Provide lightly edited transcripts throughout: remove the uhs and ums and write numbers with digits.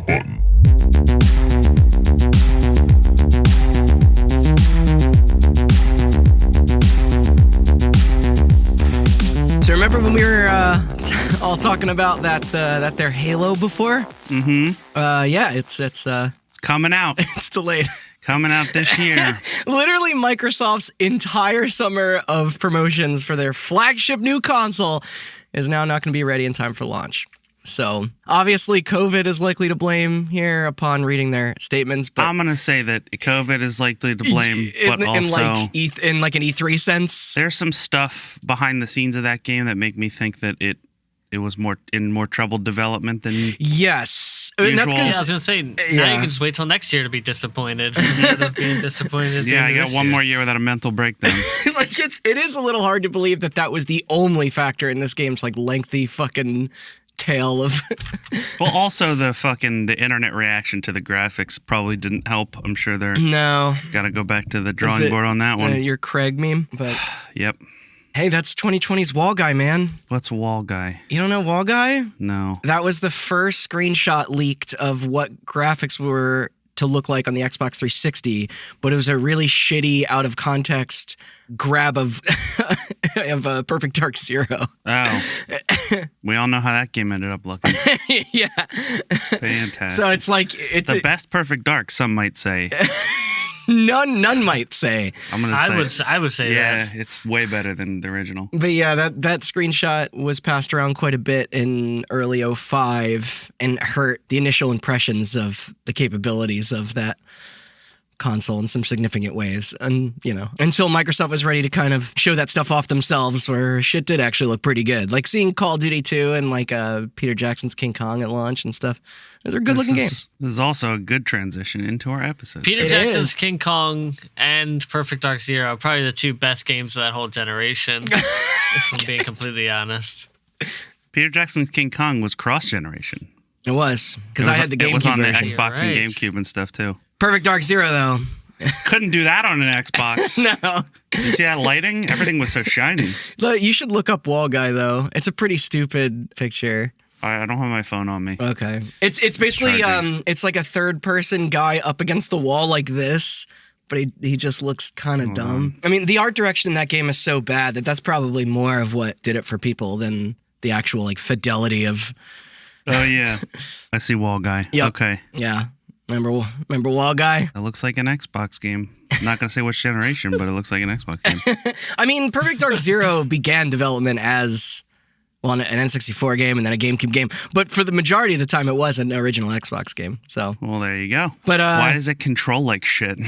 button. So remember when we were all talking about that their Halo before? Mm-hmm. Yeah, it's coming out. It's delayed. Coming out this year. Literally, Microsoft's entire summer of promotions for their flagship new console is now not going to be ready in time for launch. So, obviously, COVID is likely to blame here upon reading their statements. But I'm going to say that COVID is likely to blame, but also... in like an E3 sense? There's some stuff behind the scenes of that game that make me think that it was more troubled development than yes. usual. That's I was going to say, now you can just wait till next year to be disappointed instead of being disappointed. Yeah, I got one more year without a mental breakdown. Like it is a little hard to believe that was the only factor in this game's like lengthy fucking tale of. Well, also the internet reaction to the graphics probably didn't help. I'm sure they're got to go back to the drawing board on that one. Your Craig meme, but yep. Hey, that's 2020's Wall Guy, man. What's Wall Guy? You don't know Wall Guy? No. That was the first screenshot leaked of what graphics were to look like on the Xbox 360, but it was a really shitty, out of context grab of Perfect Dark Zero. Oh. We all know how that game ended up looking. Yeah. Fantastic. So it's like the best Perfect Dark, some might say. None might say. I would say that. Yeah, it's way better than the original. But yeah, that screenshot was passed around quite a bit in early 05 and hurt the initial impressions of the capabilities of that console in some significant ways. And, until Microsoft was ready to kind of show that stuff off themselves, where shit did actually look pretty good. Like seeing Call of Duty 2 and like Peter Jackson's King Kong at launch and stuff. Those are good looking games. This is also a good transition into our episode. Peter Jackson's King Kong and Perfect Dark Zero are probably the two best games of that whole generation, if I'm being completely honest. Peter Jackson's King Kong was cross-generation. It was, because I had the GameCube It was on version. the Xbox and GameCube and stuff, too. Perfect Dark Zero, though. Couldn't do that on an Xbox. No. You see that lighting? Everything was so shiny. You should look up Wall Guy, though. It's a pretty stupid picture. I don't have my phone on me. Okay. It's basically, it's like a third-person guy up against the wall like this, but he just looks kind of dumb. I mean, the art direction in that game is so bad that's probably more of what did it for people than the actual, like, fidelity of... Oh, yeah. I see Wall Guy. Yep. Okay. Yeah. Remember Wall Guy? It looks like an Xbox game. I'm not going to say which generation, but it looks like an Xbox game. I mean, Perfect Dark Zero began development as, an N64 game and then a GameCube game. But for the majority of the time, it was an original Xbox game. So, well, there you go. But why does it control like shit?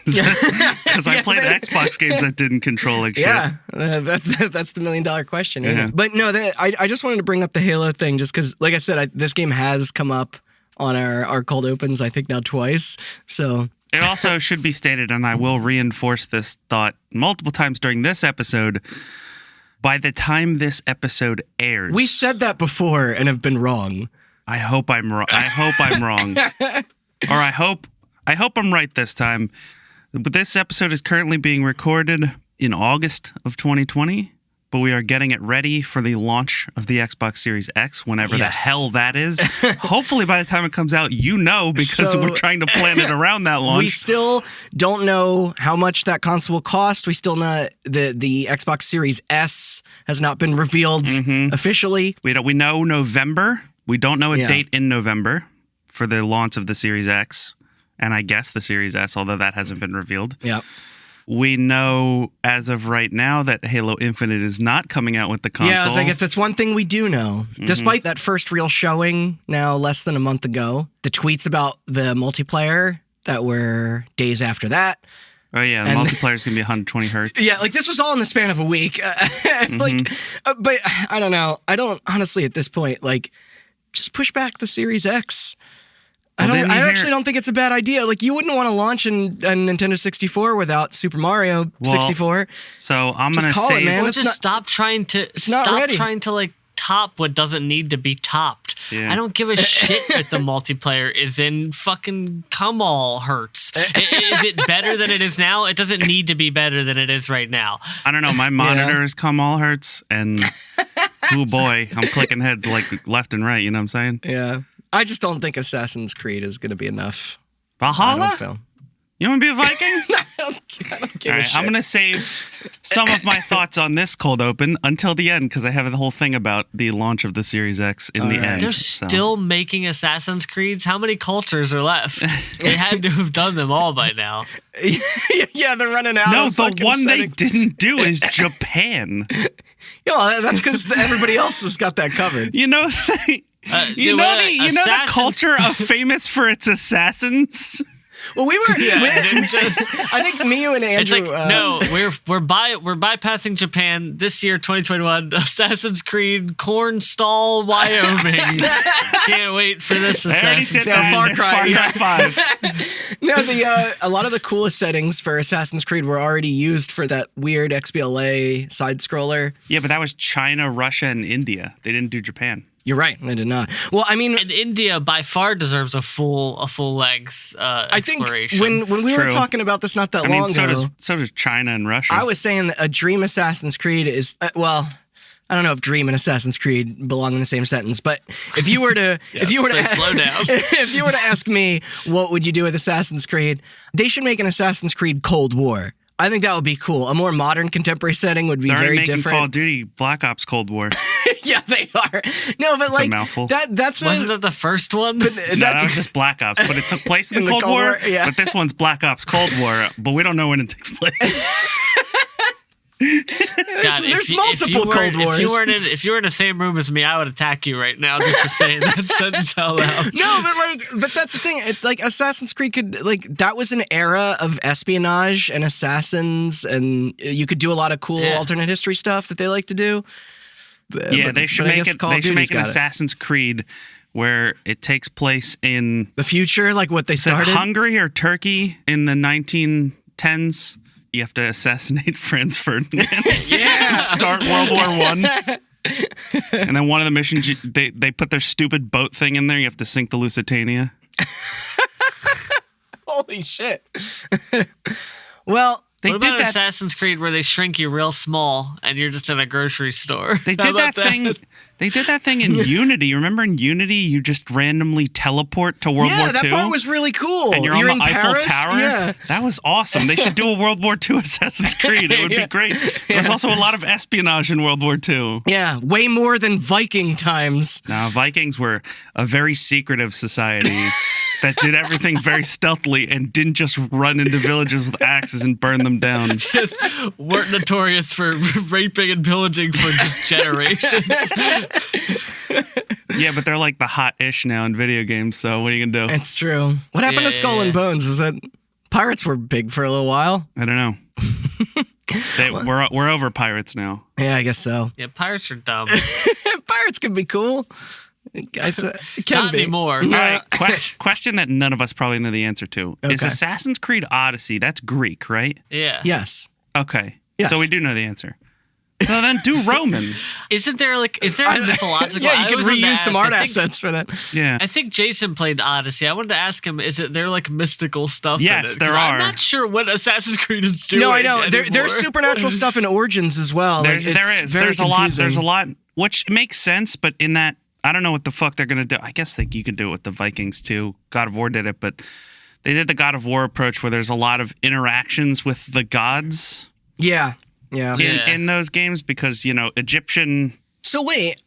Because I played Xbox games that didn't control like shit. Yeah, that's the $1 million question. Yeah. But no, I just wanted to bring up the Halo thing just because, like I said, this game has come up on our cold opens, I think now twice. So it also should be stated, and I will reinforce this thought multiple times during this episode. By the time this episode airs, we said that before and have been wrong. I hope I'm wrong. I hope I'm wrong, or I hope I'm right this time. But this episode is currently being recorded in August of 2020. But we are getting it ready for the launch of the Xbox Series X, whenever the hell that is. Hopefully by the time it comes out, because we're trying to plan it around that launch. We still don't know how much that console will cost. We still not the Xbox Series S has not been revealed officially. We know November. We don't know a date in November for the launch of the Series X, and I guess the Series S, although that hasn't been revealed. Yeah. We know as of right now that Halo Infinite is not coming out with the console. Yeah, it's like if that's one thing we do know. Despite that first real showing now less than a month ago, the tweets about the multiplayer that were days after that. Oh, yeah, the multiplayer is going to be 120 hertz. Yeah, like this was all in the span of a week. But I don't know. I don't, honestly, at this point, just push back the Series X. I actually don't think it's a bad idea. Like, you wouldn't want to launch a Nintendo 64 without Super Mario 64. So I'm going to say, man. Stop trying to top what doesn't need to be topped. Yeah. I don't give a shit if the multiplayer is in fucking come all hertz. Is it better than it is now? It doesn't need to be better than it is right now. I don't know. My monitor is come all hertz, and oh boy, I'm clicking heads like left and right. You know what I'm saying? Yeah. I just don't think Assassin's Creed is going to be enough. Valhalla? Film. You want to be a Viking? I don't give a shit. I'm going to save some of my thoughts on this cold open until the end because I have the whole thing about the launch of the Series X in the end. They're still making Assassin's Creeds? How many cultures are left? They had to have done them all by now. Yeah, they're running out. No, of the one settings. they didn't do is Japan. Yeah, that's because everybody else has got that covered. You know, the culture of famous for its assassins. Well, we were. I think me, you, and Andrew. It's like no, we're bypassing Japan this year, 2021. Assassin's Creed, Cornstalk, Wyoming. Can't wait for this Assassin's Creed. Far Cry 5. No, a lot of the coolest settings for Assassin's Creed were already used for that weird XBLA side scroller. Yeah, but that was China, Russia, and India. They didn't do Japan. You're right. I did not. Well, I mean, and India by far deserves a full length exploration. I think when we were talking about this not that long ago, so does China and Russia. I was saying that a dream Assassin's Creed is I don't know if dream and Assassin's Creed belong in the same sentence, but if you were to if you were to ask me what would you do with Assassin's Creed, they should make an Assassin's Creed Cold War. I think that would be cool. A more modern contemporary setting would be very different. Call of Duty Black Ops Cold War. Yeah, they are. No, but like a mouthful. Wasn't that the first one? No, that was just Black Ops, but it took place in the Cold War. Yeah. But this one's Black Ops Cold War, but we don't know when it takes place. There's multiple Cold Wars. If you were in the same room as me, I would attack you right now just for saying that sentence out loud. No, but that's the thing. Assassin's Creed that was an era of espionage and assassins, and you could do a lot of cool alternate history stuff that they like to do. They should make an Assassin's Creed where it takes place in the future, like what they started. Hungary or Turkey in the 1910s. You have to assassinate Franz Ferdinand. Yeah. Start World War I. And then one of the missions, they put their stupid boat thing in there. You have to sink the Lusitania. Holy shit. Well, what about Assassin's Creed where they shrink you real small and you're just in a grocery store? They did that thing. They did that thing in Unity. Remember in Unity, you just randomly teleport to World War II? Yeah, that part was really cool. And you're on the Eiffel Paris? Tower? Yeah. That was awesome. They should do a World War II Assassin's Creed. It would be great. There was also a lot of espionage in World War II. Yeah, way more than Viking times. Now, Vikings were a very secretive society that did everything very stealthily and didn't just run into villages with axes and burn them down. Just weren't notorious for raping and pillaging for just generations. Yeah, but they're like the hot-ish now in video games, so what are you going to do? It's true. What happened to Skull and Bones? Is that pirates were big for a little while? I don't know. We're over pirates now. Yeah, I guess so. Yeah, pirates are dumb. Pirates can be cool. Not anymore. All right, question that none of us probably know the answer to. Okay. Is Assassin's Creed Odyssey, that's Greek, right? Yeah. Yes. Okay. Yes. So we do know the answer. So then do Roman. Is there a mythological? Yeah, you could reuse some art assets for that. Yeah. I think Jason played Odyssey. I wanted to ask him, is there like mystical stuff in Yes, it? there are. I'm not sure what Assassin's Creed is doing. No, I know. There's supernatural stuff in Origins as well. There is. There's a lot, which makes sense, but in that, I don't know what the fuck they're going to do. I guess you could do it with the Vikings too. God of War did it, but they did the God of War approach where there's a lot of interactions with the gods. Yeah. In those games because, Egyptian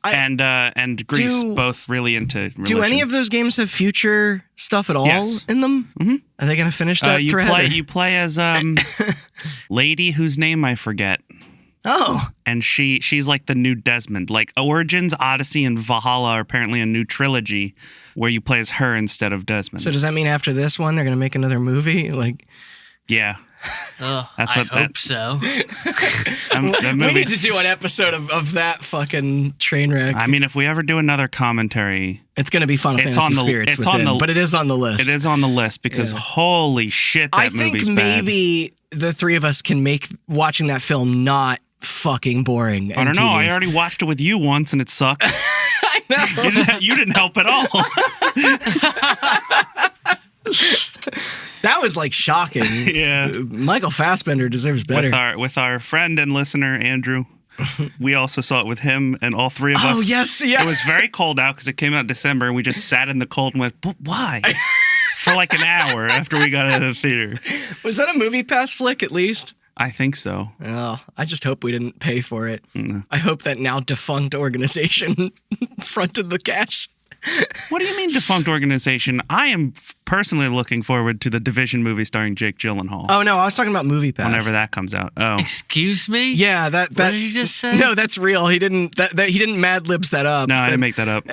and Greece both really into religion. Do any of those games have future stuff at all in them? Mm-hmm. Are they going to finish that for Heather? You play as lady whose name I forget. Oh. And she's like the new Desmond. Like Origins, Odyssey, and Valhalla are apparently a new trilogy where you play as her instead of Desmond. So does that mean after this one they're going to make another movie? Yeah. I hope so. We need to do an episode of that fucking train wreck. I mean, if we ever do another commentary, it's going to be Final Fantasy Spirits Within, but it is on the list. It is on the list because holy shit, that movie's bad. I think maybe the three of us can make watching that film not fucking boring. I don't know. I already watched it with you once and it sucked. I know. You didn't help at all. That was like shocking. Yeah. Michael Fassbender deserves better. With our friend and listener, Andrew. We also saw it with him and all three of us. Oh, yes, yeah. It was very cold out because it came out in December, and we just sat in the cold and went, but why? For like an hour after we got out of the theater. Was that a MoviePass flick at least? I think so. Oh, I just hope we didn't pay for it. No. I hope that now defunct organization fronted the cash. What do you mean defunct organization? I am personally looking forward to the Division movie starring Jake Gyllenhaal. Oh, no, I was talking about MoviePass. Whenever that comes out. Oh. Excuse me? Yeah, that What did you just say? No, that's real. He didn't he didn't Mad Libs that up. No, I didn't make that up.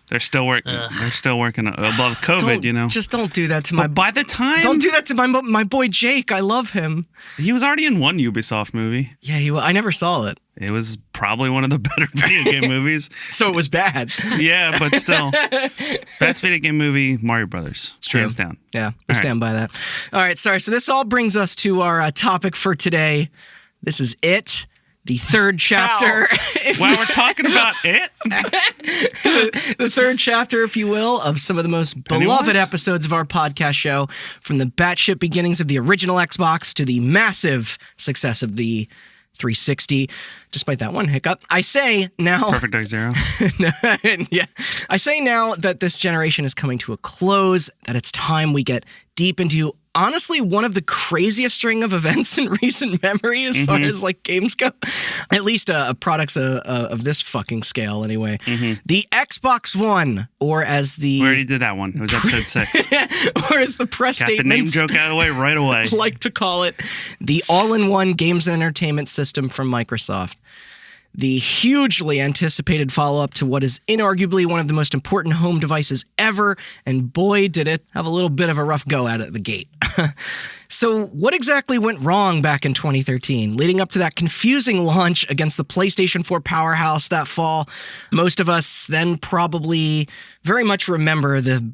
They're still working. They're still working above COVID, you know. Just don't do that to my. But by the time, don't do that to my boy Jake. I love him. He was already in one Ubisoft movie. Yeah, I never saw it. It was probably one of the better video game movies. So it was bad. Yeah, but still, best video game movie, Mario Brothers. It's true. Hands down. Yeah, I stand by that. All right, sorry. So this all brings us to our topic for today. This is it. The third chapter. Wow, we're talking about it? The third chapter, if you will, of some of the most beloved episodes of our podcast show, from the batshit beginnings of the original Xbox to the massive success of the 360, despite that one hiccup. I say now... Perfect Dark Zero. Yeah. I say now that this generation is coming to a close, that it's time we get deep into honestly one of the craziest string of events in recent memory as far as like games go. At least products of this fucking scale anyway. The Xbox One, or as the... We already did that one. It was episode 6. Or as the press Got the name statements joke out of the way right away. like to call it, the all-in-one games and entertainment system from Microsoft. The hugely anticipated follow-up to what is inarguably one of the most important home devices ever, and boy, did it have a little bit of a rough go at it the gate. So what exactly went wrong back in 2013, leading up to that confusing launch against the PlayStation 4 powerhouse that fall? Most of us then probably very much remember the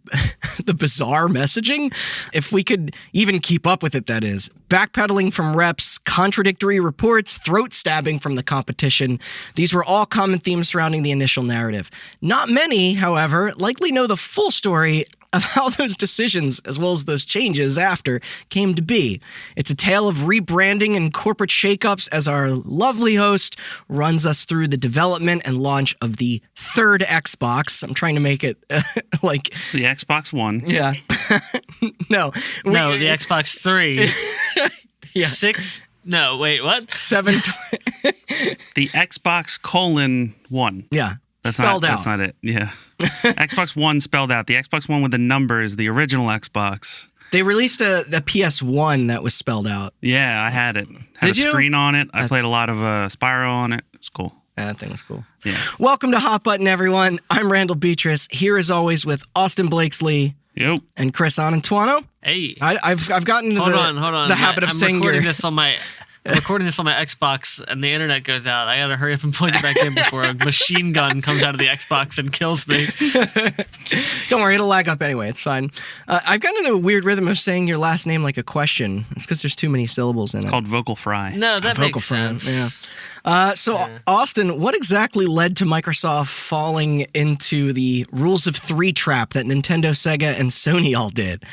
bizarre messaging, if we could even keep up with it, that is. Backpedaling from reps, contradictory reports, throat stabbing from the competition. These were all common themes surrounding the initial narrative. Not many, however, likely know the full story of how those decisions, as well as those changes after, came to be. It's a tale of rebranding and corporate shakeups as our lovely host runs us through the development and launch of the third Xbox. I'm trying to make it like... The Xbox One. Yeah. No, the Xbox 3. Yeah. 6? No, wait, what? 7... The Xbox :1. Yeah. That's spelled out. That's not it. Yeah. Xbox One spelled out. The Xbox One with the numbers, the original Xbox. They released a PS1 that was spelled out. Yeah, I had it. Had Did a you? screen on it. I played a lot of Spyro on it. It's cool. That thing was cool. Yeah. Welcome to Hot Button, everyone. I'm Randall Beatrice, here as always with Austin Blakesley Yep. and Chris Anantuano. Hey. I've gotten into Hold on. the habit of saying I'm recording this on my Xbox and the internet goes out. I gotta hurry up and plug it back in before a machine gun comes out of the Xbox and kills me. Don't worry, it'll lag up anyway. It's fine. I've gotten into a weird rhythm of saying your last name like a question. It's because there's too many syllables in it. It's called vocal fry. No, that Vocal makes fry, sense. yeah. Austin, what exactly led to Microsoft falling into the rules of three trap that Nintendo, Sega, and Sony all did?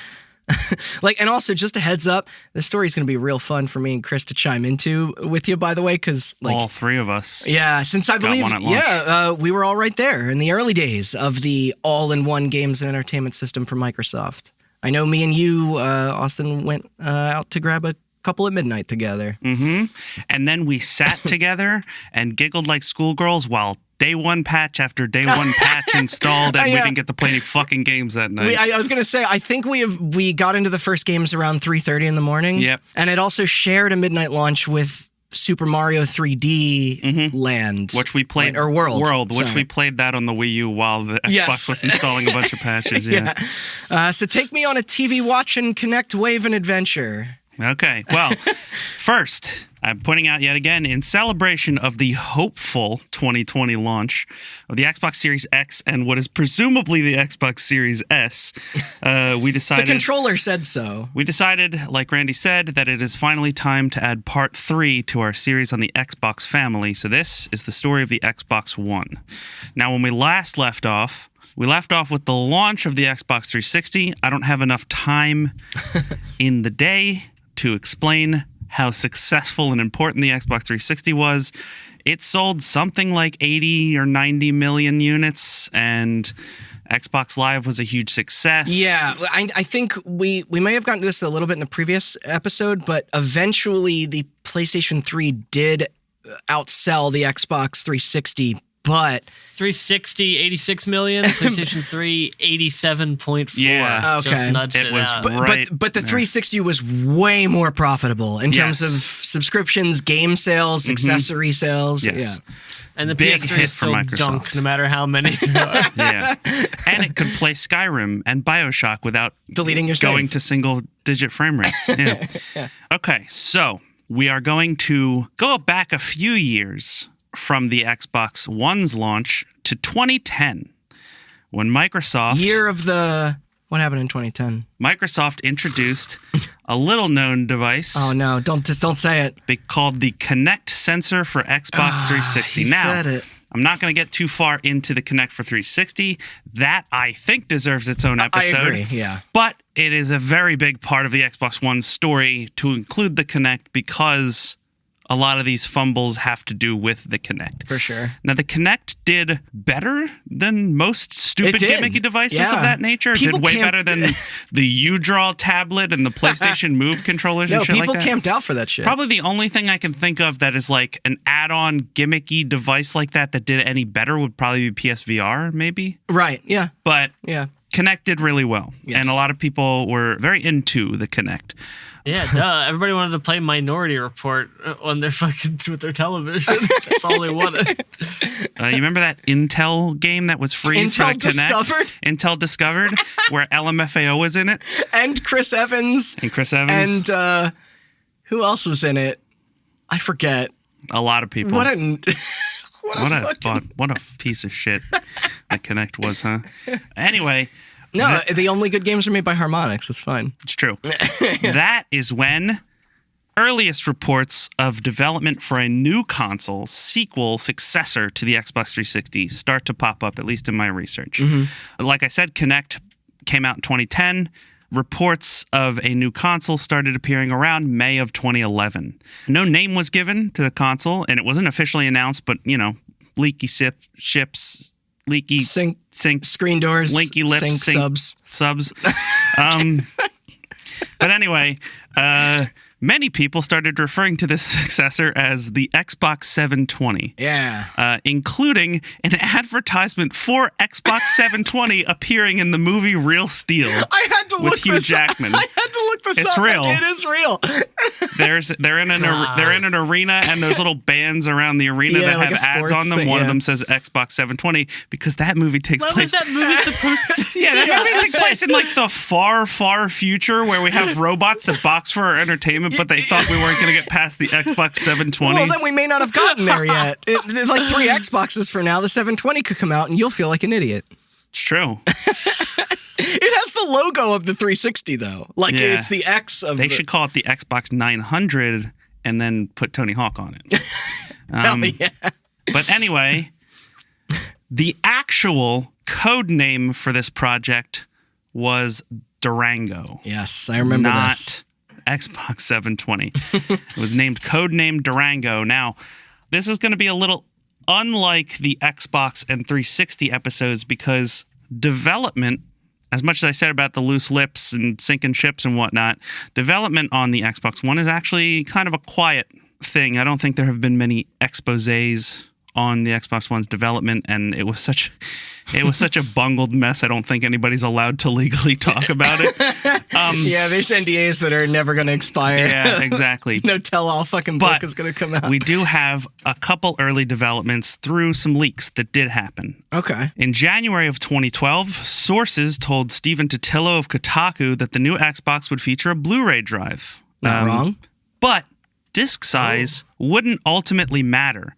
And also, just a heads up, this story is going to be real fun for me and Chris to chime into with you, by the way, because all three of us. Yeah, since I believe, we were all right there in the early days of the all-in-one games and entertainment system from Microsoft. I know me and you, Austin, went out to grab a couple at midnight together. Mm-hmm. And then we sat together and giggled like schoolgirls while day one patch after day one patch installed, and we didn't get to play any fucking games that night. I was gonna say, I think we got into the first games around 3:30 in the morning. Yep. And it also shared a midnight launch with Super Mario 3D Land, which we played, or World, which we played that on the Wii U while the Xbox was installing a bunch of patches. Yeah. So take me on a TV watch and Kinect wave and adventure. Okay. Well, first, I'm pointing out yet again, in celebration of the hopeful 2020 launch of the Xbox Series X and what is presumably the Xbox Series S, we decided... The controller said so. We decided, like Randy said, that it is finally time to add part 3 to our series on the Xbox family. So this is the story of the Xbox One. Now, when we last left off... We left off with the launch of the Xbox 360. I don't have enough time in the day to explain how successful and important the Xbox 360 was. It sold something like 80 or 90 million units, and Xbox Live was a huge success. Yeah, I think we may have gotten to this a little bit in the previous episode, but eventually the PlayStation 3 did outsell the Xbox 360, but 360, 86 million, PlayStation 3, 87.4. Yeah. Okay. Just nudged it was out. But the 360 was way more profitable in terms of subscriptions, game sales, accessory sales. Yes. Yeah. And the Big PS3 hit is for still Microsoft. junk, no matter how many there are. Yeah. And it could play Skyrim and BioShock without Deleting your going save. to single-digit frame rates. Yeah. Okay, so we are going to go back a few years from the Xbox One's launch to 2010, when Microsoft... Year of the... What happened in 2010? Microsoft introduced a little-known device. Oh, no. Don't say it. Called the Kinect sensor for Xbox 360. He Now, said it. I'm not going to get too far into the Kinect for 360. That, I think, deserves its own episode. I agree, yeah. But it is a very big part of the Xbox One's story to include the Kinect because a lot of these fumbles have to do with the Kinect. For sure. Now, the Kinect did better than most stupid gimmicky devices of that nature. It did way better than the U-Draw tablet and the PlayStation Move controllers and shit like that. People camped out for that shit. Probably the only thing I can think of that is like an add-on gimmicky device like that did any better would probably be PSVR, maybe. Right, yeah. But Yeah. Kinect did really well. Yes. And a lot of people were very into the Kinect. Yeah, duh. Everybody wanted to play Minority Report on their fucking with their television. That's all they wanted. You remember that Intel game that was free for the Kinect? Discovered? Intel Discovered, where LMFAO was in it. And Chris Evans. And who else was in it? I forget. A lot of people. What a piece of shit the Kinect was, huh? Anyway. No, the only good games are made by Harmonix. It's fine. It's true. That is when earliest reports of development for a new console, successor to the Xbox 360 start to pop up, at least in my research. Mm-hmm. Like I said, Kinect came out in 2010. Reports of a new console started appearing around May of 2011. No name was given to the console, and it wasn't officially announced, but, leaky ships... Leaky sync screen doors, linky lips, sync subs. But anyway, many people started referring to this successor as the Xbox 720. Yeah. Including an advertisement for Xbox 720 appearing in the movie Real Steel. I had to look with Hugh Jackman. I had to look this up. It's real. It is real. They're in an arena, and there's little bands around the arena that have ads on them. One of them says Xbox 720 because that movie takes place. What was that movie supposed to? Yeah, that movie takes place in like the far, far future where we have robots that box for our entertainment, but they thought we weren't going to get past the Xbox 720. Well, then we may not have gotten there yet. There's like 3 Xboxes for now. The 720 could come out, and you'll feel like an idiot. It's true. It has the logo of the 360, though. Like, it's the X of They should call it the Xbox 900 and then put Tony Hawk on it. Hell yeah. But anyway, the actual code name for this project was Durango. Yes, I remember this. Not Xbox 720. It was named codename Durango. Now, this is going to be a little unlike the Xbox and 360 episodes because development, as much as I said about the loose lips and sinking ships and whatnot, development on the Xbox One is actually kind of a quiet thing. I don't think there have been many exposés on the Xbox One's development, and it was such a bungled mess. I don't think anybody's allowed to legally talk about it. Yeah, there's NDAs that are never going to expire. Yeah, exactly. No tell-all fucking book is going to come out. We do have a couple early developments through some leaks that did happen. Okay. In January of 2012, sources told Stephen Totillo of Kotaku that the new Xbox would feature a Blu-ray drive. Not wrong. But disc size wouldn't ultimately matter,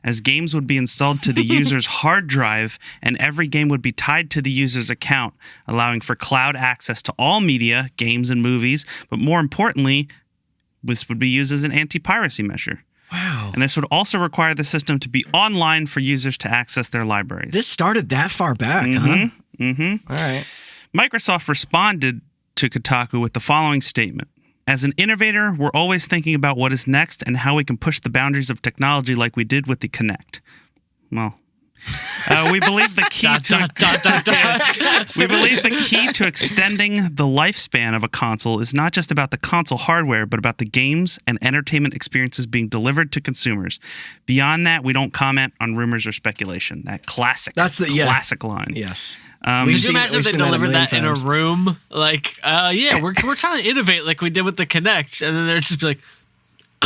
as games would be installed to the user's hard drive, and every game would be tied to the user's account, allowing for cloud access to all media, games, and movies. But more importantly, this would be used as an anti-piracy measure. Wow. And this would also require the system to be online for users to access their libraries. This started that far back, huh? Mm-hmm. All right. Microsoft responded to Kotaku with the following statement. As an innovator, we're always thinking about what is next and how we can push the boundaries of technology like we did with the Kinect. Well, we believe the key we believe the key to extending the lifespan of a console is not just about the console hardware, but about the games and entertainment experiences being delivered to consumers. Beyond that, we don't comment on rumors or speculation. That classic line. Yes. Could you imagine if they delivered that in a room? Like, we're trying to innovate like we did with the Kinect, and then they'd just be like,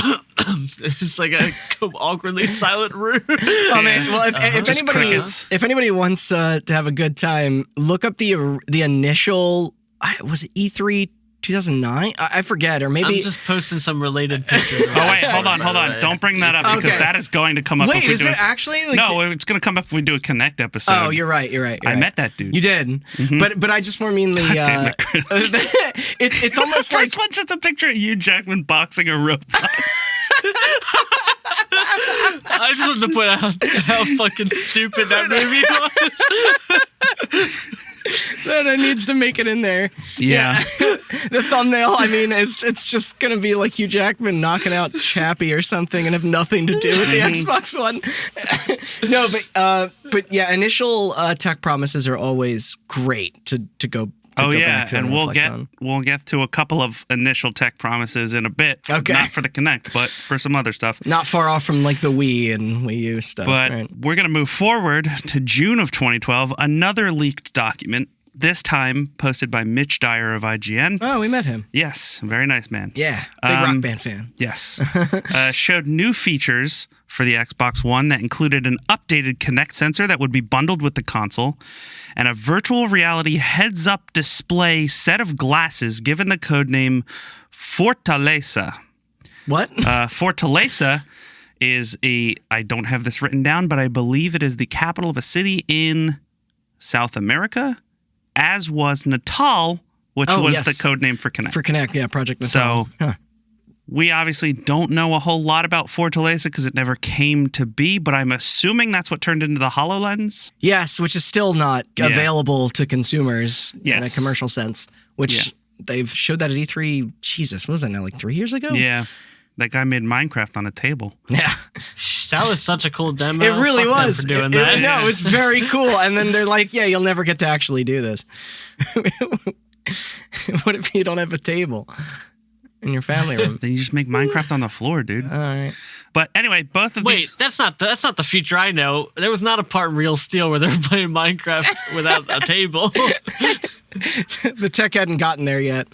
it's just like a awkwardly silent room. Oh man! Well, if anybody wants to have a good time, look up the initial. Was it E3 2009? I forget, or maybe I'm just posting some related pictures. Oh wait, hold on! Don't bring that up because that is going to come up. Wait, is it actually? No, it's going to come up if we do a Kinect episode. Oh, you're right. I met that dude. You did, but I just more mean the. It's almost like first one's just a picture of Hugh Jackman boxing a robot. I just wanted to point out how fucking stupid that movie was. That needs to make it in there. Yeah. The thumbnail, I mean, it's just going to be like Hugh Jackman knocking out Chappie or something and have nothing to do with the Xbox One. No, but yeah, initial tech promises are always great to go back to. And we'll get to a couple of initial tech promises in a bit. Okay. Not for the Kinect, but for some other stuff. Not far off from like the Wii and Wii U stuff. But right? We're going to move forward to June of 2012, another leaked document, this time posted by Mitch Dyer of IGN. Oh, we met him. Yes, very nice man. Yeah, big Rock Band fan. Yes. Showed new features for the Xbox One that included an updated Kinect sensor that would be bundled with the console and a virtual reality heads-up display set of glasses given the codename Fortaleza. What? Fortaleza is I don't have this written down, but I believe it is the capital of a city in South America, as was Natal, which was the codename for Kinect. For Kinect, yeah, Project Natal. So we obviously don't know a whole lot about Fortaleza because it never came to be, but I'm assuming that's what turned into the HoloLens. Yes, which is still not available to consumers in a commercial sense, which they've showed that at E3, Jesus, what was that now, like 3 years ago? Yeah. That guy made Minecraft on a table. Yeah. That was such a cool demo. It really was. For doing that. No, it was very cool. And then they're like, yeah, you'll never get to actually do this. What if you don't have a table in your family room? Then you just make Minecraft on the floor, dude. All right. But anyway, both of these... Wait, that's not the feature I know. There was not a part in Real Steel where they were playing Minecraft without a table. The tech hadn't gotten there yet.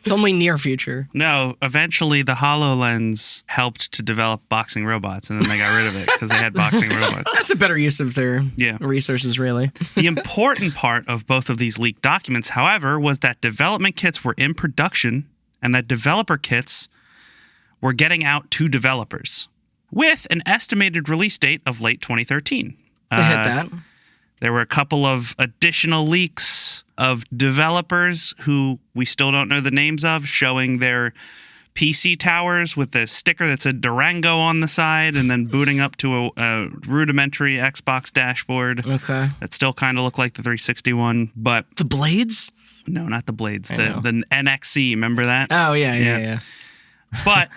It's only near future. No, eventually the HoloLens helped to develop boxing robots, and then they got rid of it because they had boxing robots. That's a better use of their resources, really. The important part of both of these leaked documents, however, was that development kits were in production and that developer kits were getting out to developers with an estimated release date of late 2013. They hit that. There were a couple of additional leaks of developers who we still don't know the names of, showing their PC towers with a sticker that said Durango on the side and then booting up to a rudimentary Xbox dashboard. Okay. That still kind of looked like the 360 one, but... The blades? No, not the blades. The NXE, remember that? Oh, yeah. But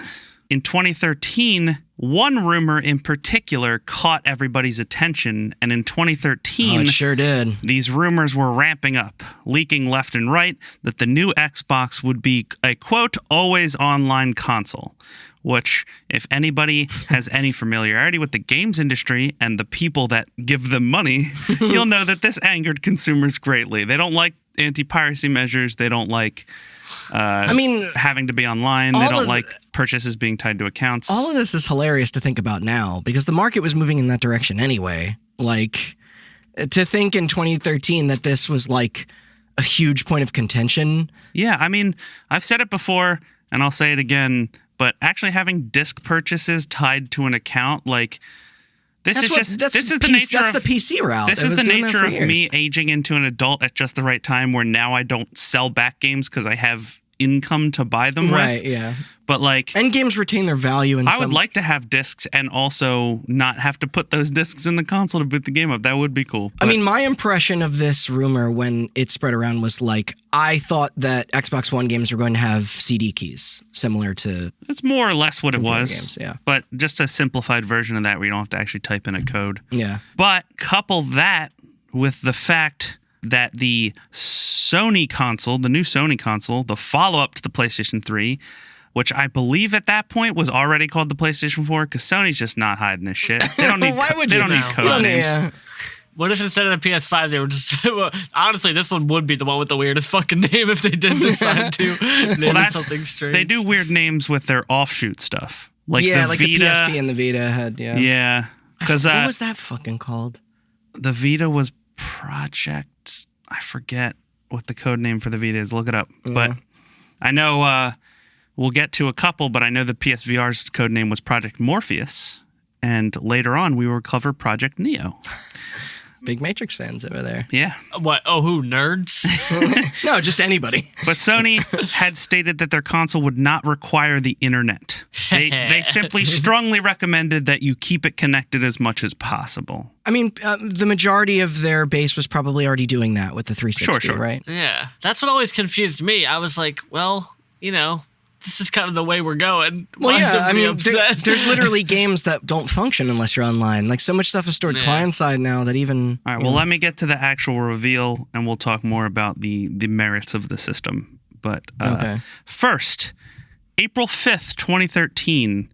in 2013... one rumor in particular caught everybody's attention, and in 2013, it sure did. These rumors were ramping up, leaking left and right that the new Xbox would be a, quote, always online console, which, if anybody has any familiarity with the games industry and the people that give them money, you'll know that this angered consumers greatly. They don't like anti-piracy measures. They don't like... having to be online. They don't like purchases being tied to accounts. All of this is hilarious to think about now because the market was moving in that direction anyway. Like, to think in 2013 that this was like a huge point of contention. Yeah, I mean, I've said it before and I'll say it again, but actually having disc purchases tied to an account, like... This is the PC route. This is the nature of me aging into an adult at just the right time where now I don't sell back games because I have income to buy them right, with. yeah. But like, and games retain their value. I would like to have discs and also not have to put those discs in the console to boot the game up. That would be cool. I mean, my impression of this rumor when it spread around was like, I thought that Xbox One games were going to have CD keys, similar to... It's more or less what it was. Games, yeah. But just a simplified version of that where you don't have to actually type in a code. Yeah. But couple that with the fact that the Sony console, the new Sony console, the follow-up to the PlayStation 3, which I believe at that point was already called the PlayStation 4, because Sony's just not hiding this shit. They don't need, they don't need code names. Yeah. What if instead of the PS5 they were just... honestly, this one would be the one with the weirdest fucking name if they did decide to name it something strange. They do weird names with their offshoot stuff. Like yeah, the like Vita, the PSP and the Vita had, yeah. Yeah. What was that fucking called? The Vita was Project... I forget what the code name for the Vita is. Look it up. Yeah. But I know... we'll get to a couple, but I know the PSVR's code name was Project Morpheus, and later on we will cover Project Neo. Big Matrix fans over there. Yeah. What? Oh, who? Nerds? No, just anybody. But Sony had stated that their console would not require the internet. They simply strongly recommended that you keep it connected as much as possible. I mean, the majority of their base was probably already doing that with the 360, sure. right? Yeah. That's what always confused me. I was like, well, you know... this is kind of the way we're going. Well, yeah, I mean, there's literally games that don't function unless you're online. Like, so much stuff is stored client-side now that even... All right, well, let me get to the actual reveal, and we'll talk more about the merits of the system. But first, April 5th, 2013,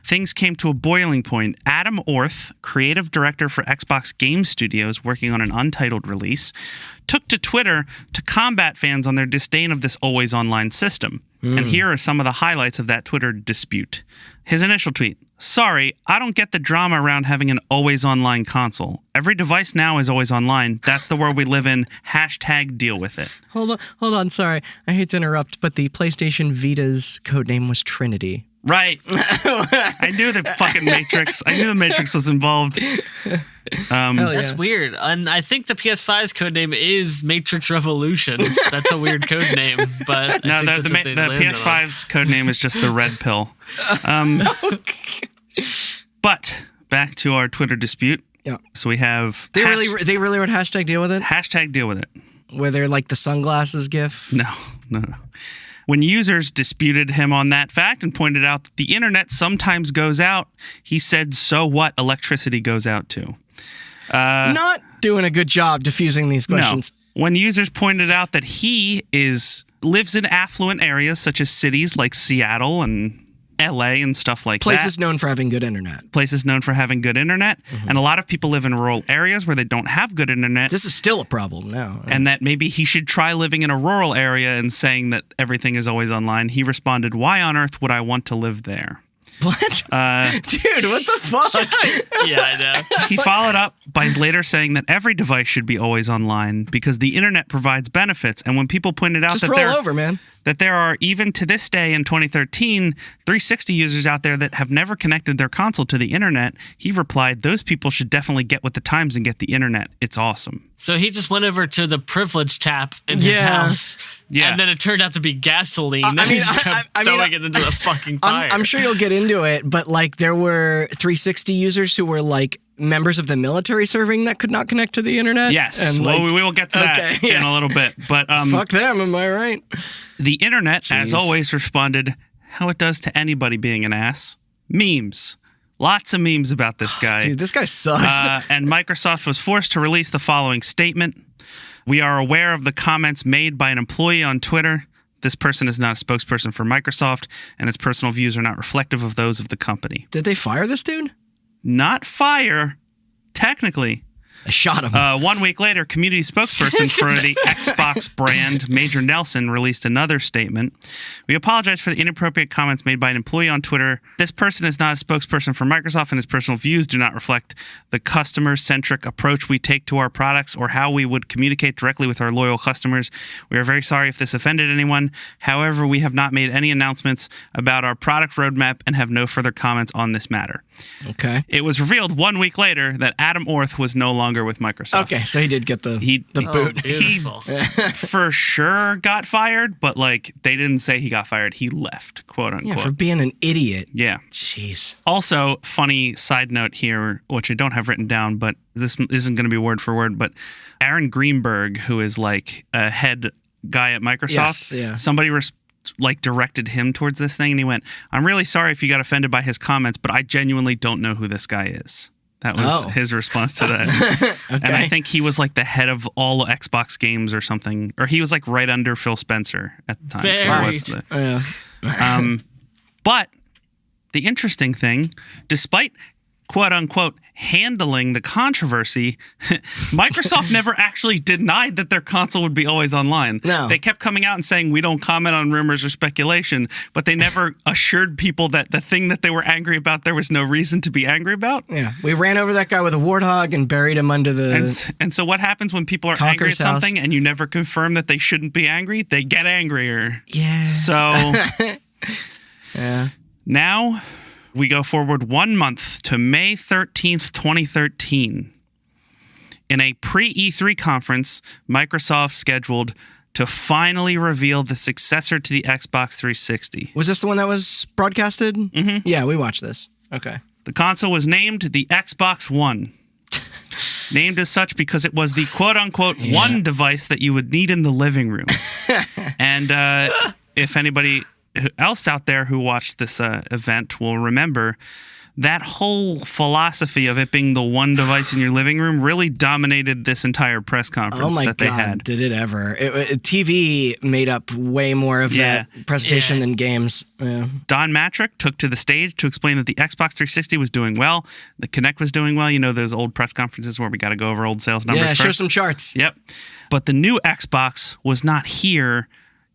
things came to a boiling point. Adam Orth, creative director for Xbox Game Studios working on an untitled release, took to Twitter to combat fans on their disdain of this always online system. And here are some of the highlights of that Twitter dispute. His initial tweet: "Sorry, I don't get the drama around having an always online console. Every device now is always online. That's the world we live in. # deal with it." Hold on, sorry. I hate to interrupt, but the PlayStation Vita's codename was Trinity. Right. I knew the fucking Matrix. I knew the Matrix was involved. That's weird. And I think the PS5's codename is Matrix Revolutions. That's a weird codename, but no, the PS5's codename is just the Red Pill. But back to our Twitter dispute. Yeah. So we have they really wrote # deal with it. # deal with it. Where they're like the sunglasses gif. No. When users disputed him on that fact and pointed out that the internet sometimes goes out, he said, "So what? Electricity goes out too." Not doing a good job diffusing these questions. No. When users pointed out that he lives in affluent areas such as cities like Seattle and LA and stuff like Places known for having good internet. Places known for having good internet. Mm-hmm. And a lot of people live in rural areas where they don't have good internet. This is still a problem now. And that maybe he should try living in a rural area and saying that everything is always online. He responded, "Why on earth would I want to live there?" What? Dude, what the fuck? Yeah, I know. He followed up by later saying that every device should be always online because the internet provides benefits. And when people pointed out that there are, even to this day in 2013, 360 users out there that have never connected their console to the internet, he replied, "Those people should definitely get with the times and get the internet. It's awesome." So he just went over to the privilege tap in his house, and then it turned out to be gasoline. And he just kept throwing it into the fucking fire. I'm sure you'll get into it, but like there were 360 users who were like members of the military serving that could not connect to the internet. Yes, and we will get to that in a little bit. But fuck them, am I right? The internet, as always, responded how it does to anybody being an ass: memes. Lots of memes about this guy. Dude, this guy sucks. And Microsoft was forced to release the following statement: "We are aware of the comments made by an employee on Twitter. This person is not a spokesperson for Microsoft, and his personal views are not reflective of those of the company." Did they fire this dude? Not fire, technically. I shot him. 1 week later, community spokesperson for the Xbox brand, Major Nelson, released another statement. "We apologize for the inappropriate comments made by an employee on Twitter. This person is not a spokesperson for Microsoft, and his personal views do not reflect the customer-centric approach we take to our products or how we would communicate directly with our loyal customers. We are very sorry if this offended anyone. However, we have not made any announcements about our product roadmap and have no further comments on this matter." Okay. It was revealed 1 week later that Adam Orth was no longer with Microsoft. Okay, so he did get the boot. He for sure got fired, but like they didn't say he got fired. He left, quote unquote. Yeah, for being an idiot. Yeah. Jeez. Also, funny side note here, which I don't have written down, but this isn't going to be word for word, but Aaron Greenberg, who is like a head guy at Microsoft, somebody directed him towards this thing, and he went, "I'm really sorry if you got offended by his comments, but I genuinely don't know who this guy is." That was his response to that. Okay. And I think he was like the head of all Xbox games or something, or he was like right under Phil Spencer at the time. But the interesting thing, despite quote unquote handling the controversy, Microsoft never actually denied that their console would be always online. No. They kept coming out and saying, we don't comment on rumors or speculation, but they never assured people that the thing that they were angry about, there was no reason to be angry about. Yeah. We ran over that guy with a warthog and buried him under the... And so what happens when people are angry at something and you never confirm that they shouldn't be angry? They get angrier. Yeah. So... yeah. Now... we go forward 1 month to May 13th, 2013. In a pre-E3 conference, Microsoft scheduled to finally reveal the successor to the Xbox 360. Was this the one that was broadcasted? Mm-hmm. Yeah, we watched this. Okay. The console was named the Xbox One. Named as such because it was the quote-unquote one device that you would need in the living room. And if anybody... else out there who watched this event will remember that whole philosophy of it being the one device in your living room really dominated this entire press conference that they had. Did it ever? TV made up way more of that presentation than games. Yeah. Don Matrick took to the stage to explain that the Xbox 360 was doing well, the Kinect was doing well. You know those old press conferences where we got to go over old sales numbers first? Show some charts. Yep. But the new Xbox was not here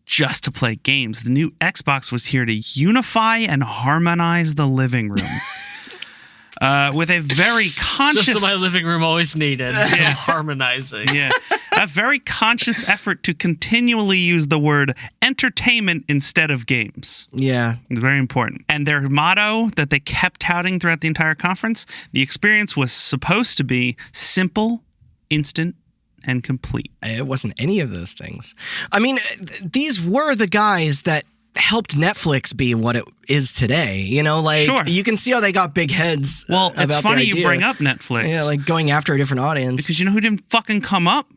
just to play games. The new Xbox was here to unify and harmonize the living room. With a very conscious... just what my living room always needed. Some harmonizing. Yeah. A very conscious effort to continually use the word entertainment instead of games. Yeah. It's very important. And their motto that they kept touting throughout the entire conference, the experience was supposed to be simple, instant, and complete. It wasn't any of those things. I mean, these were the guys that helped Netflix be what it is today. You know, like you can see how they got big heads. Well, it's funny you bring up Netflix. Yeah, like going after a different audience. Because you know who didn't fucking come up?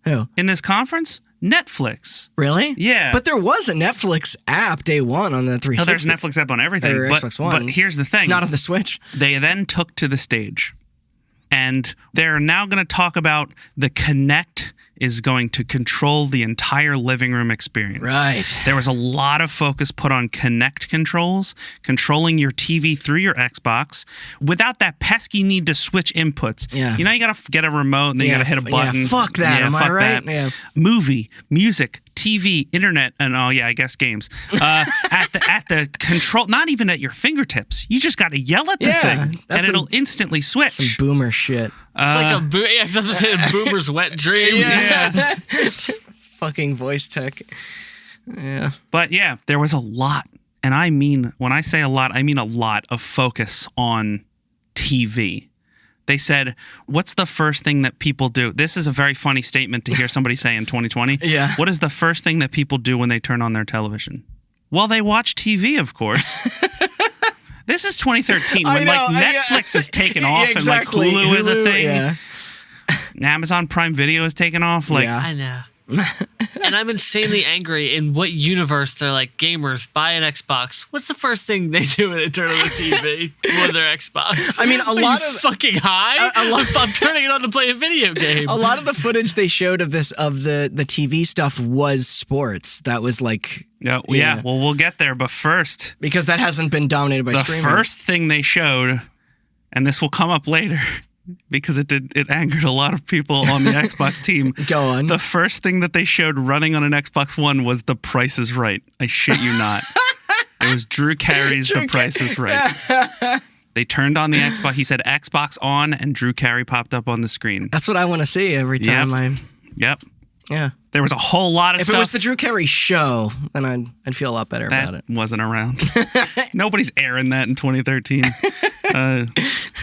Who? In this conference? Netflix. Really? Yeah. But there was a Netflix app day one on the 360. Oh, there's Netflix app on everything. Xbox One. But here's the thing. Not on the Switch. They then took to the stage. And they're now going to talk about the Kinect is going to control the entire living room experience. Right. There was a lot of focus put on Kinect controls, controlling your TV through your Xbox without that pesky need to switch inputs. Yeah. You know, you got to get a remote and then you got to hit a button. Yeah, fuck that. Am I right? That. Yeah. Movie, music, TV, internet, and I guess games. At the control, not even at your fingertips. You just got to yell at the thing, and it'll instantly switch. Some boomer shit. It's like a boomer's wet dream. Yeah. Fucking voice tech. Yeah. But yeah, there was a lot, and I mean, when I say a lot, I mean a lot of focus on TV. They said, what's the first thing that people do? This is a very funny statement to hear somebody say in 2020. Yeah. What is the first thing that people do when they turn on their television? Well, they watch TV, of course. This is 2013 when Netflix is taken off and like Hulu is a thing. Yeah. Amazon Prime Video is taken off. Like, I know. And I'm insanely angry in what universe they're like, gamers, buy an Xbox. What's the first thing they do when they turn on the TV with their Xbox? I mean, a lot of fucking high. I'm turning it on to play a video game. A lot of the footage they showed of the TV stuff was sports. That was like well, we'll get there, but first, because that hasn't been dominated by streaming. The first thing they showed, and this will come up later, because it angered a lot of people on the Xbox team. Go on. The first thing that they showed running on an Xbox One was The Price is Right. I shit you not. It was Drew Carey's The Price is Right. They turned on the Xbox. He said Xbox on, and Drew Carey popped up on the screen. That's what I want to see every time Yep. Yeah. There was a whole lot of stuff. If it was the Drew Carey show, then I'd feel a lot better about it. That wasn't around. Nobody's airing that in 2013.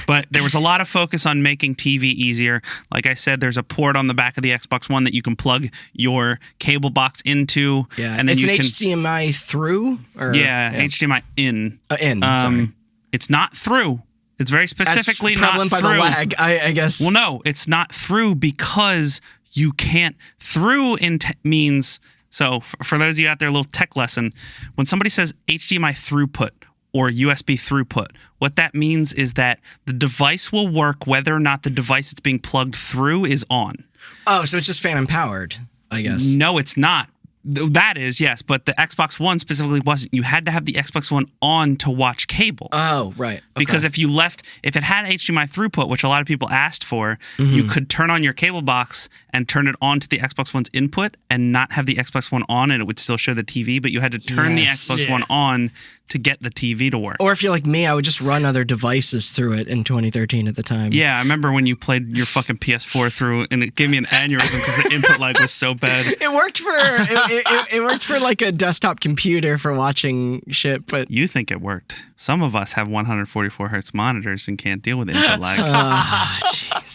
But there was a lot of focus on making TV easier. Like I said, there's a port on the back of the Xbox One that you can plug your cable box into. Yeah, and then it's HDMI through? HDMI in. Sorry. It's not through. It's very specifically not through. By the lag, I guess. Well, no, it's not through because you can't. Through means, so for those of you out there, a little tech lesson, when somebody says HDMI throughput or USB throughput, what that means is that the device will work whether or not the device it's being plugged through is on. Oh, so it's just phantom powered, I guess. No, it's not. That is, yes, but the Xbox One specifically wasn't. You had to have the Xbox One on to watch cable. Oh, right. Okay. Because if it had HDMI throughput, which a lot of people asked for, you could turn on your cable box and turn it on to the Xbox One's input and not have the Xbox One on, and it would still show the TV, but you had to turn the Xbox One on to get the TV to work. Or if you're like me, I would just run other devices through it in 2013 at the time. Yeah, I remember when you played your fucking PS4 through, and it gave me an aneurysm because the input lag was so bad. It worked for it worked for like a desktop computer for watching shit, but you think it worked. Some of us have 144 hertz monitors and can't deal with input lag.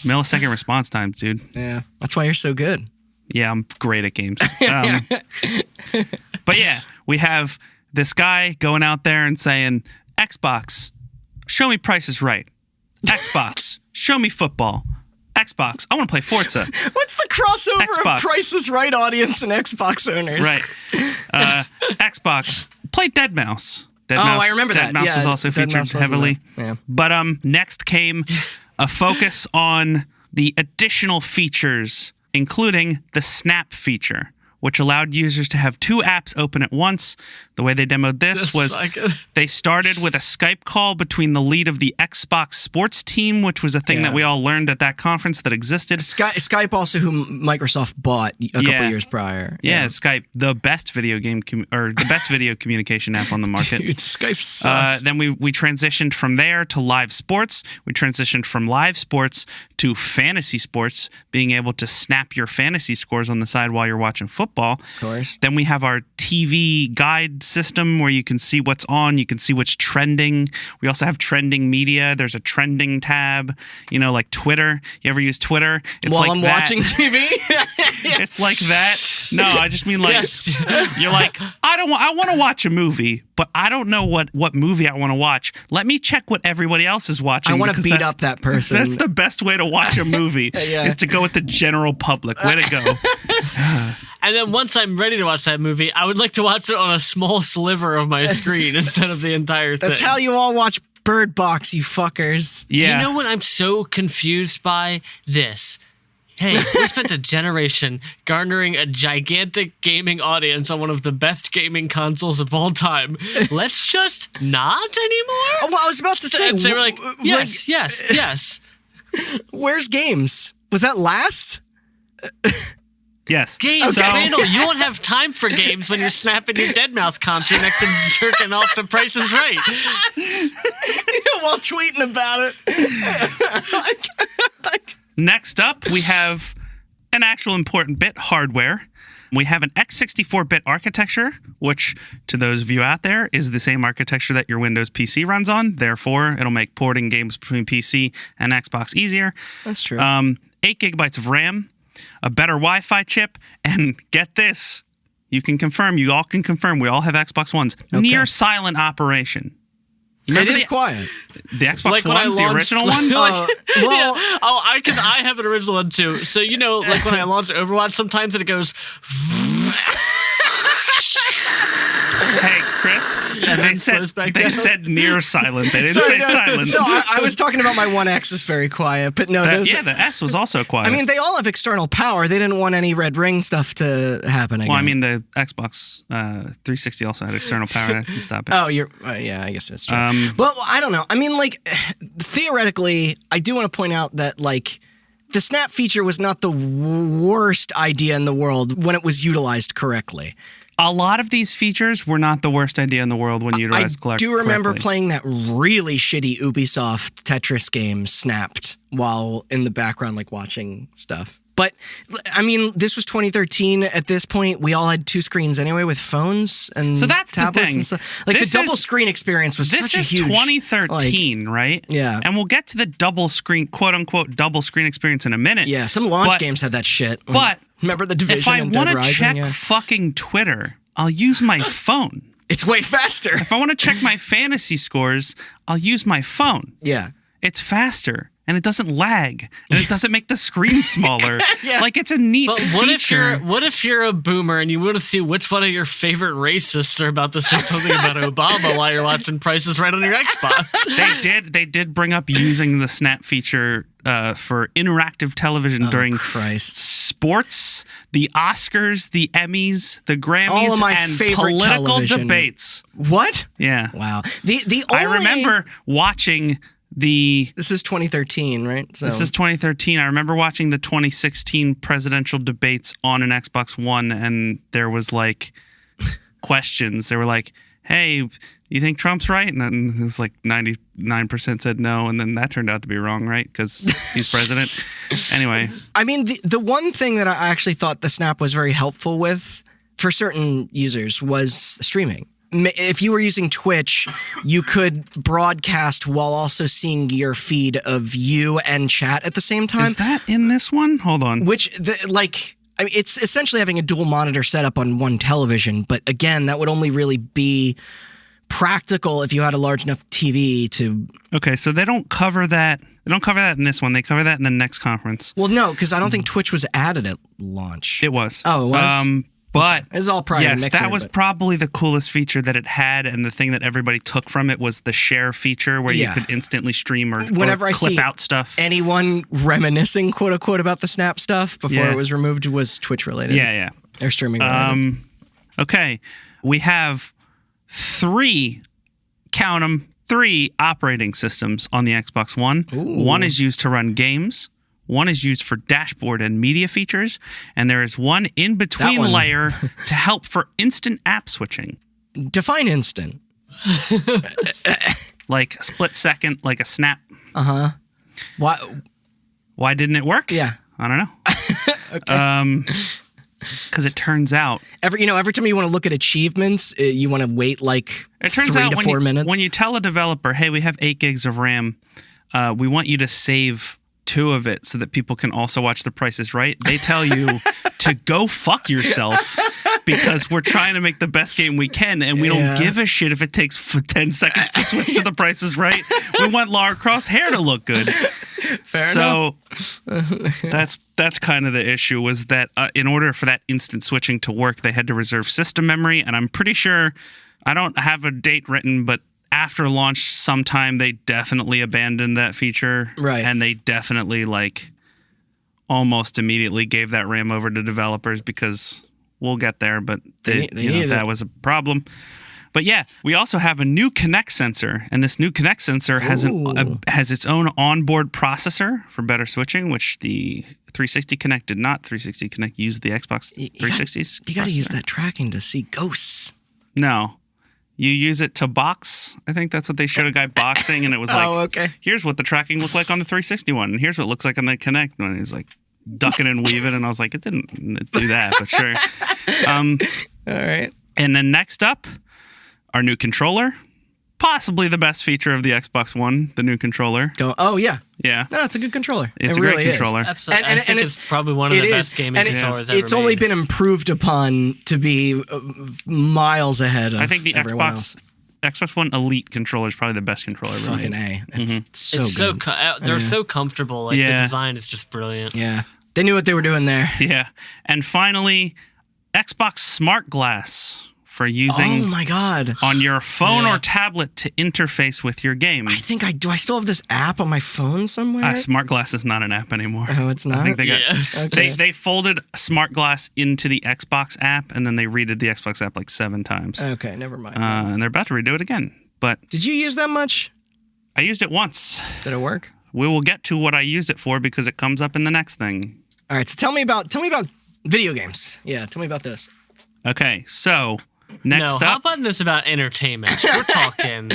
Millisecond response times, dude. Yeah, that's why you're so good. Yeah, I'm great at games. But yeah, we have this guy going out there and saying, Xbox, show me Price is Right. Xbox, show me football. Xbox, I want to play Forza. What's the crossover of Price is Right audience and Xbox owners? Right. Xbox, play Deadmau5. I remember that. Deadmau5 was also featured heavily. Yeah. But next came a focus on the additional features, including the Snap feature, which allowed users to have two apps open at once. The way they demoed this was they started with a Skype call between the lead of the Xbox sports team, which was a thing that we all learned at that conference that existed. Skype also, who Microsoft bought a couple years prior. Yeah, Skype, the best video game the best video communication app on the market. Dude, Skype sucks. Then we transitioned from there to live sports. We transitioned from live sports to fantasy sports, being able to snap your fantasy scores on the side while you're watching football. Of course. Then we have our TV guide system where you can see what's on, you can see what's trending. We also have trending media. There's a trending tab, like Twitter. You ever use Twitter? It's while I'm watching TV? It's like that. No, I just mean like you're like, I want to watch a movie, but I don't know what movie I want to watch. Let me check what everybody else is watching. I want to beat up that person. That's the best way to watch a movie is to go with the general public. Way to go. And then once I'm ready to watch that movie, I would like to watch it on a small sliver of my screen instead of the entire thing. That's how you all watch Bird Box, you fuckers. Yeah. Do you know what I'm so confused by? This. Hey, we spent a generation garnering a gigantic gaming audience on one of the best gaming consoles of all time. Let's just not anymore? Oh, well, I was about to say. They were like, yes. Where's games? Was that last? Yes. Games, Randall, you won't have time for games when you're snapping your Deadmau5 concert next to jerking off to Price is Right. While tweeting about it. Next up, we have an actual important bit, hardware. We have an x64-bit architecture, which, to those of you out there, is the same architecture that your Windows PC runs on. Therefore, it'll make porting games between PC and Xbox easier. That's true. 8 gigabytes of RAM, a better Wi-Fi chip, and get this, you all can confirm, we all have Xbox Ones. Okay. Near silent operation. It is quiet. The Xbox One, the original one? I have an original one too. So, like when I launch Overwatch, sometimes it goes... Hey, Chris, they said near silent. They didn't say silent. So I was talking about my One X is very quiet, but no. The S was also quiet. I mean, they all have external power. They didn't want any red ring stuff to happen again. Well, I mean, the Xbox 360 also had external power. That can stop it. Oh, I guess that's true. Well, I don't know. I mean, like, theoretically, I do want to point out that, like, the snap feature was not the worst idea in the world when it was utilized correctly. A lot of these features were not the worst idea in the world when utilized correctly. I do remember playing that really shitty Ubisoft Tetris game, Snapped, while in the background, like, watching stuff. But, I mean, this was 2013. At this point, we all had 2 screens anyway with phones and so that's tablets the thing. and stuff. Like, the double screen experience was such a huge... This is 2013, right? Yeah. And we'll get to the double screen, quote-unquote, double screen experience in a minute. Yeah, some launch games had that shit. But... Remember the Division and Dead Rising? If I want to check fucking Twitter, I'll use my phone. It's way faster. If I want to check my fantasy scores, I'll use my phone. Yeah. It's faster. And it doesn't lag, and it doesn't make the screen smaller. Yeah. Like, it's a neat feature. What if you're a boomer and you want to see which one of your favorite racists are about to say something about Obama while you're watching Price is Right on your Xbox? They did bring up using the Snap feature for interactive television during sports, the Oscars, the Emmys, the Grammys, all of my and favorite political television. Debates. What? Yeah. Wow. The only... I remember watching... This is 2013, right? So. This is 2013. I remember watching the 2016 presidential debates on an Xbox One, and there was like questions. They were like, "Hey, you think Trump's right?" And it was like 99% said no, and then that turned out to be wrong, right? Because he's president. Anyway, I mean, the one thing that I actually thought the Snap was very helpful with for certain users was streaming. If you were using Twitch, you could broadcast while also seeing your feed of you and chat at the same time. Is that in this one? Hold on. I mean, it's essentially having a dual monitor setup on one television. But again, that would only really be practical if you had a large enough TV to... Okay, so they don't cover that. They don't cover that in this one. They cover that in the next conference. Well, no, because I don't think Twitch was added at launch. It was. Oh, it was? But it's all private. Yes, mixer, that was probably the coolest feature that it had, and the thing that everybody took from it was the share feature, where you could instantly stream or clip out stuff. Anyone reminiscing, quote unquote, about the Snap stuff before it was removed was Twitch related. Yeah. Or streaming related. Okay, we have 3 operating systems on the Xbox One. Ooh. One is used to run games. One is used for dashboard and media features, and there is one in between layer to help for instant app switching. Define instant. Like a split second, like a snap. Uh-huh. Why didn't it work? Yeah. I don't know. Okay. Because it turns out... Every time you want to look at achievements, you want to wait like 3 to 4 minutes. When you tell a developer, hey, we have 8 gigs of RAM, we want you to save 2 of it so that people can also watch The Price is Right, they tell you to go fuck yourself because we're trying to make the best game we can, and we don't give a shit if it takes 10 seconds to switch to The Price is Right. We want Lara Croft's hair to look good. Fair enough. That's kind of the issue, was that in order for that instant switching to work, they had to reserve system memory, and I'm pretty sure, I don't have a date written, but after launch sometime, they definitely abandoned that feature. Right. And they definitely, almost immediately gave that RAM over to developers because we'll get there, but that was a problem. But yeah, we also have a new Kinect sensor, and this new Kinect sensor has its own onboard processor for better switching, which the 360 Kinect did not. 360 Kinect used the Xbox 360's. You got to use that tracking to see ghosts. No. You use it to box. I think that's what they showed a guy boxing, and it was like, here's what the tracking looked like on the 360 one, and here's what it looks like on the Kinect one. And he was like ducking and weaving, and I was like, it didn't do that, but sure. All right. And then next up, our new controller. Possibly the best feature of the Xbox One, the new controller. Oh, yeah. Yeah. No, it's a good controller. It's a great controller. Absolutely. I think it's probably one of the best gaming controllers ever It's only been improved upon to be miles ahead of I think the Xbox One Elite controller is probably the best controller ever made. Fucking A. It's so good. They're so comfortable. The design is just brilliant. Yeah. They knew what they were doing there. Yeah. And finally, Xbox Smart Glass for using on your phone or tablet to interface with your game. I think do I still have this app on my phone somewhere? Smart Glass is not an app anymore. Oh, it's not? I think they got they folded Smart Glass into the Xbox app, and then they redid the Xbox app 7 times. Okay, never mind. And they're about to redo it again. But did you use that much? I used it once. Did it work? We will get to what I used it for because it comes up in the next thing. All right, so tell me about video games. Yeah, tell me about this. Okay, so Next Hot up, Button is about entertainment. We're talking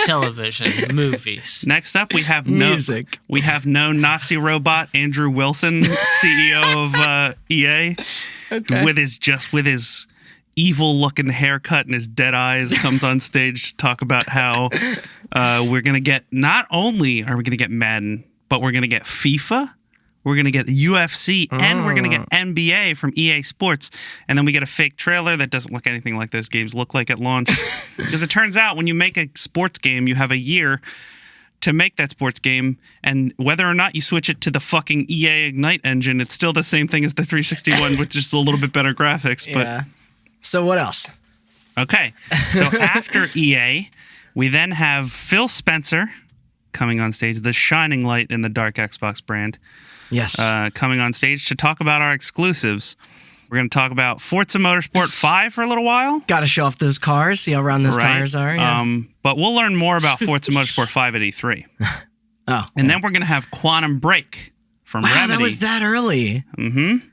television, movies. Next up, we have music. We have no Nazi robot Andrew Wilson, CEO of EA, with his evil-looking haircut and his dead eyes, comes on stage to talk about how we're gonna get. Not only are we gonna get Madden, but we're gonna get FIFA. We're going to get UFC, and we're going to get NBA from EA Sports. And then we get a fake trailer that doesn't look anything like those games look like at launch. Because it turns out when you make a sports game, you have a year to make that sports game. And whether or not you switch it to the fucking EA Ignite engine, it's still the same thing as the 361 with just a little bit better graphics. But So what else? Okay. So after EA, we then have Phil Spencer coming on stage, the shining light in the dark Xbox brand. Yes. Coming on stage to talk about our exclusives. We're going to talk about Forza Motorsport 5 for a little while. Got to show off those cars, see how round those tires are. Yeah. But we'll learn more about Forza Motorsport 5 at E3. And then we're going to have Quantum Break from Remedy. That was that early. Mm-hmm.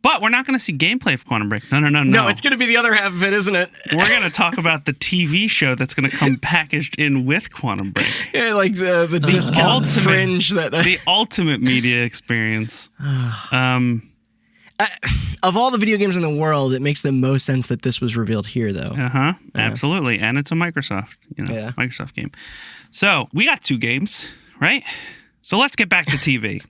But we're not going to see gameplay of Quantum Break. No. No, it's going to be the other half of it, isn't it? We're going to talk about the TV show that's going to come packaged in with Quantum Break. Yeah, like the discount fringe. The ultimate media experience. Of all the video games in the world, it makes the most sense that this was revealed here, though. Yeah. Absolutely. And it's a Microsoft, Microsoft game. So we got 2 games, right? So let's get back to TV.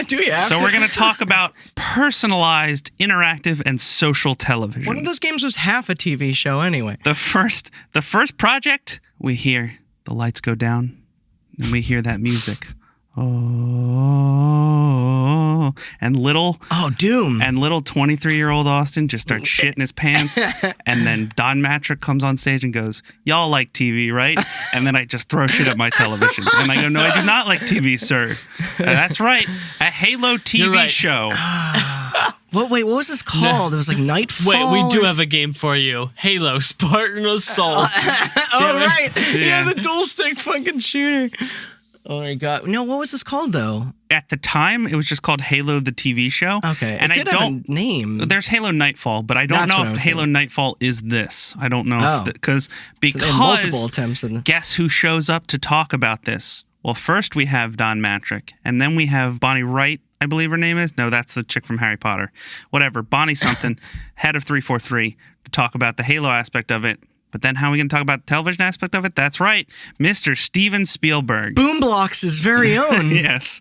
Do we have So we're going to talk about personalized, interactive, and social television. One of those games was half a TV show anyway. The first project, we hear the lights go down, and we hear that music. Oh, and little Doom. And little 23-year-old Austin just starts shitting his pants, and then Don Matrick comes on stage and goes, "Y'all like TV, right?" And then I just throw shit at my television, and I go, "No, I do not like TV, sir." That's right, a Halo TV show. Wait, what was this called? It was like Nightfall. Wait, we do have a game for you. Halo Spartan Assault. Right. Yeah, the dual stick fucking shooter. Oh my god! No, what was this called though? At the time, it was just called Halo the TV show. Okay, and it did have a name. There's Halo Nightfall, but I don't know if Halo Nightfall is this. I don't know because multiple attempts. Guess who shows up to talk about this? Well, first we have Don Matrick, and then we have Bonnie Wright, I believe her name is. No, that's the chick from Harry Potter. Whatever, Bonnie something, head of 343, to talk about the Halo aspect of it. But then how are we going to talk about the television aspect of it? That's right. Mr. Steven Spielberg. Boomblocks' very own. Yes.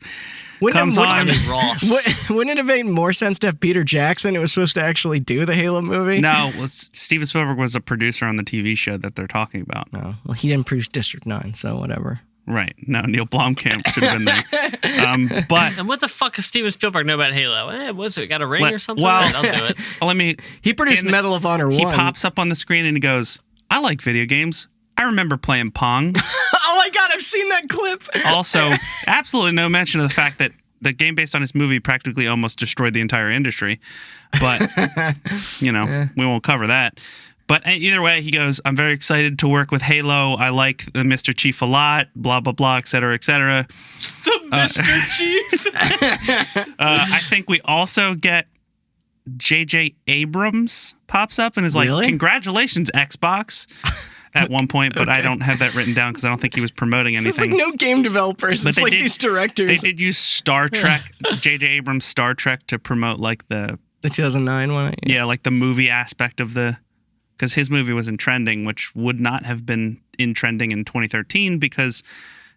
Wouldn't it have made more sense to have Peter Jackson, who was supposed to actually do the Halo movie? No, Steven Spielberg was a producer on the TV show that they're talking about. No. Well, he didn't produce District 9, so whatever. Right. No, Neil Blomkamp should have been there. And what the fuck does Steven Spielberg know about Halo? What's it, got a ring or something? Well, I'll do it. He produced Medal of Honor 1. He pops up on the screen and he goes, "I like video games. I remember playing Pong." Oh my god, I've seen that clip. Also, absolutely no mention of the fact that the game based on his movie practically almost destroyed the entire industry. But, we won't cover that. But either way, he goes, "I'm very excited to work with Halo. I like the Mr. Chief a lot, blah, blah, blah, et cetera, et cetera." The Mr. Chief? I think we also get J.J. Abrams pops up and is like, "Really? Congratulations, Xbox." At one point, but I don't have that written down because I don't think he was promoting anything. It's like no game developers. It's like these directors. They did use Star Trek, J.J. Abrams' Star Trek, to promote like the 2009 one. Yeah, like the movie aspect of because his movie was in trending, which would not have been in trending in 2013 because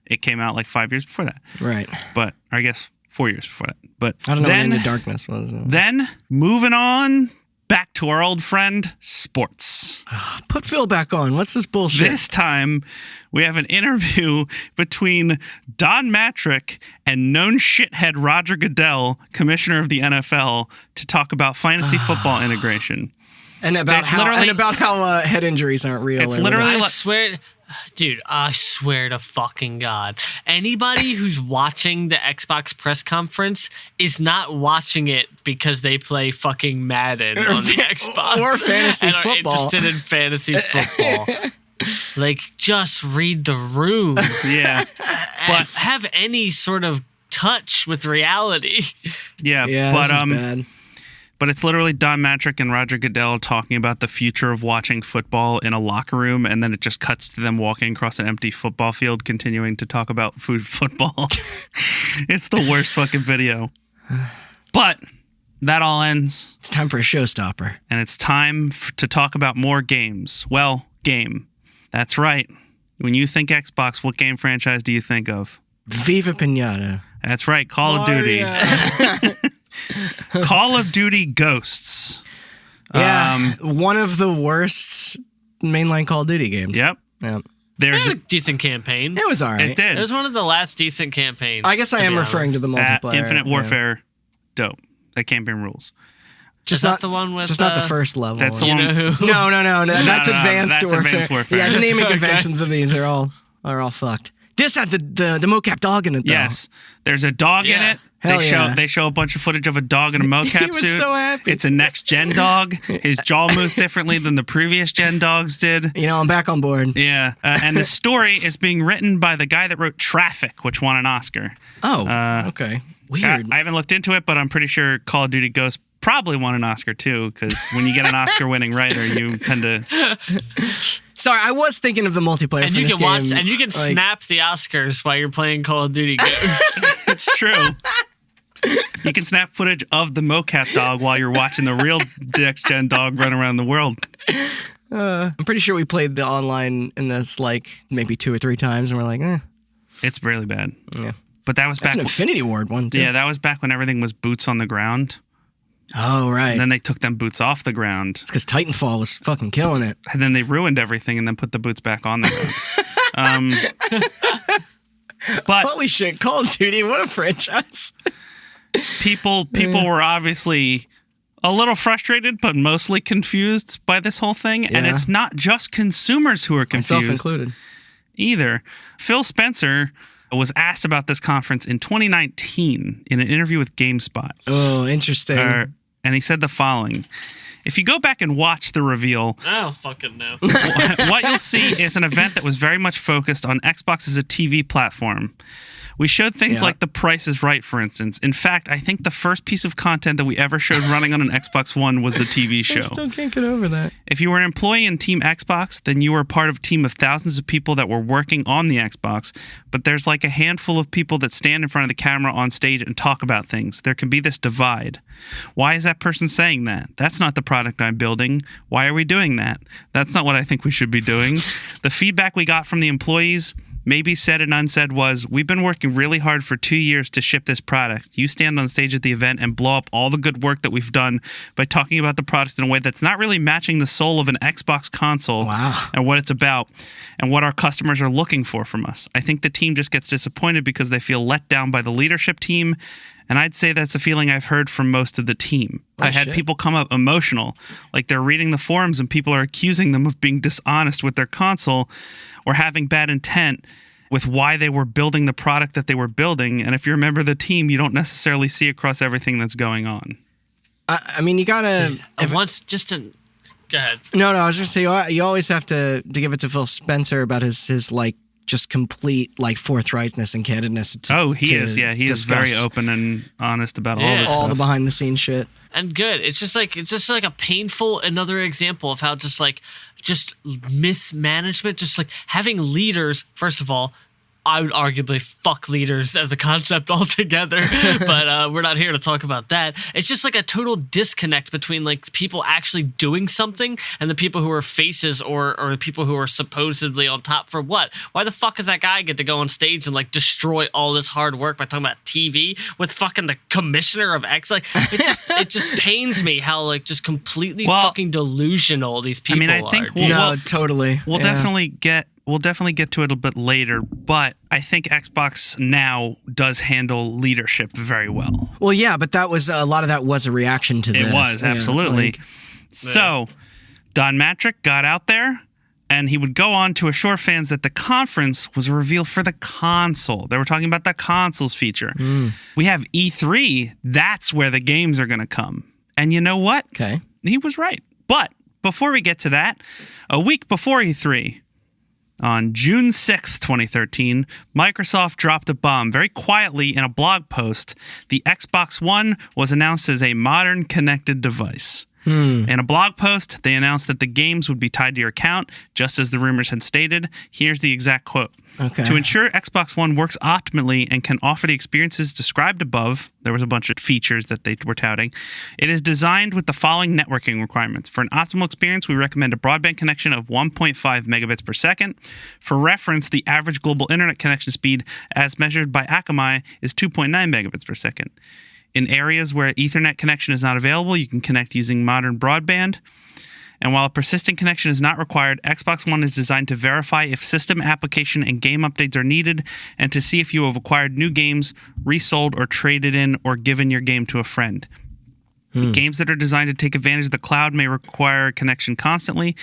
it came out like 5 years before that. Right. But I guess 4 years before that. But I don't know what Into Darkness was. Then moving on. Back to our old friend, sports. Put Phil back on. What's this bullshit? This time, we have an interview between Don Matrick and known shithead Roger Goodell, commissioner of the NFL, to talk about fantasy football integration. And about how head injuries aren't real. It's literally I swear to fucking God. Anybody who's watching the Xbox press conference is not watching it because they play fucking Madden on the Xbox. Or fantasy football. Interested in fantasy football. Like, just read the room. Yeah. But have any sort of touch with reality. Yeah, but this is bad. But it's literally Don Matrick and Roger Goodell talking about the future of watching football in a locker room, and then it just cuts to them walking across an empty football field, continuing to talk about football. It's the worst fucking video. But that all ends. It's time for a showstopper. And it's time to talk about more games. Well, game. That's right. When you think Xbox, what game franchise do you think of? Viva Pinata. That's right, Call of Duty. Call of Duty Ghosts. Yeah, one of the worst mainline Call of Duty games. Yep. There's a decent campaign. It was all right. It did. It was one of the last decent campaigns. I guess I am referring to the multiplayer. Infinite Warfare, dope. That campaign rules. Just not the one with... Just not the first level. That's the one. No. That's Advanced Warfare. Yeah, the naming conventions of these are all fucked. This had the mocap dog in it, though. Yes. There's a dog in it. They show a bunch of footage of a dog in a mocap he was suit. So happy. It's a next-gen dog. His jaw moves differently than the previous gen dogs did. I'm back on board. Yeah. And the story is being written by the guy that wrote Traffic, which won an Oscar. Oh, okay. Weird. I haven't looked into it, but I'm pretty sure Call of Duty Ghosts probably won an Oscar, too, because when you get an Oscar-winning writer, you tend to... Sorry, I was thinking of the multiplayer and for you this can game. watch, and you can snap the Oscars while you're playing Call of Duty Ghosts. It's true. You can snap footage of the mocap dog while you're watching the real next-gen dog run around the world. I'm pretty sure we played the online in this maybe 2 or 3 times, and we're like, eh. It's really bad. Yeah. But that was back... That's an Infinity Ward one, too. Yeah, that was back when everything was boots on the ground. Oh, right. And then they took them boots off the ground. It's because Titanfall was fucking killing it. And then they ruined everything and then put the boots back on the ground. But holy shit, Call of Duty, what a franchise. People were obviously a little frustrated, but mostly confused by this whole thing. Yeah. And it's not just consumers who are confused. Myself included. Either. Phil Spencer was asked about this conference in 2019 in an interview with GameSpot. Oh, interesting. And he said the following. If you go back and watch the reveal, I don't fucking know. What you'll see is an event that was very much focused on Xbox as a TV platform. We showed things like The Price is Right, for instance. In fact, I think the first piece of content that we ever showed running on an Xbox One was a TV show. I still can't get over that. If you were an employee in Team Xbox, then you were part of a team of thousands of people that were working on the Xbox. But there's like a handful of people that stand in front of the camera on stage and talk about things. There can be this divide. Why is that person saying that? That's not the product I'm building. Why are we doing that? That's not what I think we should be doing. The feedback we got from the employees, maybe said and unsaid, was, we've been working really hard for 2 years to ship this product. You stand on stage at the event and blow up all the good work that we've done by talking about the product in a way that's not really matching the soul of an Xbox console and what it's about and what our customers are looking for from us. I think the team just gets disappointed because they feel let down by the leadership team. And I'd say that's a feeling I've heard from most of the team. I had people come up emotional, like they're reading the forums and people are accusing them of being dishonest with their console or having bad intent with why they were building the product that they were building. And if you're a member of the team, you don't necessarily see across everything that's going on. I mean, you gotta... Go ahead. No, I was just saying, you always have to give it to Phil Spencer about his just complete forthrightness and candidness. He is very open and honest about all this stuff. The behind the scenes shit. And good. It's just like a painful another example of how just mismanagement, just like having leaders. First of all, I would arguably fuck leaders as a concept altogether, but we're not here to talk about that. It's just like a total disconnect between like people actually doing something and the people who are faces or the people who are supposedly on top for what? Why the fuck does that guy get to go on stage and like destroy all this hard work by talking about TV with fucking the commissioner of X? Like it just pains me how like just completely fucking delusional these people are. I think totally. We'll definitely get to it a bit later, but I think Xbox now does handle leadership very well. Well, yeah, but a lot of that was a reaction to this. It was, absolutely. So, Don Matrick got out there, and he would go on to assure fans that the conference was a reveal for the console. They were talking about the consoles feature. We have E3. That's where the games are going to come. And you know what? Okay. He was right. But before we get to that, a week before E3... On June 6th, 2013, Microsoft dropped a bomb very quietly in a blog post. The Xbox One was announced as a modern connected device. In a blog post, they announced that the games would be tied to your account, just as the rumors had stated. Here's the exact quote. Okay. To ensure Xbox One works optimally and can offer the experiences described above, there was a bunch of features that they were touting. It is designed with the following networking requirements. For an optimal experience, we recommend a broadband connection of 1.5 megabits per second. For reference, the average global internet connection speed, as measured by Akamai, is 2.9 megabits per second. In areas where Ethernet connection is not available, you can connect using modern broadband. And while a persistent connection is not required, Xbox One is designed to verify if system application and game updates are needed and to see if you have acquired new games, resold or traded in or given your game to a friend. Games that are designed to take advantage of the cloud may require connection constantly.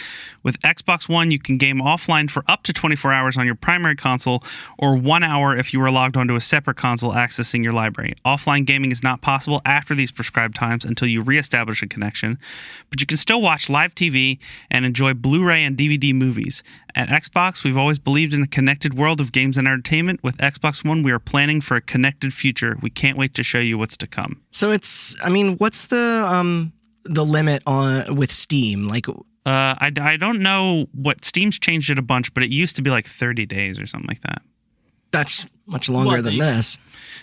With Xbox One, you can game offline for up to 24 hours on your primary console or 1 hour if you are logged onto a separate console accessing your library. Offline gaming is not possible after these prescribed times until you reestablish a connection, but you can still watch live TV and enjoy Blu-ray and DVD movies. At Xbox, we've always believed in a connected world of games and entertainment. With Xbox One, we are planning for a connected future. We can't wait to show you what's to come. So what's the limit on with Steam? Like, I don't know what Steam's changed it a bunch, but it used to be like 30 days or something like that. That's much longer than this.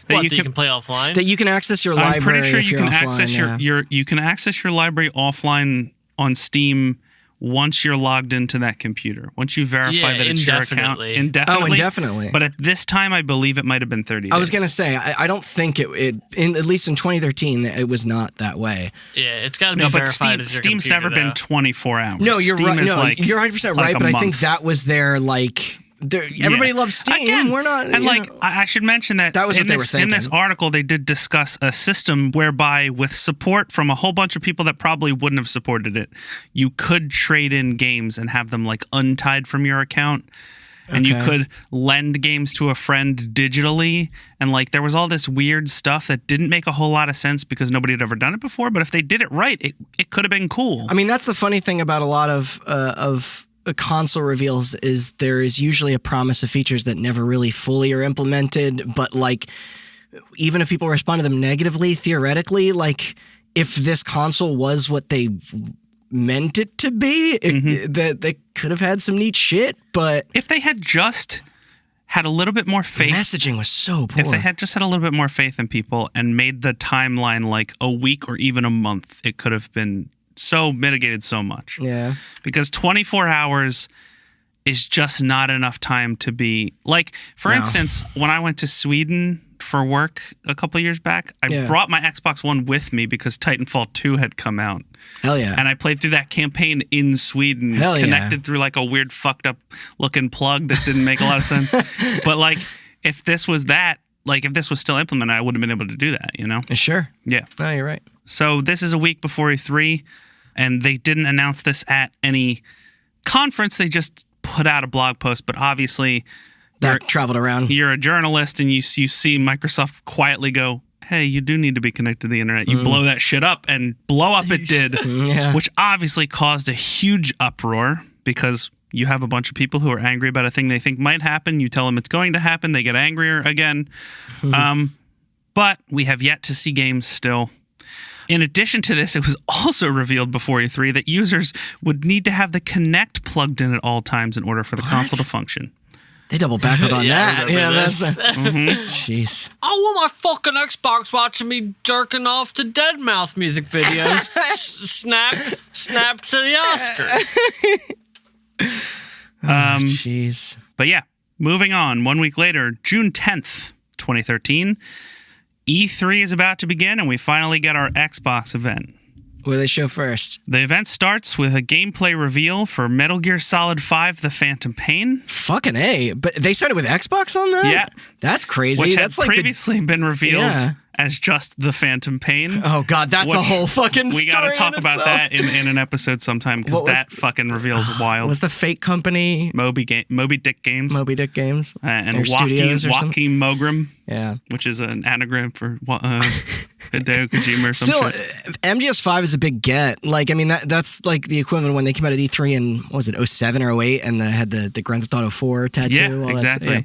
That you can play offline? That you can access your library. I'm pretty sure if you you're can offline, access you can access your library offline on Steam once you're logged into that computer. Once you verify that it's your account. Indefinitely. Oh, indefinitely. But at this time, I believe it might have been 30 days. I was going to say, I don't think at least in 2013, it was not that way. Yeah, it's got to be verified as your Steam's computer, never been 24 hours. No, you're right. No, you're 100% right, but I think month. that was their, everybody loves Steam. Again, we're not. And I should mention that was what they were thinking. In this article, they did discuss a system whereby, with support from a whole bunch of people that probably wouldn't have supported it, you could trade in games and have them untied from your account. And you could lend games to a friend digitally. And there was all this weird stuff that didn't make a whole lot of sense because nobody had ever done it before. But if they did it right, it could have been cool. I mean, that's the funny thing about a lot of console reveals is there is usually a promise of features that never really fully are implemented. But even if people respond to them negatively, theoretically, if this console was what they meant it to be, they could have had some neat shit. But if they had just had a little bit more faith, the messaging was so poor. If they had just had a little bit more faith in people and made the timeline a week or even a month, it could have been so mitigated so much. Yeah. Because 24 hours is just not enough time to be for instance, when I went to Sweden for work a couple of years back, I brought my Xbox One with me because Titanfall 2 had come out. Hell yeah. And I played through that campaign in Sweden, connected through a weird fucked up looking plug that didn't make a lot of sense. But if this was if this was still implemented, I wouldn't have been able to do that, Sure. Yeah. No, you're right. So this is a week before E3, and they didn't announce this at any conference. They just put out a blog post, but obviously that traveled around. You're a journalist, and you see Microsoft quietly go, hey, you do need to be connected to the internet. You blow that shit up, and blow up it did, which obviously caused a huge uproar because you have a bunch of people who are angry about a thing they think might happen. You tell them it's going to happen. They get angrier again. But we have yet to see games still. In addition to this, it was also revealed before E3 that users would need to have the Kinect plugged in at all times in order for the console to function. They double backed on that. Yeah, that's jeez. I want my fucking Xbox watching me jerking off to Deadmau5 music videos. Snap to the Oscars. Jeez. But yeah, moving on. 1 week later, June 10th, 2013, E3 is about to begin, and we finally get our Xbox event. What do they show first? The event starts with a gameplay reveal for Metal Gear Solid 5: The Phantom Pain. Fucking A. But they started with Xbox on that? Yeah. That's crazy. Which That's had previously been revealed as just the Phantom Pain. Oh God, that's a whole fucking story. We got to talk about itself. that in an episode sometime, because that fucking reveal is wild. Was the fake company Moby Dick Games? Moby Dick Games. And Joaquin Mogram. Yeah. Which is an anagram for Hideo Kojima or some shit. Still, MGS5 is a big get. Like, I mean, that's like the equivalent when they came out at E3 in, what was it, 07 or 08, and they had the Grand Theft Auto 4 tattoo. Yeah, exactly.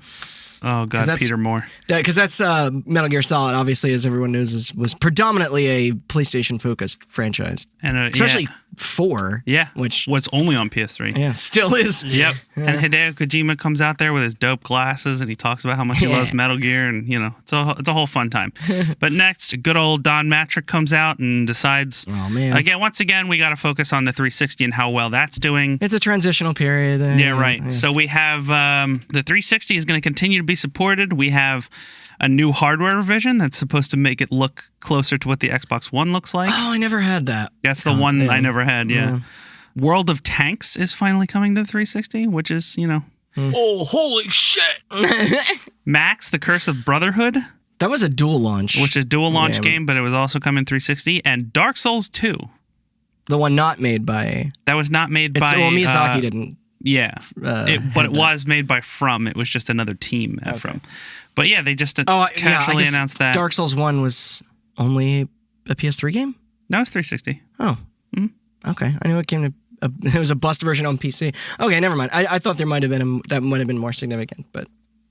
Oh, God, Peter Moore. Because that's Metal Gear Solid, obviously, as everyone knows, was predominantly a PlayStation-focused franchise. And especially 4. Yeah, which was only on PS3. Yeah, still is. Yep. Yeah. And Hideo Kojima comes out there with his dope glasses, and he talks about how much he loves Metal Gear, and, it's a whole fun time. But next, good old Don Matrick comes out and decides, once again, we got to focus on the 360 and how well that's doing. It's a transitional period. Yeah, right. Yeah. So we have the 360 is going to continue to be supported. We have a new hardware revision that's supposed to make it look closer to what the Xbox One looks like. Oh, I never had that. That's the one I never had, yeah. World of Tanks is finally coming to the 360, which is, Oh, holy shit! Max, The Curse of Brotherhood. That was a dual launch. Which is a dual launch game, but it was also coming 360. And Dark Souls 2. The one not made by... That was not made by... Well, Miyazaki didn't. Yeah, but it was made by From. It was just another team at From. But yeah, they just casually announced that. Dark Souls 1 was only a PS3 game? No, it's 360. Oh. Mm-hmm. Okay. I knew it came to... it was a bust version on PC. Okay, never mind. I thought there might have been that might have been more significant, but...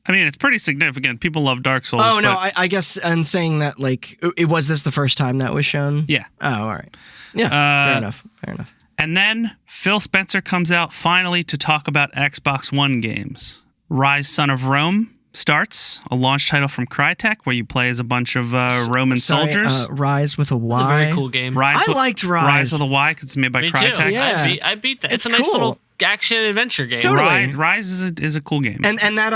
I mean, it's pretty significant. People love Dark Souls. Oh, no, I guess I'm saying that, like, was this the first time that was shown? Yeah. Oh, all right. Yeah, fair enough. And then Phil Spencer comes out finally to talk about Xbox One games. Rise Son of Rome starts, a launch title from Crytek where you play as a bunch of Roman soldiers. Rise with a Y. It's a very cool game. I liked Rise. Rise with a Y because it's made by Crytek. Too. Yeah. I beat that. It's a nice little action adventure game. Totally. Rise is a cool game. And that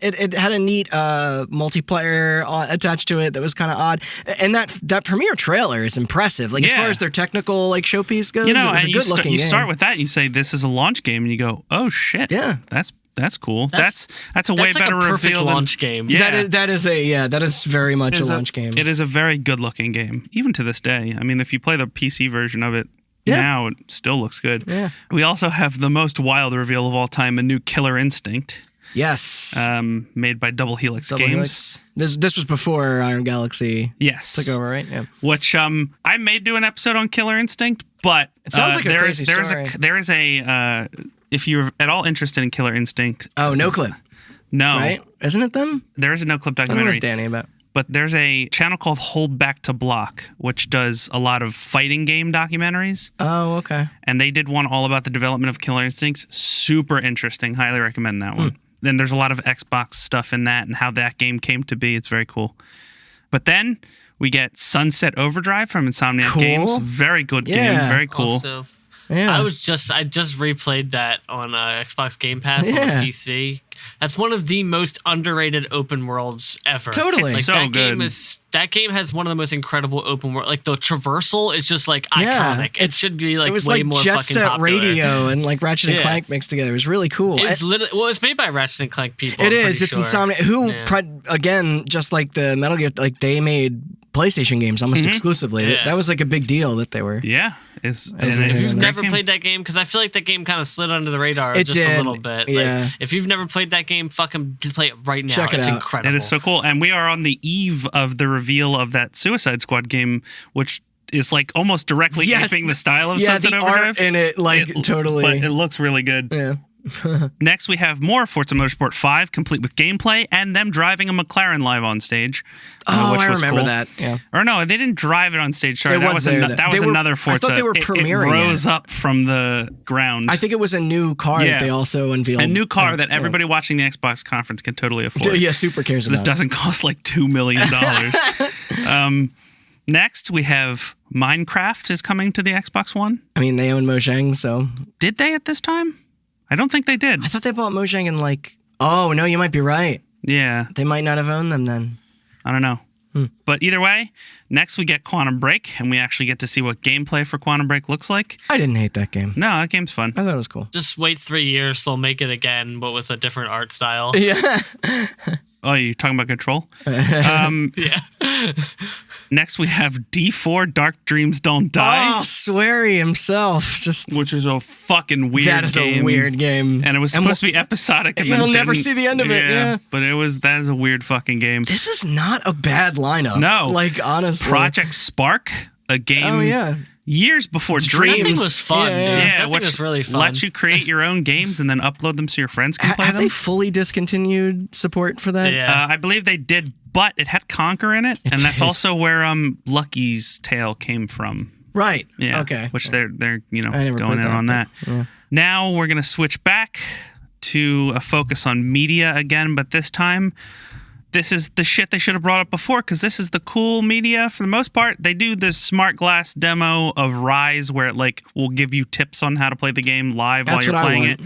it had a neat multiplayer attached to it that was kind of odd. And that premiere trailer is impressive. Like as far as their technical showpiece goes, it was a good looking game. You start with that and you say this is a launch game and you go, "Oh shit." Yeah. That's cool. That's a way better a perfect reveal launch game. Yeah. That is very much a launch game. It is a very good looking game, even to this day. I mean, if you play the PC version of it now, it still looks good. Yeah. We also have the most wild reveal of all time, a new Killer Instinct. Yes. Made by Double Helix Games. This was before Iron Galaxy took over, right? Yeah. Which I may do an episode on Killer Instinct, but it sounds like a crazy story. There is a if you're at all interested in Killer Instinct. Oh, No Clip. No. Right? Isn't it them? There is a No Clip documentary. What was Danny about? But there's a channel called Hold Back to Block, which does a lot of fighting game documentaries. Oh, okay. And they did one all about the development of Killer Instincts. Super interesting. Highly recommend that one. Then there's a lot of Xbox stuff in that and how that game came to be. It's very cool. But then we get Sunset Overdrive from Insomniac Games. Very good game. Very cool. Also, I just replayed that on Xbox GamePass on the PC. That's one of the most underrated open worlds ever. Totally. It's so that good. That game has one of the most incredible open world. Like the traversal is just like iconic. It should be like way more Jet fucking Set popular. Radio and like Ratchet and Clank mixed together. It was really cool. It's it's made by Ratchet and Clank people. It is. It's Insomniac. Who again, just like the Metal Gear, like they made PlayStation games almost exclusively. That was like a big deal that they were. Yeah. If you've never played that game, because I feel like that game kind of slid under the radar a little bit. Yeah. Like, if you've never played that game, fucking play it right now. Check it it's out. incredible. It is so cool. And we are on the eve of the reveal of that Suicide Squad game, which is like almost directly aping the style of Sunset Overdrive. Yeah, the art in it, totally. But it looks really good. Yeah. Next, we have more Forza Motorsport 5, complete with gameplay, and them driving a McLaren live on stage. Which I was remember cool. that. Yeah. Or no, they didn't drive it on stage. Sorry, that was another Forza. I thought they were premiering it. Rose up from the ground. I think it was a new car that they also unveiled. A new car that everybody watching the Xbox conference can totally afford. Yeah, super cares about. It doesn't cost like $2 million. Next, we have Minecraft is coming to the Xbox One. I mean, they own Mojang, so... Did they at this time? I don't think they did. I thought they bought Mojang in like... Oh, no, you might be right. Yeah. They might not have owned them then. I don't know. But either way, next we get Quantum Break, and we actually get to see what gameplay for Quantum Break looks like. I didn't hate that game. No, that game's fun. I thought it was cool. Just wait 3 years, they'll make it again, but with a different art style. Yeah. Oh, you're talking about Control? Yeah. Next, we have D4 Dark Dreams Don't Die. Oh, Swery himself. Which is a fucking weird game. That is a weird game. And it was supposed to be episodic. And we'll never see the end of it. Yeah. But that is a weird fucking game. This is not a bad lineup. No. Like, honestly. Project Spark, a game. Oh, yeah. Years before Dreams. That thing was fun. Yeah, That thing was really fun. Lets you create your own games and then upload them so your friends can play Have them. they fully discontinued support for that? Yeah. I believe they did, but it had Conquer in it, and that's also where Lucky's Tale came from. Right. Yeah. Okay. Which they're I never going played in on that. Yeah. Now we're gonna switch back to a focus on media again, but this time. This is the shit they should have brought up before, because this is the cool media for the most part. They do the smart glass demo of Rise where it will give you tips on how to play the game live while you're playing it,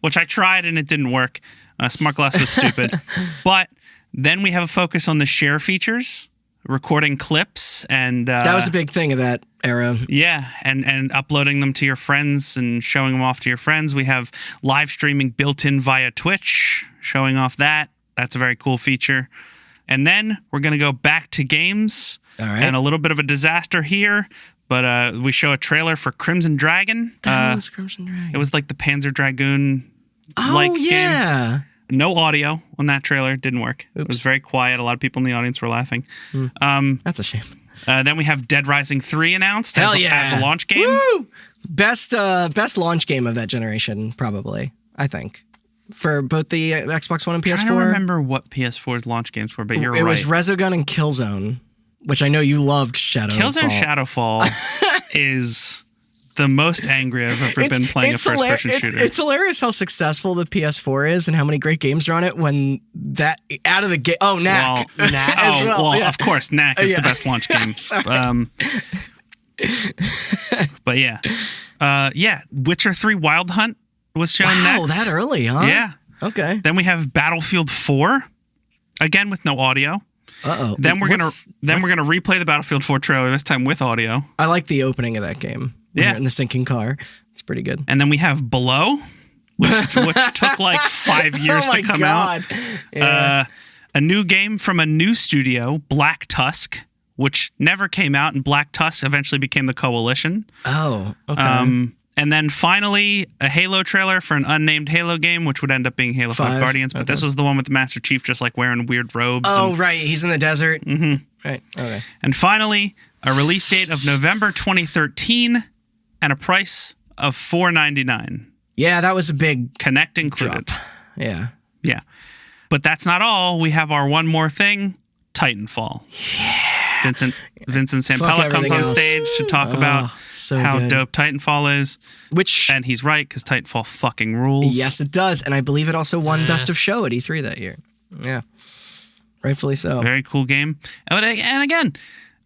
which I tried and it didn't work. Smart glass was stupid. But then we have a focus on the share features, recording clips, and that was a big thing of that era. Yeah, and uploading them to your friends and showing them off to your friends. We have live streaming built in via Twitch, showing off that. That's a very cool feature. And then we're going to go back to games. All right. And a little bit of a disaster here, but we show a trailer for Crimson Dragon. That was Crimson Dragon. It was like the Panzer Dragoon yeah. game. No audio on that trailer. Didn't work. Oops. It was very quiet. A lot of people in the audience were laughing. That's a shame. Then we have Dead Rising 3 announced as a launch game. Woo! Best launch game of that generation, probably, I think. For both the Xbox One and PS4. I don't remember what PS4's launch games were, but you're right. It was Resogun and Killzone, which I know you loved. Killzone Shadowfall is the most angry I've ever been playing a first-person shooter. It's hilarious how successful the PS4 is and how many great games are on it when that out of the game. Oh, Knack. Well, Knack as well. Yeah. Of course, Knack is the best launch game. But yeah. Witcher 3 Wild Hunt was shown next. Wow, that early, huh? Yeah. Okay. Then we have Battlefield 4, again with no audio. Uh-oh. Then we're gonna replay the Battlefield 4 trailer, this time with audio. I like the opening of that game. Yeah. In the sinking car. It's pretty good. And then we have Below, which took like 5 years to come out. Yeah. A new game from a new studio, Black Tusk, which never came out, and Black Tusk eventually became the Coalition. Oh, okay. And then finally, a Halo trailer for an unnamed Halo game, which would end up being Halo 5 Guardians. But this was the one with the Master Chief just like wearing weird robes. Oh, right. He's in the desert. Mm-hmm. Right. Okay. And finally, a release date of November 2013 and a price of $4.99. Yeah, that was a big Kinect included. drop. Yeah. Yeah. But that's not all. We have our one more thing, Titanfall. Yeah. Vincent Sampella comes on stage to talk about how dope Titanfall is. And he's right, because Titanfall fucking rules. Yes, it does. And I believe it also won Best of Show at E3 that year. Yeah. Rightfully so. Very cool game. And again,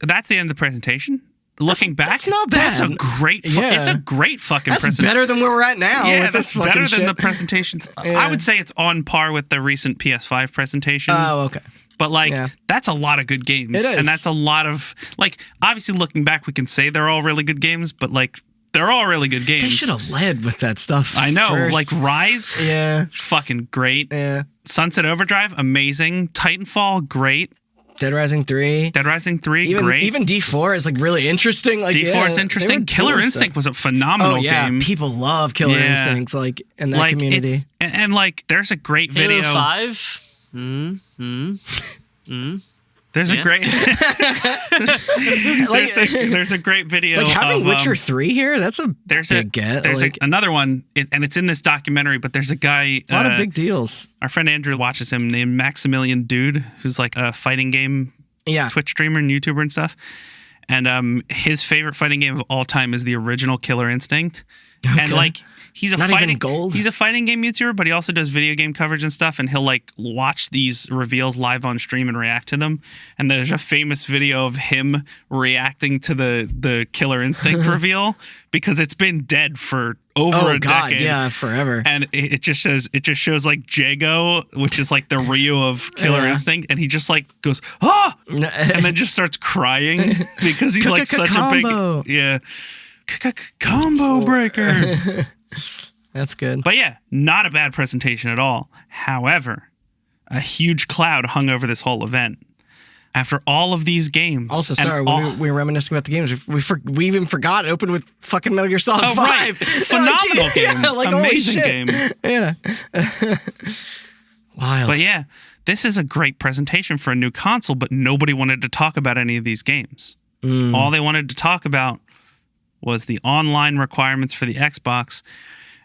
that's the end of the presentation. Looking back, that's not bad. That's a great. It's a great fucking. That's better than where we're at now. Yeah, with that's this better shit. than the presentations. Yeah. I would say it's on par with the recent PS5 presentation. Oh, okay. But that's a lot of good games. It is. And that's a lot of obviously looking back, we can say they're all really good games, but they're all really good games. They should have led with that stuff. I know. First. Rise. Yeah. Fucking great. Yeah. Sunset Overdrive, amazing. Titanfall, great. Dead Rising 3. Great. Even D4 is really interesting. D4 is interesting. Killer Instinct was a phenomenal game. People love Killer Instincts in that community. And there's a great video. Halo 5. There's a great there's a great video having Witcher 3 here. That's a big get. There's another one, and it's in this documentary. But there's a guy. A lot of big deals. Our friend Andrew watches him, named Maximilian Dude, who's a fighting game Twitch streamer and YouTuber and stuff. And his favorite fighting game of all time is the original Killer Instinct. Okay. And he's a fighting game YouTuber, but he also does video game coverage and stuff, and he'll watch these reveals live on stream and react to them. And there's a famous video of him reacting to the Killer Instinct reveal, because it's been dead for over a decade. Yeah, forever. And it just shows Jago, which is the Ryu of Killer Instinct, and he just goes and then just starts crying because he's such a big combo breaker. That's good. But yeah, not a bad presentation at all. However, a huge cloud hung over this whole event. After all of these games. Also, sorry, we were reminiscing about the games. We even forgot it opened with fucking Metal Gear Solid 5. Right. Phenomenal game. Amazing game. Yeah. Wild. But yeah, this is a great presentation for a new console, but nobody wanted to talk about any of these games. All they wanted to talk about was the online requirements for the Xbox.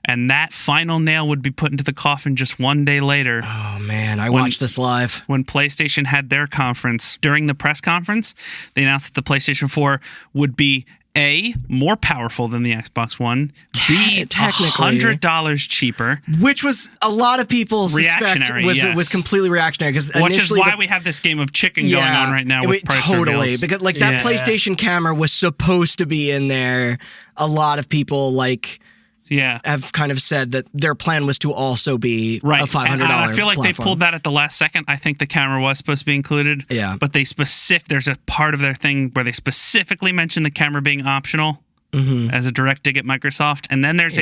And that final nail would be put into the coffin just one day later. Oh, man. I watched this live. When PlayStation had their conference, during the press conference, they announced that the PlayStation 4 would be A, more powerful than the Xbox One, B, $100 cheaper. Which was a lot of people suspect was completely reactionary. Which is why we have this game of chicken going on right now with price reveals. Because that PlayStation camera was supposed to be in there. A lot of people have kind of said that their plan was to also be a $500 and I feel like platform. They pulled that at the last second. I think the camera was supposed to be included. Yeah. But there's a part of their thing where they specifically mention the camera being optional as a direct dig at Microsoft. And then there's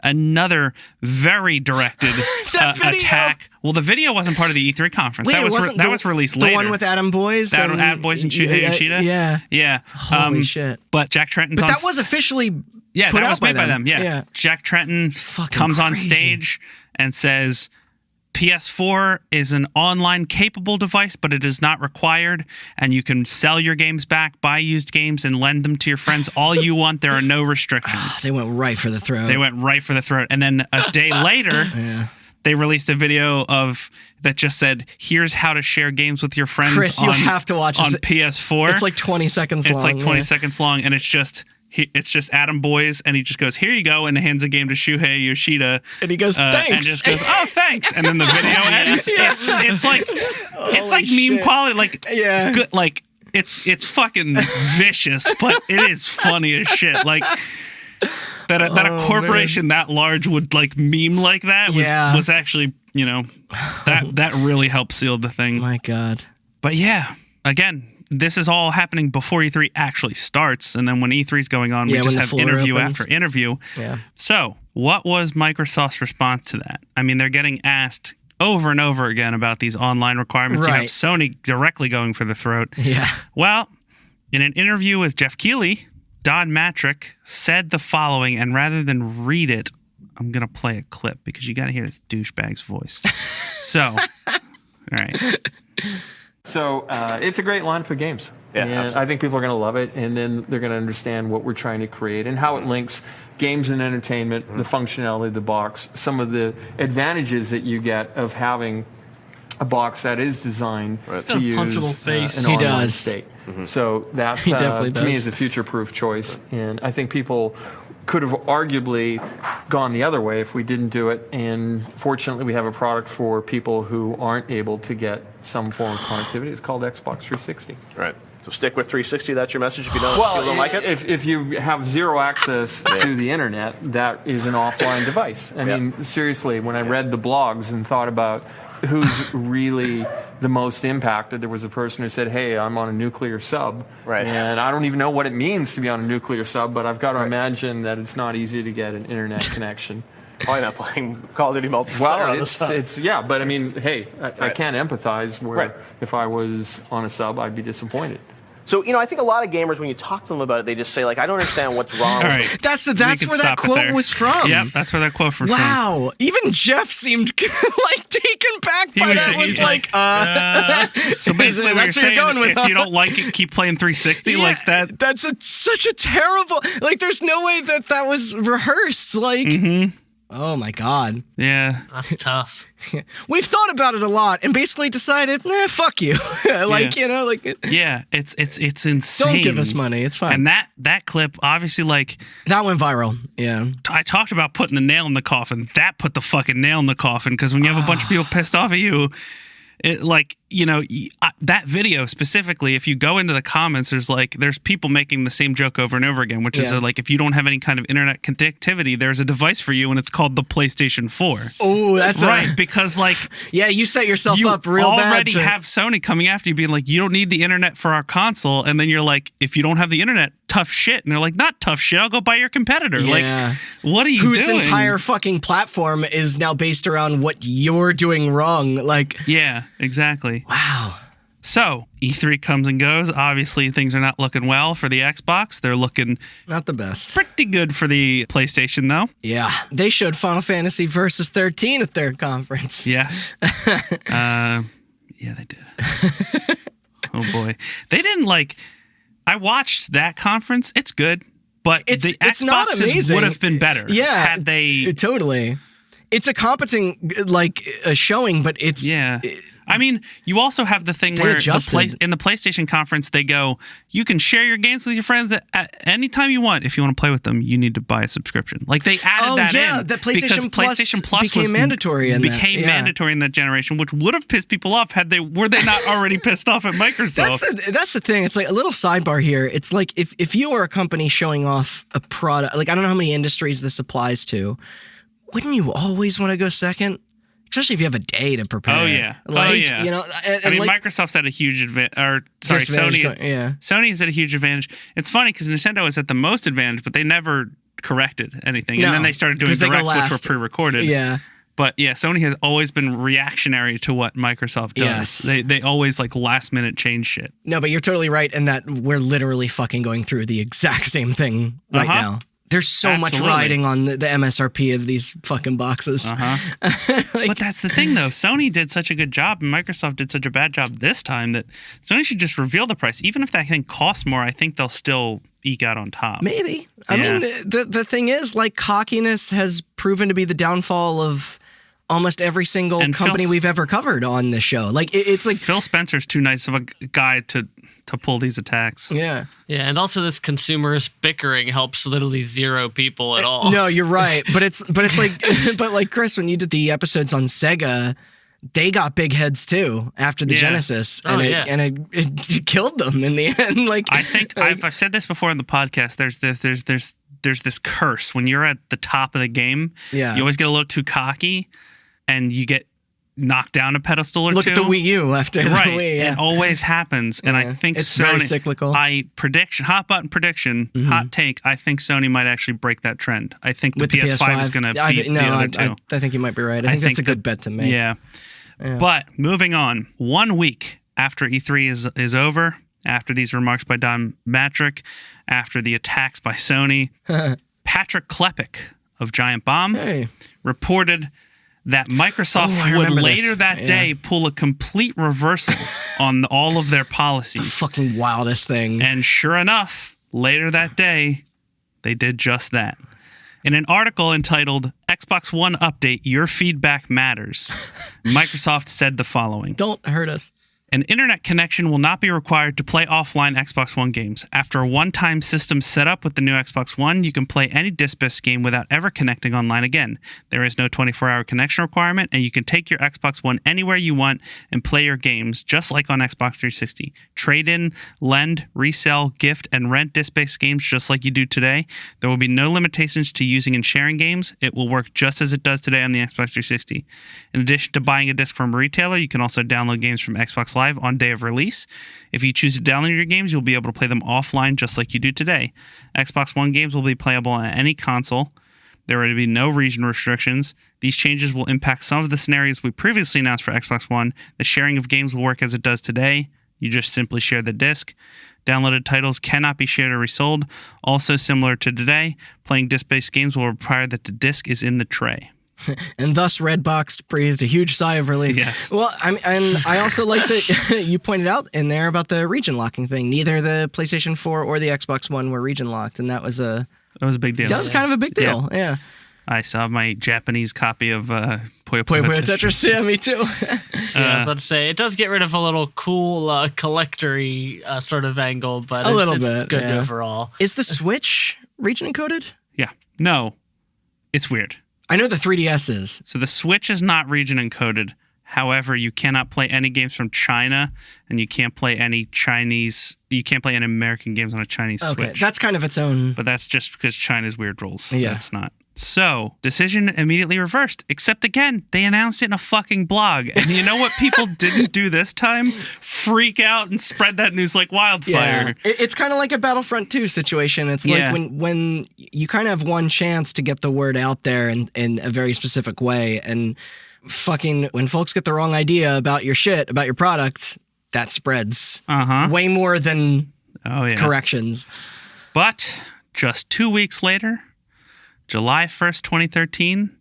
another very directed attack. Well, the video wasn't part of the E3 conference. Wait, that was released later. The one with Adam Boyes? Adam Boyes and Shuhei Yoshida? Yeah. Yeah. Holy shit. But Jack Trenton's that was officially that was made by them. Yeah. Jack Trenton comes on stage and says, PS4 is an online capable device, but it is not required, and you can sell your games back, buy used games, and lend them to your friends all you want. There are no restrictions. They went right for the throat. And then a day later, they released a video that just said, here's how to share games with your friends. Chris, you have to watch on PS4. It's like 20 seconds long. It's like 20 seconds long, and it's just Adam Boyes, and he just goes, here you go, and hands a game to Shuhei Yoshida. And he goes, thanks. And just goes, oh, thanks. And then the video ends. It's like meme quality. Good, it's fucking vicious, but it is funny as shit. That a corporation that large would meme like that was actually, that really helped seal the thing. My God. But yeah, again, this is all happening before E3 actually starts. And then when E3 is going on, we just have interview after interview. Yeah. So what was Microsoft's response to that? I mean, they're getting asked over and over again about these online requirements. Right. You have Sony directly going for the throat. Yeah. Well, in an interview with Jeff Keighley, Don Matrick said the following, and rather than read it, I'm going to play a clip because you got to hear this douchebag's voice. So, all right. So it's a great line for games. Yeah, and absolutely. I think people are going to love it, and then they're going to understand what we're trying to create and how it links games and entertainment, the functionality of the box, some of the advantages that you get of having a box that is designed to use an online state. Mm-hmm. So that's to me is a future-proof choice, and I think people could have arguably gone the other way if we didn't do it. And fortunately, we have a product for people who aren't able to get some form of connectivity. It's called Xbox 360. Right. So stick with 360. That's your message. If you don't like it. If you have zero access to the internet, that is an offline device. I mean, seriously, when I read the blogs and thought about who's really the most impacted, there was a person who said, hey, I'm on a nuclear sub, and I don't even know what it means to be on a nuclear sub, but I've got to imagine that it's not easy to get an internet connection. Probably not playing Call of Duty multiplayer on the sub. But I mean, hey, I can't empathize where if I was on a sub, I'd be disappointed. So, I think a lot of gamers, when you talk to them about it, they just say, I don't understand what's wrong with it. That's where that quote was from. Yep, that's where that quote was from. Wow. Even Jeff seemed taken back by that. So basically what you're saying, if you don't like it, keep playing 360 like that. That's such a terrible... there's no way that was rehearsed. Oh my God. Yeah. That's tough. We've thought about it a lot and basically decided, fuck you. Yeah, it's insane. Don't give us money. It's fine. And that clip, obviously, that went viral. Yeah. I talked about putting the nail in the coffin. That put the fucking nail in the coffin, because when you have a bunch of people pissed off at you, that video specifically, if you go into the comments, there's people making the same joke over and over again, which is if you don't have any kind of internet connectivity, there's a device for you, and it's called the PlayStation 4. Oh, that's right. Because you set yourself up real bad. You already have Sony coming after you, being like, you don't need the internet for our console, and then you're like, if you don't have the internet, tough shit. And they're like, not tough shit. I'll go buy your competitor. Yeah. Like, what are you Whose doing? entire fucking platform is now based around what you're doing wrong. Like, yeah, exactly. wow. So E3 comes and goes. Obviously, things are not looking well for the Xbox. They're looking not the best. Pretty good for the PlayStation, though. Yeah. They showed Final Fantasy Versus 13 at their conference. Yes. Yeah, they did. Oh, boy. They didn't I watched that conference. It's good. But the Xboxes would have been better. Yeah. Had they... Totally. It's a competent, a showing, but it's... Yeah. I mean, you also have the thing where in the PlayStation conference, they go, you can share your games with your friends at any time you want. If you want to play with them, you need to buy a subscription. Like, they added that in. Oh, yeah, that PlayStation Plus became mandatory in mandatory in that generation, which would have pissed people off were they not already pissed off at Microsoft. That's the thing. It's like a little sidebar here. It's like if you are a company showing off a product, like I don't know how many industries this applies to, wouldn't you always want to go second? Especially if you have a day to prepare. Oh, yeah. You know, I mean, Microsoft's had a huge advantage. Sony's at a huge advantage. It's funny because Nintendo is at the most advantage, but they never corrected anything. No, and then they started doing directs, which were pre-recorded. Yeah. But yeah, Sony has always been reactionary to what Microsoft does. Yes. They always last minute change shit. No, but you're totally right in that we're literally fucking going through the exact same thing right now. There's so much riding on the MSRP of these fucking boxes. But that's the thing, though. Sony did such a good job, and Microsoft did such a bad job this time that Sony should just reveal the price. Even if that thing costs more, I think they'll still eke out on top. Maybe. I mean, the thing is, cockiness has proven to be the downfall of almost every single company we've ever covered on this show. It's like Phil Spencer's too nice of a guy to pull these attacks. Yeah. Yeah, and also this consumerist bickering helps literally zero people at all. No, you're right. But it's like Chris, when you did the episodes on Sega, they got big heads too after the Genesis, and it killed them in the end. I think I've said this before in the podcast. There's this curse when you're at the top of the game. Yeah. You always get a little too cocky, and you get knocked down a pedestal or Look two. Look at the Wii U after the Wii. Yeah. It always happens, and I think it's Sony, very cyclical. Hot button prediction, hot take. I think Sony might actually break that trend. I think the PS5 is going to beat the other two. I think you might be right. I think that's a good bet to make. Yeah. But moving on, 1 week after E3 is over, after these remarks by Don Matrick, after the attacks by Sony, Patrick Klepek of Giant Bomb reported that Microsoft would later that day pull a complete reversal on all of their policies. The fucking wildest thing. And sure enough, later that day, they did just that. In an article entitled Xbox One Update, Your Feedback Matters, Microsoft said the following. Don't hurt us. An internet connection will not be required to play offline Xbox One games. After a one-time system setup with the new Xbox One, you can play any disc-based game without ever connecting online again. There is no 24-hour connection requirement, and you can take your Xbox One anywhere you want and play your games, just like on Xbox 360. Trade in, lend, resell, gift, and rent disc-based games just like you do today. There will be no limitations to using and sharing games. It will work just as it does today on the Xbox 360. In addition to buying a disc from a retailer, you can also download games from Xbox Live on day of release. If you choose to download your games, you'll be able to play them offline just like you do today. Xbox One games will be playable on any console. There will be no region restrictions. These changes will impact some of the scenarios we previously announced for Xbox One. The sharing of games will work as it does today. You just simply share the disc. Downloaded titles cannot be shared or resold. Also similar to today, playing disc-based games will require that the disc is in the tray. And thus, Redbox breathed a huge sigh of relief. Yes. Well, I also like that you pointed out in there about the region locking thing. Neither the PlayStation 4 or the Xbox One were region locked, and that was a big deal. That was kind of a big deal. Yeah. I saw my Japanese copy of Puyo Puyo Tetris. Yeah, me too. I was about to say, it does get rid of a little cool collectory sort of angle, but it's good overall. Is the Switch region encoded? Yeah. No. It's weird. I know the 3DS is. So the Switch is not region encoded. However, you cannot play any games from China, and you can't play any American games on a Chinese Switch. That's kind of its own. But that's just because China's weird rules. Yeah. That's not So, decision immediately reversed. Except again, they announced it in a fucking blog. And you know what people didn't do this time? Freak out and spread that news like wildfire. Yeah. It's kind of like a Battlefront 2 situation. It's like when you kind of have one chance to get the word out there in a very specific way, and fucking when folks get the wrong idea about your shit, about your product, that spreads way more than corrections. But just 2 weeks later, July 1st, 2013,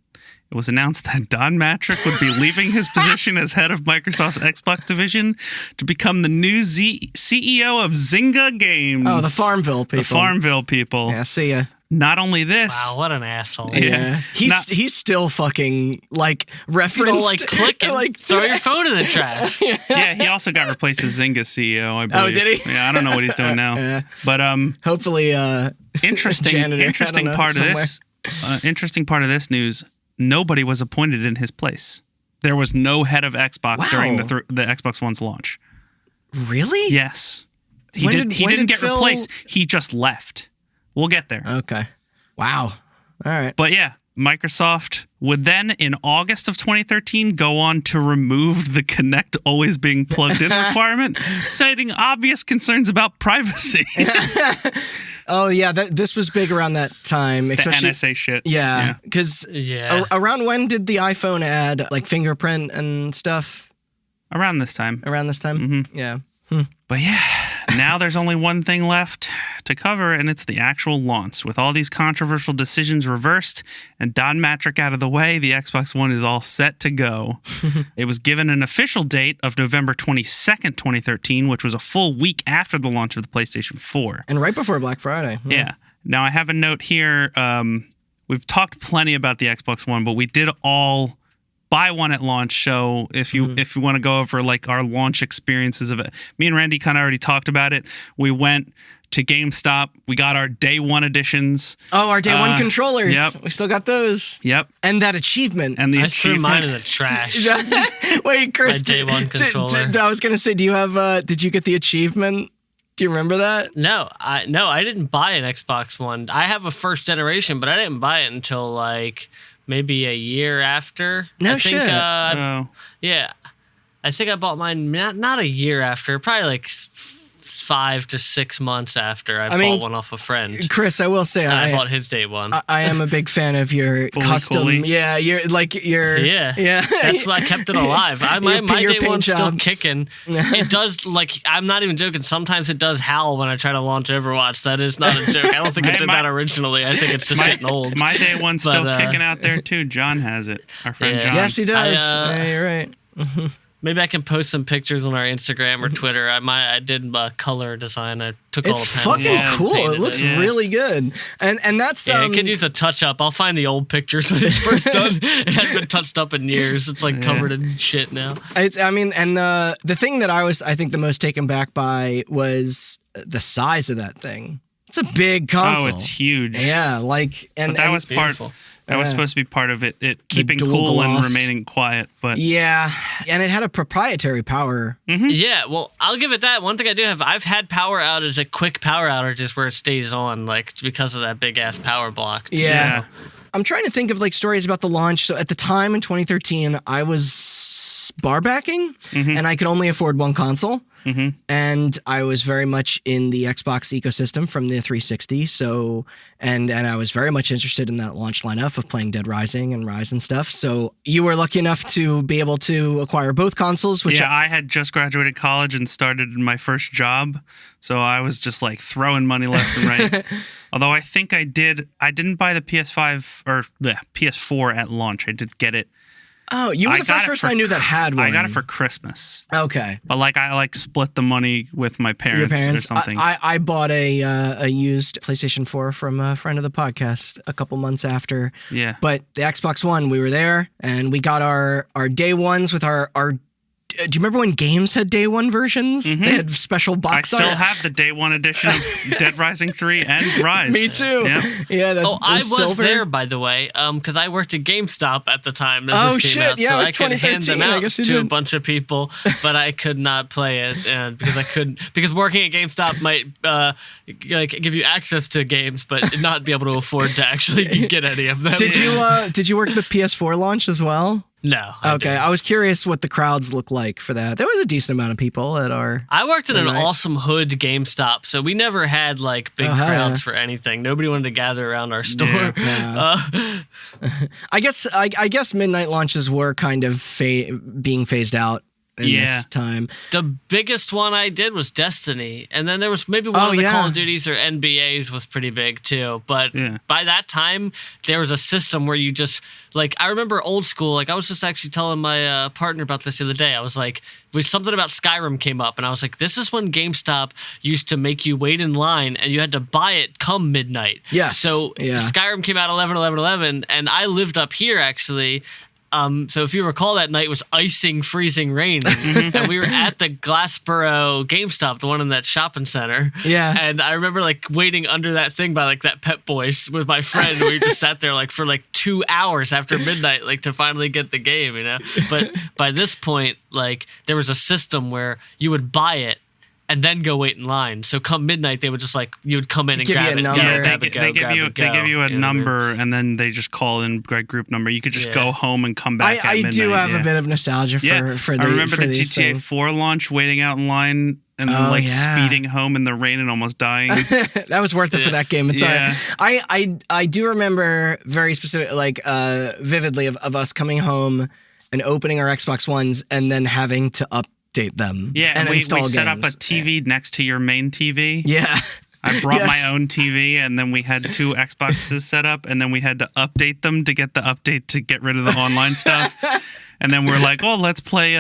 it was announced that Don Mattrick would be leaving his position as head of Microsoft's Xbox division to become the new CEO of Zynga Games. Oh, the Farmville people. The Farmville people. Yeah, see ya. Not only this. Wow, what an asshole. Yeah. He's still fucking, like, referenced. You know, like, click and like, throw your phone in the trash. Yeah, he also got replaced as Zynga CEO, I believe. Oh, did he? Yeah, I don't know what he's doing now. But hopefully, interesting part of this news, nobody was appointed in his place. There was no head of Xbox during the Xbox One's launch. Really? Yes. He didn't get replaced. He just left. We'll get there. Okay. Wow. All right. But yeah, Microsoft would then, in August of 2013, go on to remove the Kinect always being plugged in requirement, citing obvious concerns about privacy. Oh, yeah. This was big around that time. Especially, the NSA shit. Yeah. Because around when did the iPhone add, like, fingerprint and stuff? Around this time. Mm-hmm. Yeah. But yeah, now there's only one thing left to cover, and it's the actual launch. With all these controversial decisions reversed and Don Mattrick out of the way, the Xbox One is all set to go. It was given an official date of November 22nd, 2013, which was a full week after the launch of the PlayStation 4. And right before Black Friday. Yeah. Now, I have a note here. We've talked plenty about the Xbox One, but we did all buy one at launch. So if you want to go over like our launch experiences of it, me and Randy kind of already talked about it. We went to GameStop. We got our day one editions. Oh, our day one controllers. Yep. We still got those. Yep. And that achievement. And the I threw mine in the trash. Wait, Chris. My day one controller. I was going to say, do you have, did you get the achievement? Do you remember that? No, I didn't buy an Xbox One. I have a first generation, but I didn't buy it until like maybe a year after. No I think, shit. Yeah. I think I bought mine not a year after, probably like 5 to 6 months after I bought one off a friend. Chris, I will say I bought his day one. I am a big fan of your custom. Fully. Yeah, Yeah. That's why I kept it alive. My day one's still kicking. It does, like, I'm not even joking. Sometimes it does howl when I try to launch Overwatch. That is not a joke. I don't think it did that originally. I think it's just getting old. My day one's still kicking out there too. John has it. Our friend John. Yes, he does. Yeah, you're right. Maybe I can post some pictures on our Instagram or Twitter. I did color design. I took all the It's panels. fucking cool. It looks really good. And that's it could use a touch up. I'll find the old pictures when it's first done. It hasn't been touched up in years. It's like covered in shit now. The thing that I think the most taken back by was the size of that thing. It's a big console. Oh, it's huge. Yeah, that was beautiful. That was supposed to be part of it keeping cool and remaining quiet. But yeah, and it had a proprietary power. Mm-hmm. Yeah, well, I'll give it that. One thing I do have, I've had power outages, like quick power outages where it stays on, like because of that big ass power block. Yeah. I'm trying to think of like stories about the launch. So at the time in 2013, I was bar backing, and I could only afford one console. Mm-hmm. And I was very much in the Xbox ecosystem from the 360. So, and I was very much interested in that launch lineup of playing Dead Rising and Rise and stuff. So you were lucky enough to be able to acquire both consoles. Which I had just graduated college and started my first job. So I was just like throwing money left and right. Although I think I didn't buy the PS5 or the PS4 at launch. I did get it. Oh, you were the first person I knew that had one. I got it for Christmas. Okay. But I split the money with my parents or something. I bought a used PlayStation 4 from a friend of the podcast a couple months after. Yeah. But the Xbox One, we were there and we got our day ones with our do you remember when games had day one versions? Mm-hmm. They had special box art. I still have the day one edition of Dead Rising 3 and Rise. Me too. Yep. Yeah. I was there, by the way, because I worked at GameStop at the time that this came out, yeah, so it was I could hand them 2013. I out guess you to a did. bunch of people, but I could not play it because I couldn't. Because working at GameStop might give you access to games, but not be able to afford to actually get any of them. Did you work the PS4 launch as well? No. Okay, I was curious what the crowds look like for that. There was a decent amount of people at our. I worked at an awesome hood GameStop, so we never had like big crowds for anything. Nobody wanted to gather around our store. Yeah. I guess midnight launches were kind of being phased out in this time. The biggest one I did was Destiny, and then there was maybe one of the Call of Duties or NBAs was pretty big too. But by that time, there was a system where you just like I remember old school. Like I was just actually telling my partner about this the other day. I was like, something about Skyrim came up, and I was like, this is when GameStop used to make you wait in line, and you had to buy it come midnight. Yes. So Skyrim came out 11/11/11, and I lived up here actually. So if you recall, that night was icing, freezing rain, and we were at the Glassboro GameStop, the one in that shopping center. Yeah. And I remember like waiting under that thing by like that Pep Boys with my friend. We just sat there like for like 2 hours after midnight, like to finally get the game, you know. But by this point, like there was a system where you would buy it and then go wait in line. So come midnight, they would just like you would come in and Give you grab a it. number. They give you a number, and then they just call in group number. You could just go home and come back. I at midnight. do have a bit of nostalgia for I remember the these GTA things. 4 launch, waiting out in line, and then speeding home in the rain and almost dying. That was worth it for that game. It's all right. I do remember very specific, like vividly of us coming home and opening our Xbox Ones and then having to update them. Yeah, and we install set up games. a TV next to your main TV. Yeah. I brought my own TV, and then we had 2 Xboxes set up, and then we had to update them to get the update to get rid of the online stuff. And then we're like, oh, let's play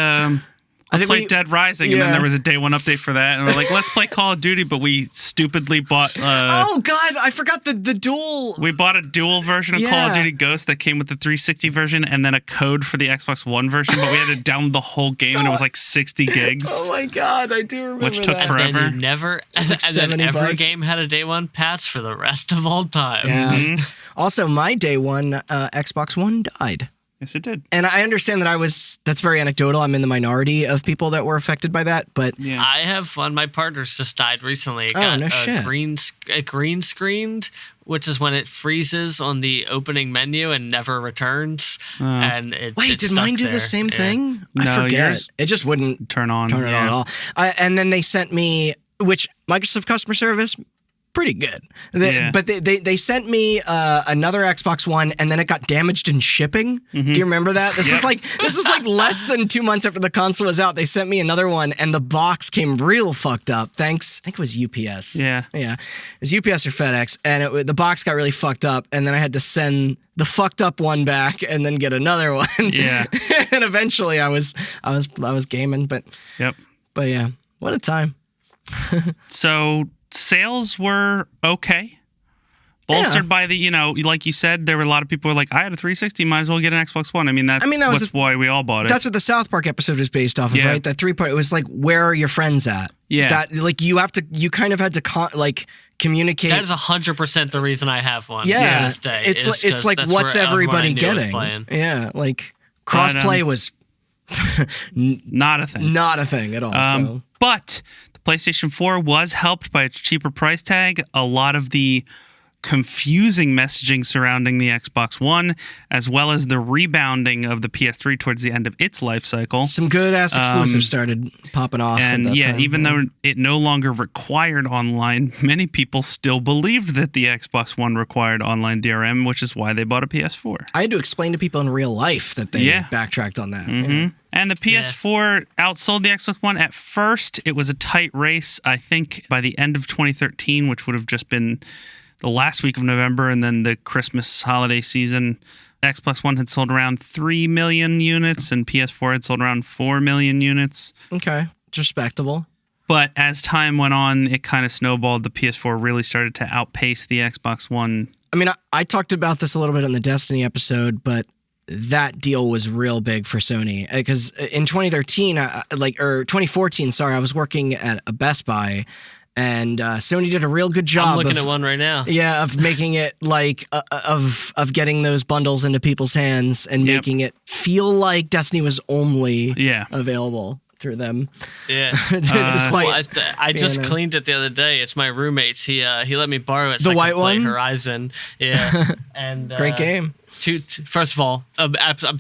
Dead Rising, and then there was a day one update for that, and we're like, let's play Call of Duty, but we stupidly bought. Oh God, I forgot the dual. We bought a dual version of Call of Duty Ghost that came with the 360 version, and then a code for the Xbox One version, but we had to download the whole game, and it was like 60 gigs. Oh my God, I do remember which took that. forever. And then you never, and then every game had a day one patch for the rest of all time. Yeah. Also, my day one Xbox One died. Yes, it did. And I understand that that's very anecdotal. I'm in the minority of people that were affected by that, but I have fun. My partner's just died recently. It got green screened, which is when it freezes on the opening menu and never returns. And did mine do the same thing? No, I forget. yours It just wouldn't turn on at all. And then they sent me, which Microsoft customer service, pretty good. But they sent me another Xbox One, and then it got damaged in shipping. Do you remember that? This was like less than 2 months after the console was out. They sent me another one, and the box came real fucked up. I think it was UPS. Yeah. It was UPS or FedEx, and the box got really fucked up, and then I had to send the fucked up one back and then get another one. Yeah. And eventually I was gaming, but yeah, what a time. So sales were okay. Bolstered by the, like you said, there were a lot of people who were like, I had a 360, might as well get an Xbox One. That's why we all bought it. That's what the South Park episode was based off of, right? That 3-part, it was like, where are your friends at? Yeah. That, like, you kind of had to, communicate. That is 100% the reason I have one. Yeah. To this day, it's like, what's everybody getting? Yeah. Like, crossplay was not a thing. Not a thing at all. But the PlayStation 4 was helped by its cheaper price tag. A lot of the confusing messaging surrounding the Xbox One, as well as the rebounding of the PS3 towards the end of its life cycle. Some good-ass exclusives started popping off. And even though it no longer required online, many people still believed that the Xbox One required online DRM, which is why they bought a PS4. I had to explain to people in real life that they backtracked on that. Yeah. And the PS4 outsold the Xbox One. At first, it was a tight race. I think by the end of 2013, which would have just been the last week of November and then the Christmas holiday season, Xbox One had sold around 3 million units and PS4 had sold around 4 million units. Okay, it's respectable. But as time went on, it kind of snowballed. The PS4 really started to outpace the Xbox One. I mean, I talked about this a little bit in the Destiny episode, but that deal was real big for Sony, because in 2013, or 2014, sorry, I was working at a Best Buy, and Sony did a real good job. I'm looking at one right now. Yeah, of making it like of getting those bundles into people's hands and making it feel like Destiny was only available through them. Yeah. I just cleaned it the other day. It's my roommate's. He let me borrow it. So the white one, Horizon. Yeah. And great game. First of all, I'm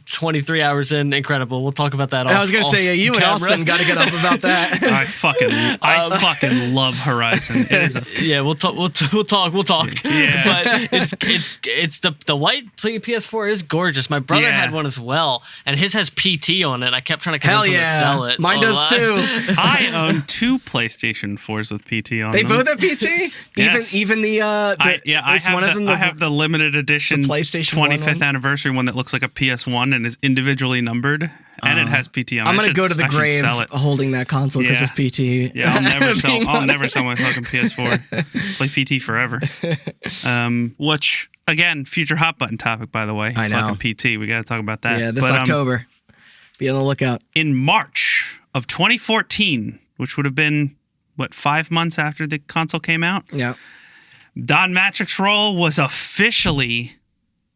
23 hours in. Incredible. We'll talk about that. I was gonna say, you and Austin got to get up about that. I fucking love Horizon. It is we'll talk. Yeah. But it's the white PS4 is gorgeous. My brother had one as well, and his has PT on it. I kept trying to convince him to sell it. Mine does too. I own 2 PlayStation 4s with PT on them. They both have PT. Yes. Even the I have the limited edition the PlayStation 25th anniversary one that looks like a PS1 and is individually numbered, and it has PT on it. I'm gonna go to the grave holding that console because of PT. Yeah, I'll never sell my fucking PS4. Play PT forever. Which again, future hot button topic, by the way. I know. Fucking PT. We got to talk about that. Yeah, this October. Be on the lookout. In March of 2014, which would have been 5 months after the console came out. Yeah. Don Matrick's role was officially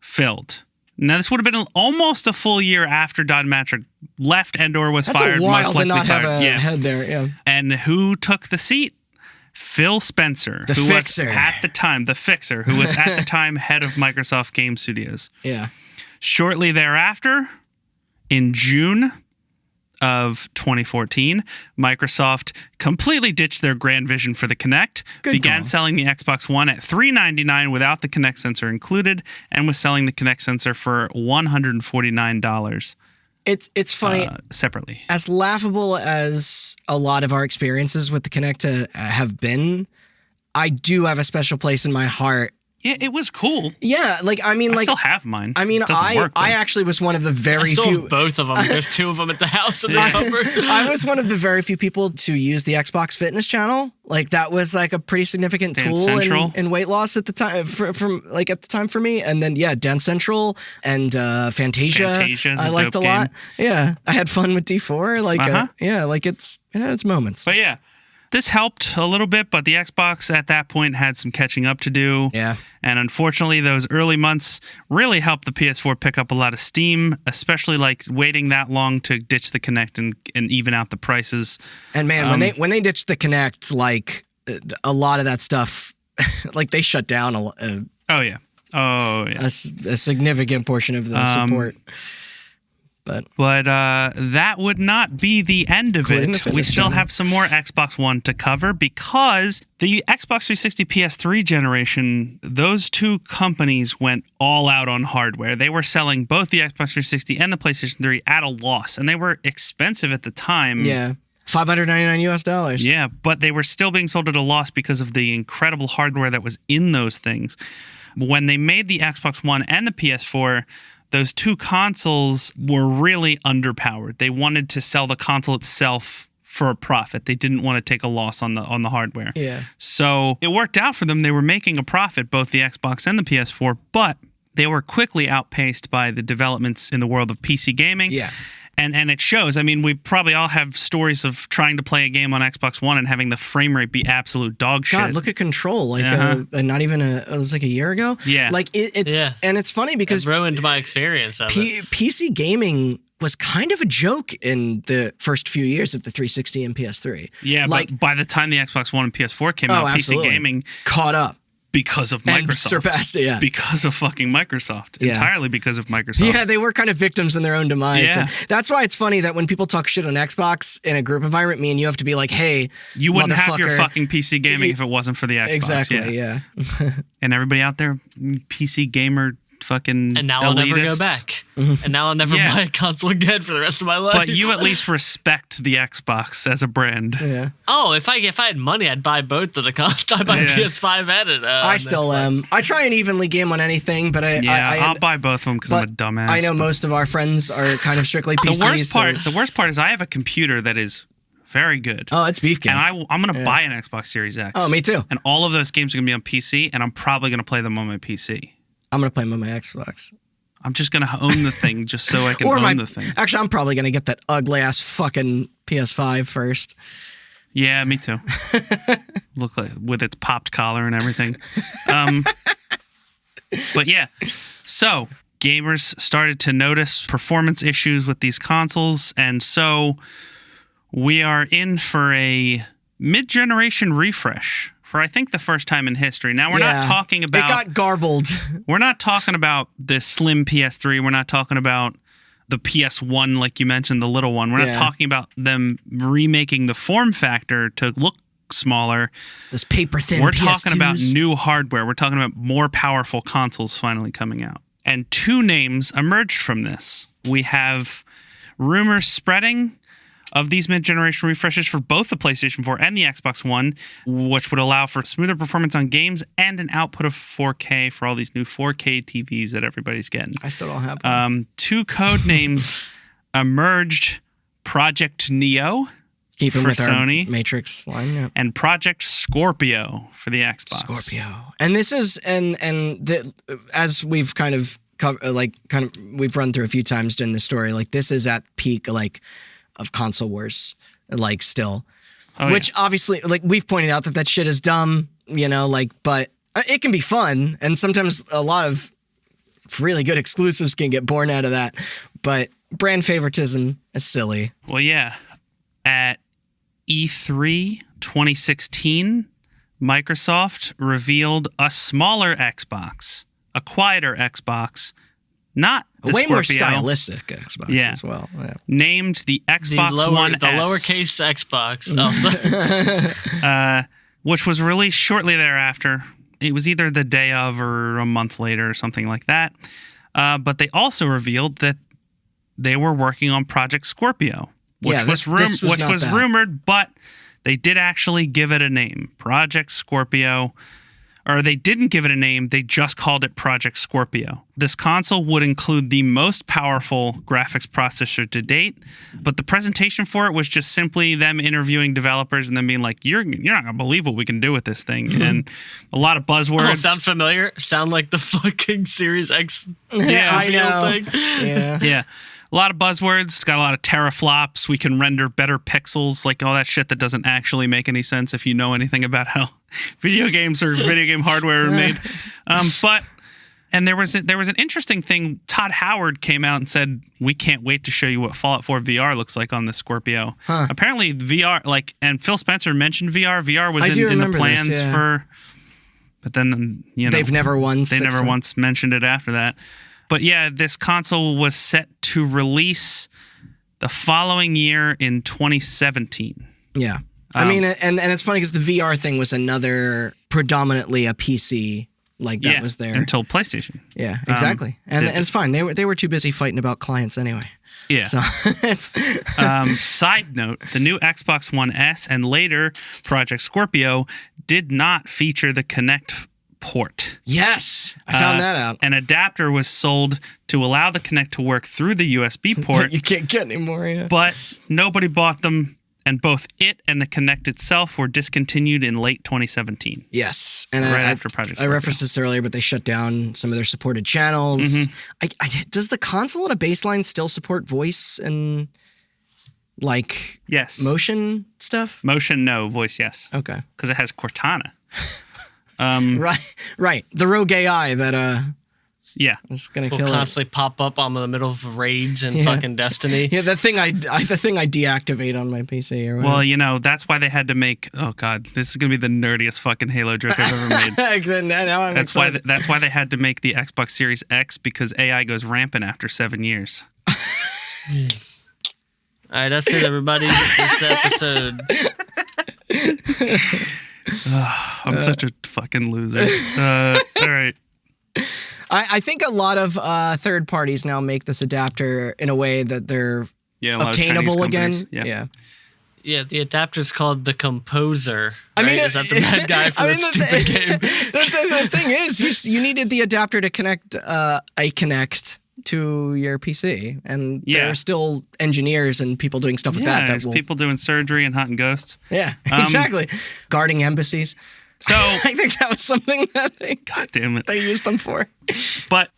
filled. Now, this would have been almost a full year after Don Matrick left and/or was fired. That's a while most likely to not fired. have a head there. Yeah. And who took the seat? Phil Spencer, the fixer, who was at the time head of Microsoft Game Studios. Yeah. Shortly thereafter, in June of 2014, Microsoft completely ditched their grand vision for the Kinect, began selling the Xbox One at $399 without the Kinect sensor included, and was selling the Kinect sensor for $149. It's funny separately. As laughable as a lot of our experiences with the Kinect have been, I do have a special place in my heart. Yeah, it was cool. Yeah, I still have mine. I mean, I actually was one of the very few. Both of them. There's 2 of them at the house in the cupboard. I was one of the very few people to use the Xbox Fitness channel. Like that was like a pretty significant tool in weight loss at the time for me. And then Dance Central and Fantasia. I liked a lot. Yeah, I had fun with D4. It had its moments. But yeah. This helped a little bit, but the Xbox at that point had some catching up to do. Yeah. And unfortunately, those early months really helped the PS4 pick up a lot of steam, especially waiting that long to ditch the Kinect and even out the prices. And man, when they ditched the Kinect, a lot of that stuff, they shut down a significant portion of the support. But that would not be the end of it. We still have some more Xbox One to cover because the Xbox 360 PS3 generation, those 2 companies went all out on hardware. They were selling both the Xbox 360 and the PlayStation 3 at a loss, and they were expensive at the time. Yeah. $599. Yeah, but they were still being sold at a loss because of the incredible hardware that was in those things. When they made the Xbox One and the PS4, those 2 consoles were really underpowered. They wanted to sell the console itself for a profit. They didn't want to take a loss on the hardware. Yeah. So it worked out for them. They were making a profit, both the Xbox and the PS4, but they were quickly outpaced by the developments in the world of PC gaming. Yeah. And it shows. I mean, we probably all have stories of trying to play a game on Xbox One and having the frame rate be absolute dog shit. God, look at Control. Not even it was a year ago. Yeah. And it's funny because it ruined my experience of it. PC gaming was kind of a joke in the first few years of the 360 and PS3. Yeah, but by the time the Xbox One and PS4 came out, absolutely. PC gaming caught up. Because of Microsoft. And surpassed it, yeah. Because of fucking Microsoft. Yeah. Entirely because of Microsoft. Yeah, they were kind of victims in their own demise. Yeah. That's why it's funny that when people talk shit on Xbox in a group environment, me and you have to be like, hey, you wouldn't have your fucking PC gaming if it wasn't for the Xbox. Exactly, yeah. And everybody out there, PC gamer fucking and now I'll never go back. And now I'll never buy a console again for the rest of my life. But you at least respect the Xbox as a brand. Yeah. Oh, if I had money, I'd buy both of the consoles. I'd buy PS5 and it. I still am. I try and evenly game on anything, but I'll buy both of them because I'm a dumbass. I know most of our friends are kind of strictly PC. The worst part is I have a computer that is very good. Oh, it's beef game. And I'm going to buy an Xbox Series X. Oh, me too. And all of those games are going to be on PC, and I'm probably going to play them on my PC. I'm going to play them on my Xbox. I'm just going to own the thing just so I can own the thing. Actually, I'm probably going to get that ugly-ass fucking PS5 first. Yeah, me too. Look like with its popped collar and everything. But yeah, so gamers started to notice performance issues with these consoles, and so we are in for a mid-generation refresh for, I think, the first time in history. Now, we're not talking about... It got garbled. We're not talking about the slim PS3. We're not talking about the PS1, like you mentioned, the little one. We're not talking about them remaking the form factor to look smaller. This paper-thin We're PS2s. talking about new hardware. We're talking about more powerful consoles finally coming out. And two names emerged from this. We have rumors spreading of these mid-generation refreshes for both the PlayStation 4 and the Xbox One, which would allow for smoother performance on games and an output of 4K for all these new 4K TVs that everybody's getting. I still don't have one. Two code names emerged: Project Neo Keeping for with Sony, our Matrix line, yeah. and Project Scorpio for the Xbox. Scorpio. And this is as we've kind of we've run through a few times during the story, like this is at peak of console wars, still. Which obviously, we've pointed out that shit is dumb, but it can be fun, and sometimes a lot of really good exclusives can get born out of that. But brand favoritism, it's silly. Well, yeah. At E3 2016, Microsoft revealed a smaller Xbox, a quieter Xbox, not the way Scorpio, more stylistic Xbox as well. Yeah. Named the Xbox One S. The lowercase Xbox. Which was released shortly thereafter. It was either the day of or a month later or something like that. But they also revealed that they were working on Project Scorpio, which was rumored, but they did actually give it a name, Project Scorpio. Or they didn't give it a name, they just called it Project Scorpio. This console would include the most powerful graphics processor to date, but the presentation for it was just simply them interviewing developers and them being like, you're not going to believe what we can do with this thing. And a lot of buzzwords. Oh, sound familiar? Sound like the fucking Series X I know. thing? Yeah. Yeah. A lot of buzzwords. It's got a lot of teraflops. We can render better pixels, like all that shit that doesn't actually make any sense if you know anything about how video games or video game hardware are made. And there was an interesting thing. Todd Howard came out and said, we can't wait to show you what Fallout 4 VR looks like on the Scorpio. Huh. Apparently VR, and Phil Spencer mentioned VR. VR was in the plans for, but then, they've never once. They never once mentioned it after that. But yeah, this console was set to release the following year in 2017. Yeah. I mean, and it's funny because the VR thing was another predominantly a PC that was there. Until PlayStation. Yeah, exactly. And it's fine. They were too busy fighting about clients anyway. Yeah. So it's side note, the new Xbox One S and later Project Scorpio did not feature the Kinect port. Yes, I found that out. An adapter was sold to allow the Kinect to work through the USB port. You can't get anymore, yeah. But nobody bought them, and both it and the Kinect itself were discontinued in late 2017. Yes, and after Project Scorpio. I referenced this earlier, but they shut down some of their supported channels. Mm-hmm. Does the console at a baseline still support voice and yes, motion stuff? Motion, no. Voice, yes. Okay, because it has Cortana. Right. The rogue AI that it's gonna kill it. Will constantly pop up on the middle of raids and fucking Destiny. Yeah, the thing I deactivate on my PC or whatever. Well, that's why they had to make. Oh God, this is gonna be the nerdiest fucking Halo joke I've ever made. That's why they had to make the Xbox Series X, because AI goes rampant after 7 years. All right, that's it, everybody. This episode. I'm such a fucking loser. All right. I think a lot of third parties now make this adapter in a way that they're obtainable again. Yeah. Yeah, the adapter's called the Composer. Right? I mean, is that the bad guy for that stupid game? The thing is, you needed the adapter to connect a Kinect to your PC, and there are still engineers and people doing stuff with that. There's people doing surgery and hunting ghosts. Yeah, exactly. Guarding embassies. So I think that was something that God damn it, they used them for. But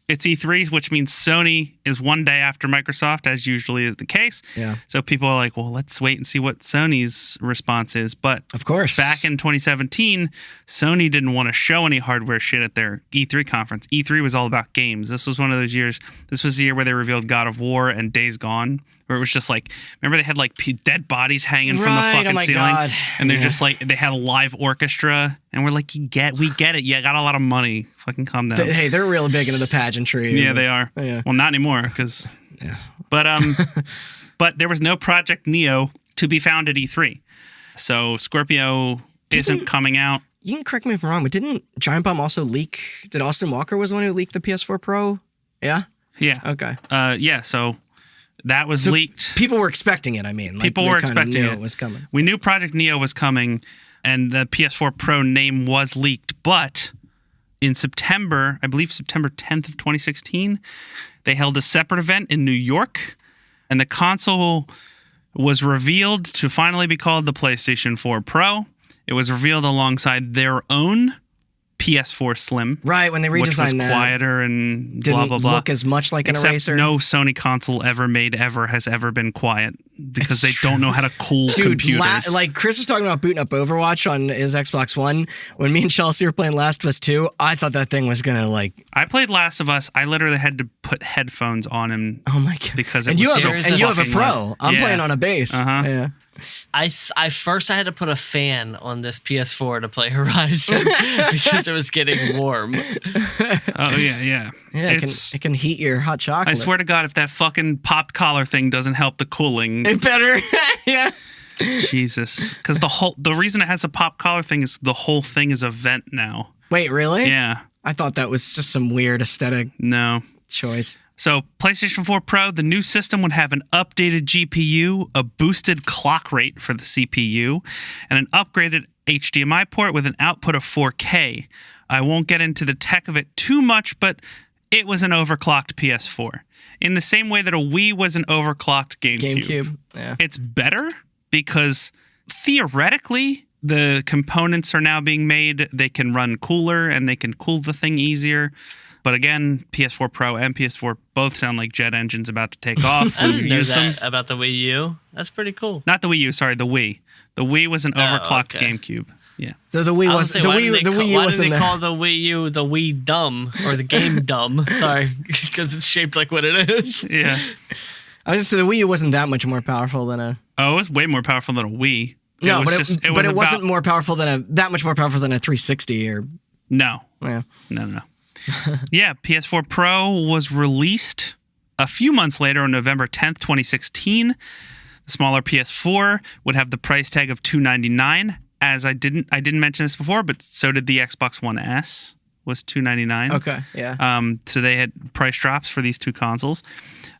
it's E3, which means Sony is one day after Microsoft, as usually is the case. Yeah. So people are like, well, let's wait and see what Sony's response is. But of course, back in 2017, Sony didn't want to show any hardware shit at their E3 conference. E3 was all about games. This was one of those years. This was the year where they revealed God of War and Days Gone, where it was just like, remember they had like dead bodies hanging from the fucking ceiling? God. And they're just like, they had a live orchestra. And we're like, we get it. You got a lot of money. Fucking calm down. Hey, they're really big into the pageantry. Yeah, they are. Yeah. Well, not anymore, because. Yeah. But there was no Project Neo to be found at E3, so Scorpio isn't coming out. You can correct me if I'm wrong, but didn't Giant Bomb also leak? Did Austin Walker was the one who leaked the PS4 Pro? Yeah. Yeah. Okay. Yeah. So that was leaked. People were expecting it. I mean, people were expecting it was coming. We knew Project Neo was coming, and the PS4 Pro name was leaked, but. In September, I believe September 10th of 2016, they held a separate event in New York, and the console was revealed to finally be called the PlayStation 4 Pro. It was revealed alongside their own PS4 Slim. Right, when they redesigned which was that. quieter and didn't blah, blah, blah. look as much like an Except eraser. no Sony console has ever been quiet because they don't know how to cool computers. Like Chris was talking about booting up Overwatch on his Xbox One. When me and Chelsea were playing Last of Us 2, I thought that thing was going to like... I played Last of Us. I literally had to put headphones on him. Oh my God. Because you have a Pro. I'm playing on a base. Uh-huh. Yeah. I had to put a fan on this PS4 to play Horizon because it was getting warm. Oh yeah. Yeah, it can heat your hot chocolate. I swear to God, if that fucking popped collar thing doesn't help the cooling, it better. Yeah. Jesus, because the reason it has a pop collar thing is the whole thing is a vent now. Wait, really? Yeah. I thought that was just some weird aesthetic. No choice. So PlayStation 4 Pro, the new system would have an updated GPU, a boosted clock rate for the CPU, and an upgraded HDMI port with an output of 4K. I won't get into the tech of it too much, but it was an overclocked PS4. In the same way that a Wii was an overclocked GameCube. Yeah. It's better because theoretically the components are now being made. They can run cooler and they can cool the thing easier. But again, PS4 Pro and PS4 both sound like jet engines about to take off. I didn't know that about the Wii U. That's pretty cool. Not the Wii U, sorry, the Wii. The Wii was an overclocked GameCube. Yeah. The Wii was the Wii U. Why did they call the Wii U the Wii Dumb or the Game Dumb? Sorry, because it's shaped like what it is. Yeah. I was just saying the Wii U wasn't that much more powerful than a. Oh, it was way more powerful than a Wii. It wasn't more powerful than that much more powerful than a 360 or. No. Yeah. No. Yeah, PS4 Pro was released a few months later on November 10th, 2016. The smaller PS4 would have the price tag of $299. As I didn't mention this before, but so did the Xbox One S was $299. Okay, yeah. So they had price drops for these two consoles.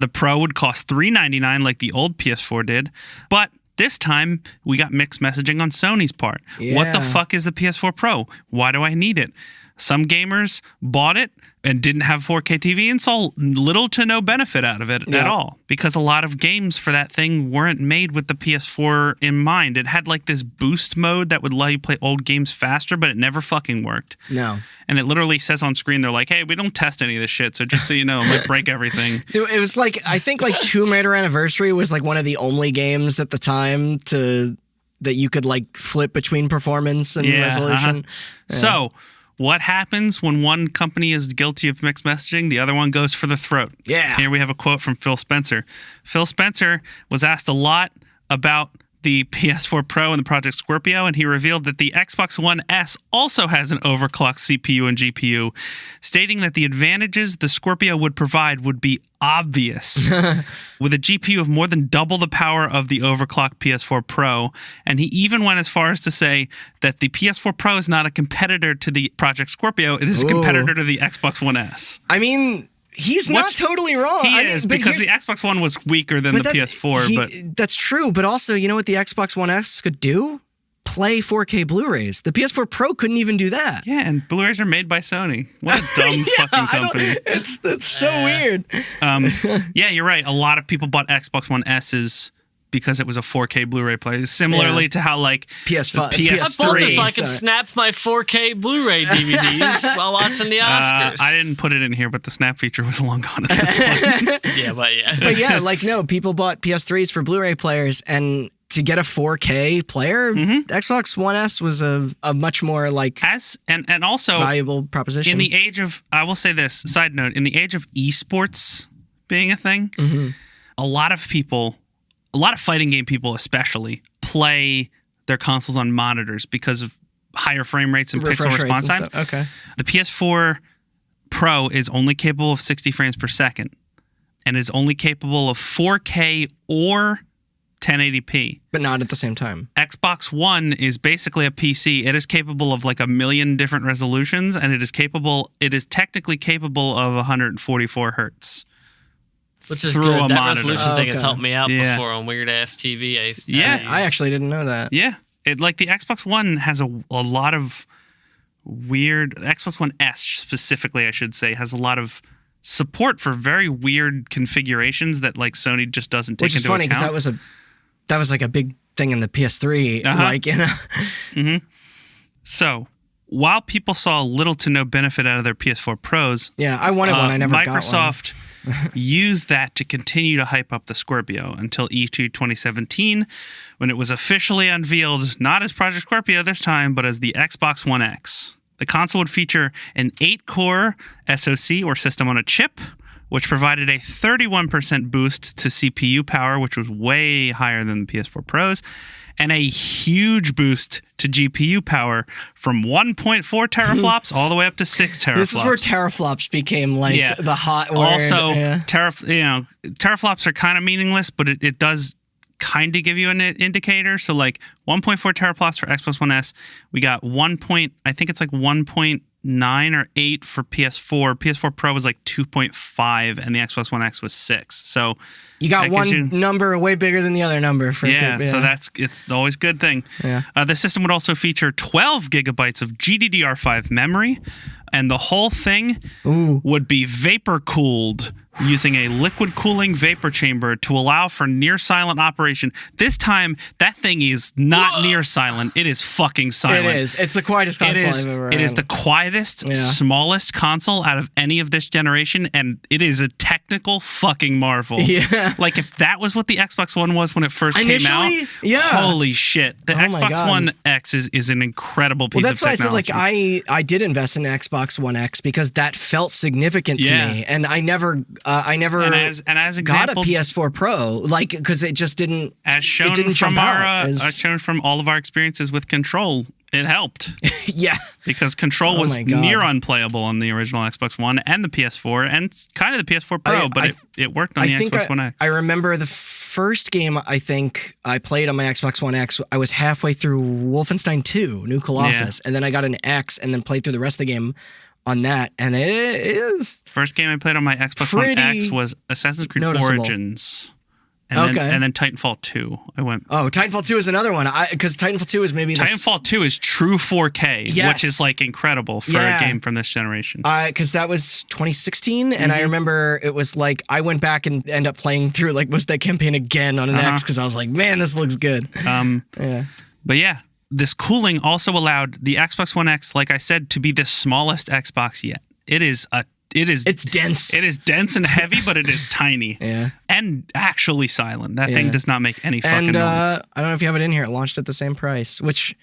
The Pro would cost $399 like the old PS4 did, but this time we got mixed messaging on Sony's part. Yeah. What the fuck is the PS4 Pro? Why do I need it? Some gamers bought it and didn't have 4K TV and saw little to no benefit out of it at all, because a lot of games for that thing weren't made with the PS4 in mind. It had like this boost mode that would let you play old games faster, but it never fucking worked. No. And it literally says on screen, they're like, hey, we don't test any of this shit, so just so you know, it might break everything. It was like, I think like Tomb Raider Anniversary was like one of the only games at the time that you could like flip between performance and resolution. Yeah. So what happens when one company is guilty of mixed messaging? The other one goes for the throat. Yeah. Here we have a quote from Phil Spencer. Phil Spencer was asked a lot about the PS4 Pro and the Project Scorpio, and he revealed that the Xbox One S also has an overclocked CPU and GPU, stating that the advantages the Scorpio would provide would be obvious. With a GPU of more than double the power of the overclocked PS4 Pro, and he even went as far as to say that the PS4 Pro is not a competitor to the Project Scorpio, it is a competitor to the Xbox One S. I mean, he's not totally wrong. He is, because the Xbox One was weaker than the PS4. But that's true. But also, you know what the Xbox One S could do? Play 4K Blu-rays. The PS4 Pro couldn't even do that. Yeah, and Blu-rays are made by Sony. What a dumb fucking company. It's so weird. Yeah, you're right. A lot of people bought Xbox One S's because it was a 4K Blu-ray player. Similarly to how like PS5, PS3. I bought this so I could snap my 4K Blu-ray DVDs while watching the Oscars. I didn't put it in here, but the snap feature was long gone at this point. But yeah, like no, people bought PS3s for Blu-ray players, and to get a 4K player, Xbox One S was a much more like and also valuable proposition. In the age of, I will say this, side note, in the age of esports being a thing, a lot of fighting game people especially play their consoles on monitors because of higher frame rates and pixel response time. Okay. The PS4 Pro is only capable of 60 frames per second and is only capable of 4K or 1080p. But not at the same time. Xbox One is basically a PC. It is capable of like a million different resolutions, and it is technically capable of 144 hertz. Which is through good. A that monitor. resolution thing has helped me out before on weird ass TV. I actually didn't know that. Yeah. It like the Xbox One has a lot of weird, Xbox One S specifically, I should say, has a lot of support for very weird configurations that like Sony just doesn't take into account. Which is funny because that was like a big thing in the PS3, like, you know. So, while people saw little to no benefit out of their PS4 Pros, I wanted one. I never got one. Microsoft used that to continue to hype up the Scorpio until E3 2017, when it was officially unveiled not as Project Scorpio this time, but as the Xbox One X. The console would feature an 8-core SoC or system on a chip, which provided a 31% boost to CPU power, which was way higher than the PS4 Pros, and a huge boost to GPU power from 1.4 teraflops all the way up to 6 teraflops. This is where teraflops became like the hot word. Also, teraflops are kind of meaningless, but it does kind of give you an indicator. So like 1.4 teraflops for Xbox One S. We got 1.9 or 8 for PS4. PS4 Pro was like 2.5, and the Xbox One X was 6. So you got one number way bigger than the other number. So it's always a good thing. Yeah. The system would also feature 12 gigabytes of GDDR5 memory, and the whole thing would be vapor cooled using a liquid cooling vapor chamber to allow for near silent operation. This time, that thing is not near silent. It is fucking silent. It is. It's the quietest console I've ever had. It is the quietest, smallest console out of any of this generation, and it is a technical fucking marvel. Yeah. Like, if that was what the Xbox One was when it first came out, holy shit. The Xbox One X is an incredible piece of technology. Well, that's why I said, like, I did invest in the Xbox One X because that felt significant to me, and I never as got a PS4 Pro, like, because it just didn't. As shown from all of our experiences with Control, it helped. Yeah, because Control was near unplayable on the original Xbox One and the PS4, and kind of the PS4 Pro, but it worked on the Xbox One X. I remember the first game I think I played on my Xbox One X. I was halfway through Wolfenstein 2: New Colossus, and then I got an X, and then played through the rest of the game on that, and it is first game I played on my Xbox One X was Assassin's Creed Origins, and then Titanfall 2. Titanfall 2 is another one. Because Titanfall 2 is maybe Titanfall 2 is true 4K, which is like incredible for a game from this generation. Because that was 2016, and I remember it was like I went back and ended up playing through like most of that campaign again on an X because I was like, man, this looks good. But yeah. This cooling also allowed the Xbox One X, like I said, to be the smallest Xbox yet. It's dense. It is dense and heavy, but it is tiny. And actually silent. That thing does not make any fucking noise. I don't know if you have it in here. It launched at the same price, which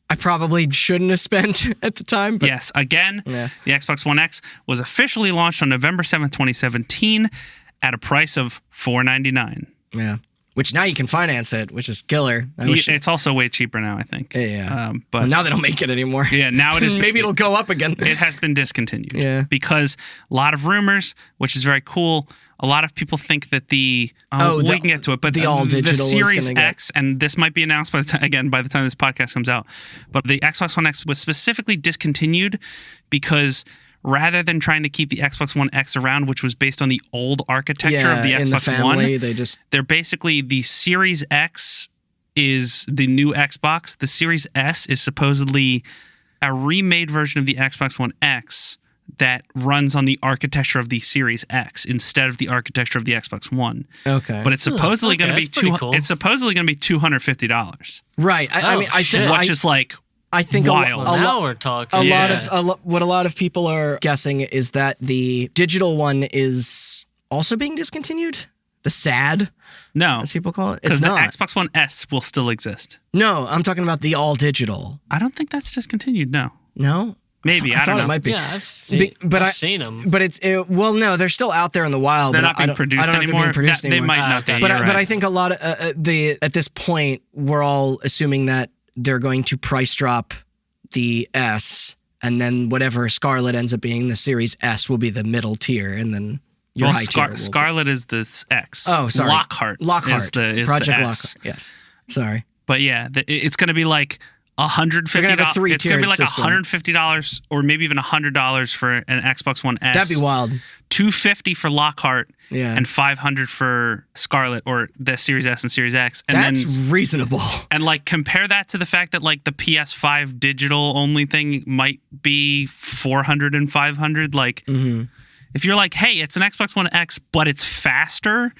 I probably shouldn't have spent at the time. But yes, again, the Xbox One X was officially launched on November 7th, 2017 at a price of $499. Yeah. Which now you can finance it, which is killer. It's also way cheaper now, I think. Yeah. But now they don't make it anymore. Yeah, now it is. Maybe it'll go up again. It has been discontinued. Yeah. Because a lot of rumors, which is very cool. A lot of people think that we can get to it, but the Series X, and this might be announced by the time this podcast comes out, but the Xbox One X was specifically discontinued because rather than trying to keep the Xbox One X around, which was based on the old architecture of the Xbox One, they're basically the Series X is the new Xbox. The Series S is supposedly a remade version of the Xbox One X that runs on the architecture of the Series X instead of the architecture of the Xbox One. Okay. But it's supposedly going to be cool. It's supposedly going to be $250. Right. I mean, I think which is like I think wild. Now we're talking. What a lot of people are guessing is that the digital one is also being discontinued. The SAD, as people call it. It's because the not. Xbox One S will still exist. No, I'm talking about the all digital. I don't think that's discontinued. No. Maybe I don't know. It might be. Yeah, I've seen them. But well, no, they're still out there in the wild. They're not being produced anymore. They might not be. But I think a lot of at this point, we're all assuming that they're going to price drop the S, and then whatever Scarlet ends up being, the Series S will be the middle tier, and then your high tier. Scarlet is the X. Oh, sorry. Lockhart is Project the Lockhart. Yes. Sorry. But yeah, it's going to be like $150. It's going to be like $150 or maybe even $100 for an Xbox One S. That'd be wild. $250 for Lockhart. Yeah. And $500 for Scarlet or the Series S and Series X. And that's reasonable. And like compare that to the fact that like the PS5 digital only thing might be $400 and $500. Like if you're like, hey, it's an Xbox One X, but it's faster,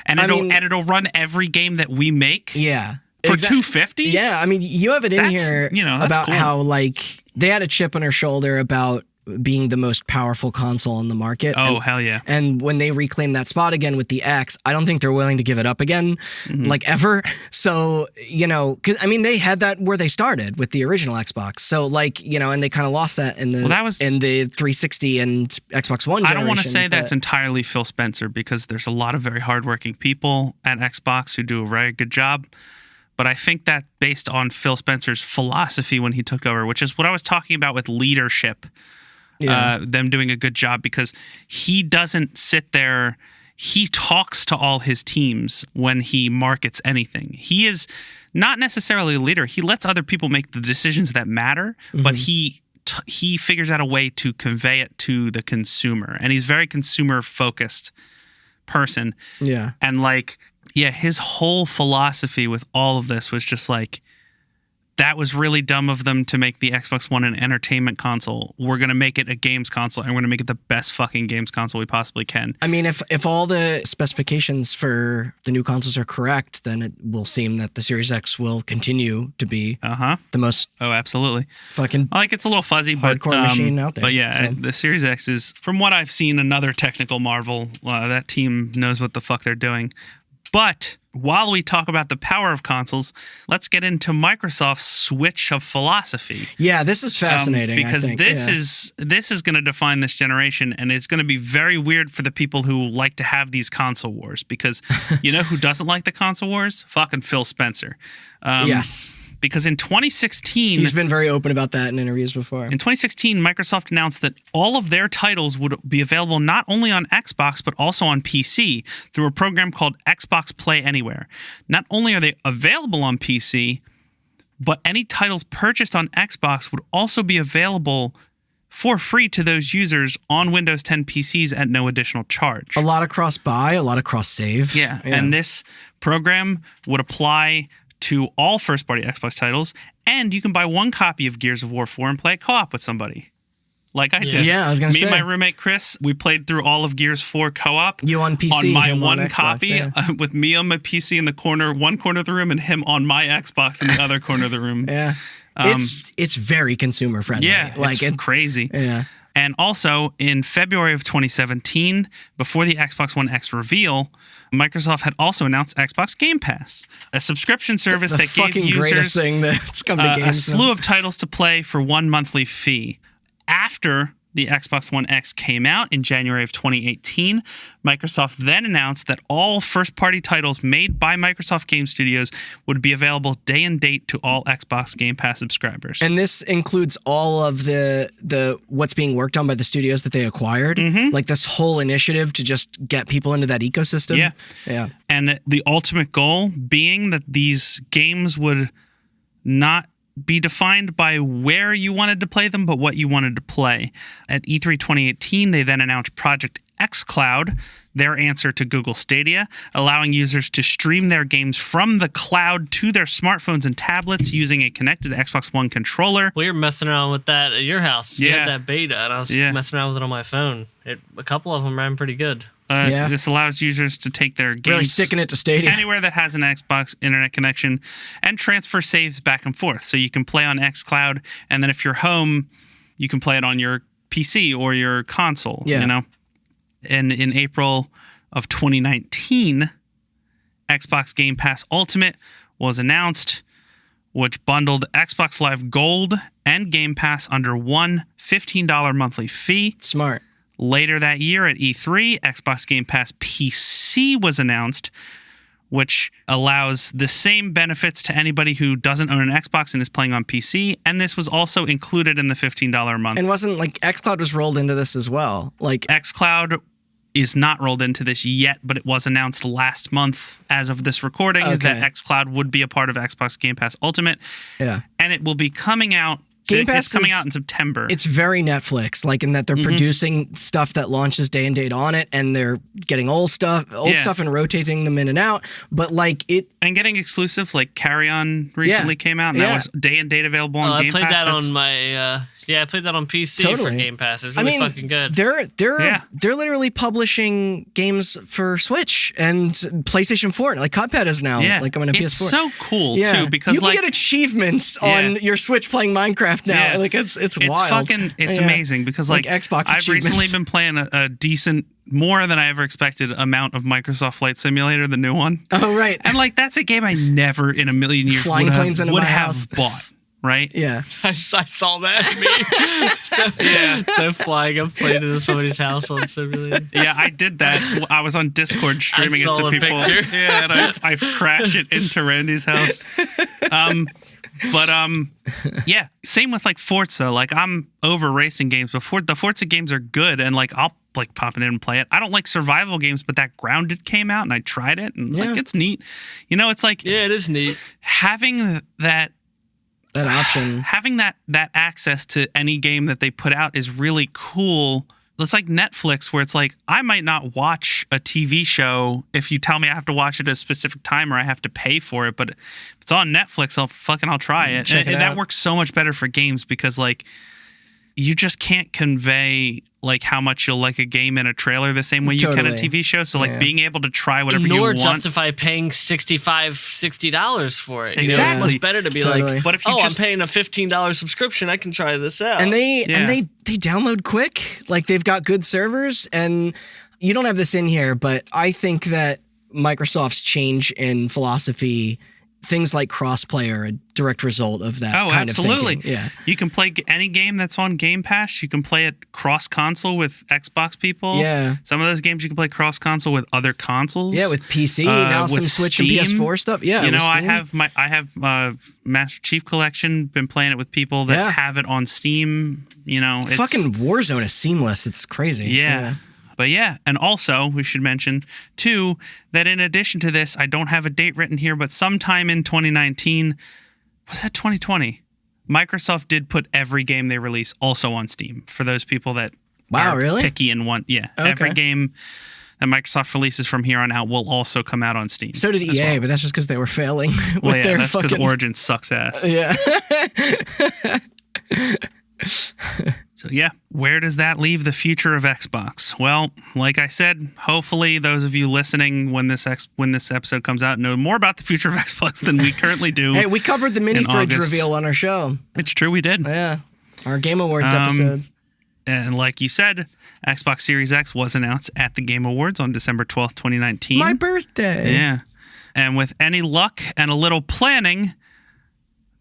and it'll run every game that we make. Yeah. For $250? Yeah, I mean, you have it in here about cool. How like they had a chip on their shoulder about being the most powerful console on the market. Oh, hell yeah. And when they reclaim that spot again with the X, I don't think they're willing to give it up again, like ever. So, 'cause, I mean, they had that where they started with the original Xbox. So like, and they kind of lost that in the in the 360 and Xbox One generation. I don't want to say that's entirely Phil Spencer because there's a lot of very hardworking people at Xbox who do a very good job. But I think that based on Phil Spencer's philosophy when he took over, which is what I was talking about with leadership, them doing a good job because he doesn't sit there. He talks to all his teams when he markets anything. He is not necessarily a leader. He lets other people make the decisions that matter, but he figures out a way to convey it to the consumer. And he's a very consumer-focused person. Yeah. And like... yeah, his whole philosophy with all of this was just like, that was really dumb of them to make the Xbox One an entertainment console. We're going to make it a games console, and we're going to make it the best fucking games console we possibly can. I mean, if all the specifications for the new consoles are correct, then it will seem that the Series X will continue to be the most... oh, absolutely. Fucking like, it's a little fuzzy, hardcore machine out there. But yeah, the Series X is, from what I've seen, another technical marvel. That team knows what the fuck they're doing. But while we talk about the power of consoles, let's get into Microsoft's switch of philosophy. Yeah, this is fascinating. Because I think. This is going to define this generation, and it's going to be very weird for the people who like to have these console wars. Because you know who doesn't like the console wars? Fucking Phil Spencer. Yes. Because in 2016... he's been very open about that in interviews before. In 2016, Microsoft announced that all of their titles would be available not only on Xbox, but also on PC through a program called Xbox Play Anywhere. Not only are they available on PC, but any titles purchased on Xbox would also be available for free to those users on Windows 10 PCs at no additional charge. A lot of cross-buy, a lot of cross-save. Yeah, and this program would apply to all first-party Xbox titles, and you can buy one copy of Gears of War 4 and play it co-op with somebody. Like I did. Yeah, I was going to say. Me and my roommate Chris, we played through all of Gears 4 co-op. You on PC, on my him one on Xbox, copy, with me on my PC in the one corner of the room, and him on my Xbox in the other corner of the room. Yeah. It's very consumer friendly. Yeah, like it's crazy. Yeah. And also, in February of 2017, before the Xbox One X reveal, Microsoft had also announced Xbox GamePass, a subscription service that gave users greatest thing that's come to games. A slew of titles to play for one monthly fee. After the Xbox One X came out in January of 2018, Microsoft then announced that all first-party titles made by Microsoft Game Studios would be available day and date to all Xbox Game Pass subscribers. And this includes all of the what's being worked on by the studios that they acquired, like this whole initiative to just get people into that ecosystem. Yeah. And the ultimate goal being that these games would not be defined by where you wanted to play them, but what you wanted to play. At E3 2018, they then announced Project xCloud, their answer to Google Stadia, allowing users to stream their games from the cloud to their smartphones and tablets using a connected Xbox One controller. We were messing around with that at your house. You had that beta, and I was messing around with it on my phone. A couple of them ran pretty good. This allows users to take their games really sticking it to Stadia anywhere that has an Xbox internet connection and transfer saves back and forth. So you can play on xCloud, and then if you're home, you can play it on your PC or your console. You know. And in April of 2019, Xbox Game Pass Ultimate was announced, which bundled Xbox Live Gold and Game Pass under one $15 monthly fee. Smart. Later that year at E3, Xbox Game Pass PC was announced, which allows the same benefits to anybody who doesn't own an Xbox and is playing on PC. And this was also included in the $15 a month. And wasn't like xCloud was rolled into this as well? Like xCloud is not rolled into this yet, but it was announced last month as of this recording that xCloud would be a part of Xbox Game Pass Ultimate. Yeah. And it will be coming out. Game Pass is coming out in September. It's very Netflix, like in that they're producing stuff that launches day and date on it, and they're getting old stuff and rotating them in and out. But like and getting exclusives, like Carry On recently came out, and that was day and date available on Game Pass. I played that on my I played that on PC for Game Pass. It's really fucking good. They're literally publishing games for Switch and PlayStation 4. Like Cuphead is now like on a PS4. It's so cool too because you can get achievements on your Switch playing Minecraft now. Yeah. Like it's wild. It's amazing because like Xbox I've recently been playing a decent, more than I ever expected amount of Microsoft Flight Simulator, the new one. Oh right. And like that's a game I never in a million years would have bought. Right? Yeah. I saw that meme. They're flying up playing into somebody's house on simulator. Yeah, I did that. I was on Discord streaming it to people. Picture. Yeah, and I've crashed it into Randy's house. Yeah, same with like Forza. Like I'm over racing games, but the Forza games are good, and like I'll like pop it in and play it. I don't like survival games, but that Grounded came out and I tried it, and it's like it's neat. You know, it's like it is neat having that option, having that access to any game that they put out is really cool. It's like Netflix, where it's like I might not watch a TV show if you tell me I have to watch it at a specific time or I have to pay for it, but if it's on Netflix, I'll try it. And that works so much better for games because like you just can't convey like how much you'll like a game in a trailer the same way you can a TV show. So like being able to try whatever you want. Nor justify paying $60 for it. Exactly. You know, it's much better to be like, but if you I'm paying a $15 subscription, I can try this out. And they download quick. Like they've got good servers, and you don't have this in here, but I think that Microsoft's change in philosophy, things like crossplay are a direct result of that kind of thinking. Yeah. You can play any game that's on Game Pass. You can play it cross-console with Xbox people. Yeah. Some of those games you can play cross-console with other consoles. Yeah, with PC, now some Switch Steam. and PS4 stuff. Yeah, you know, I have Master Chief Collection, been playing it with people that have it on Steam. You know, it's fucking Warzone is seamless. It's crazy. Yeah. But yeah, and also we should mention, too, that in addition to this, I don't have a date written here, but sometime in 2019, was that 2020? Microsoft did put every game they release also on Steam for those people that are really picky and want. Yeah, every game that Microsoft releases from here on out will also come out on Steam. So did EA, but that's just because they were failing with their that's because Origin sucks ass. Yeah. So yeah, where does that leave the future of Xbox? Well, like I said, hopefully those of you listening when this episode comes out know more about the future of Xbox than we currently do. Hey, we covered the mini fridge reveal on our show. It's true, we did. Yeah, our Game Awards episodes. And like you said, Xbox Series X was announced at the Game Awards on December 12th, 2019. My birthday. Yeah. And with any luck and a little planning,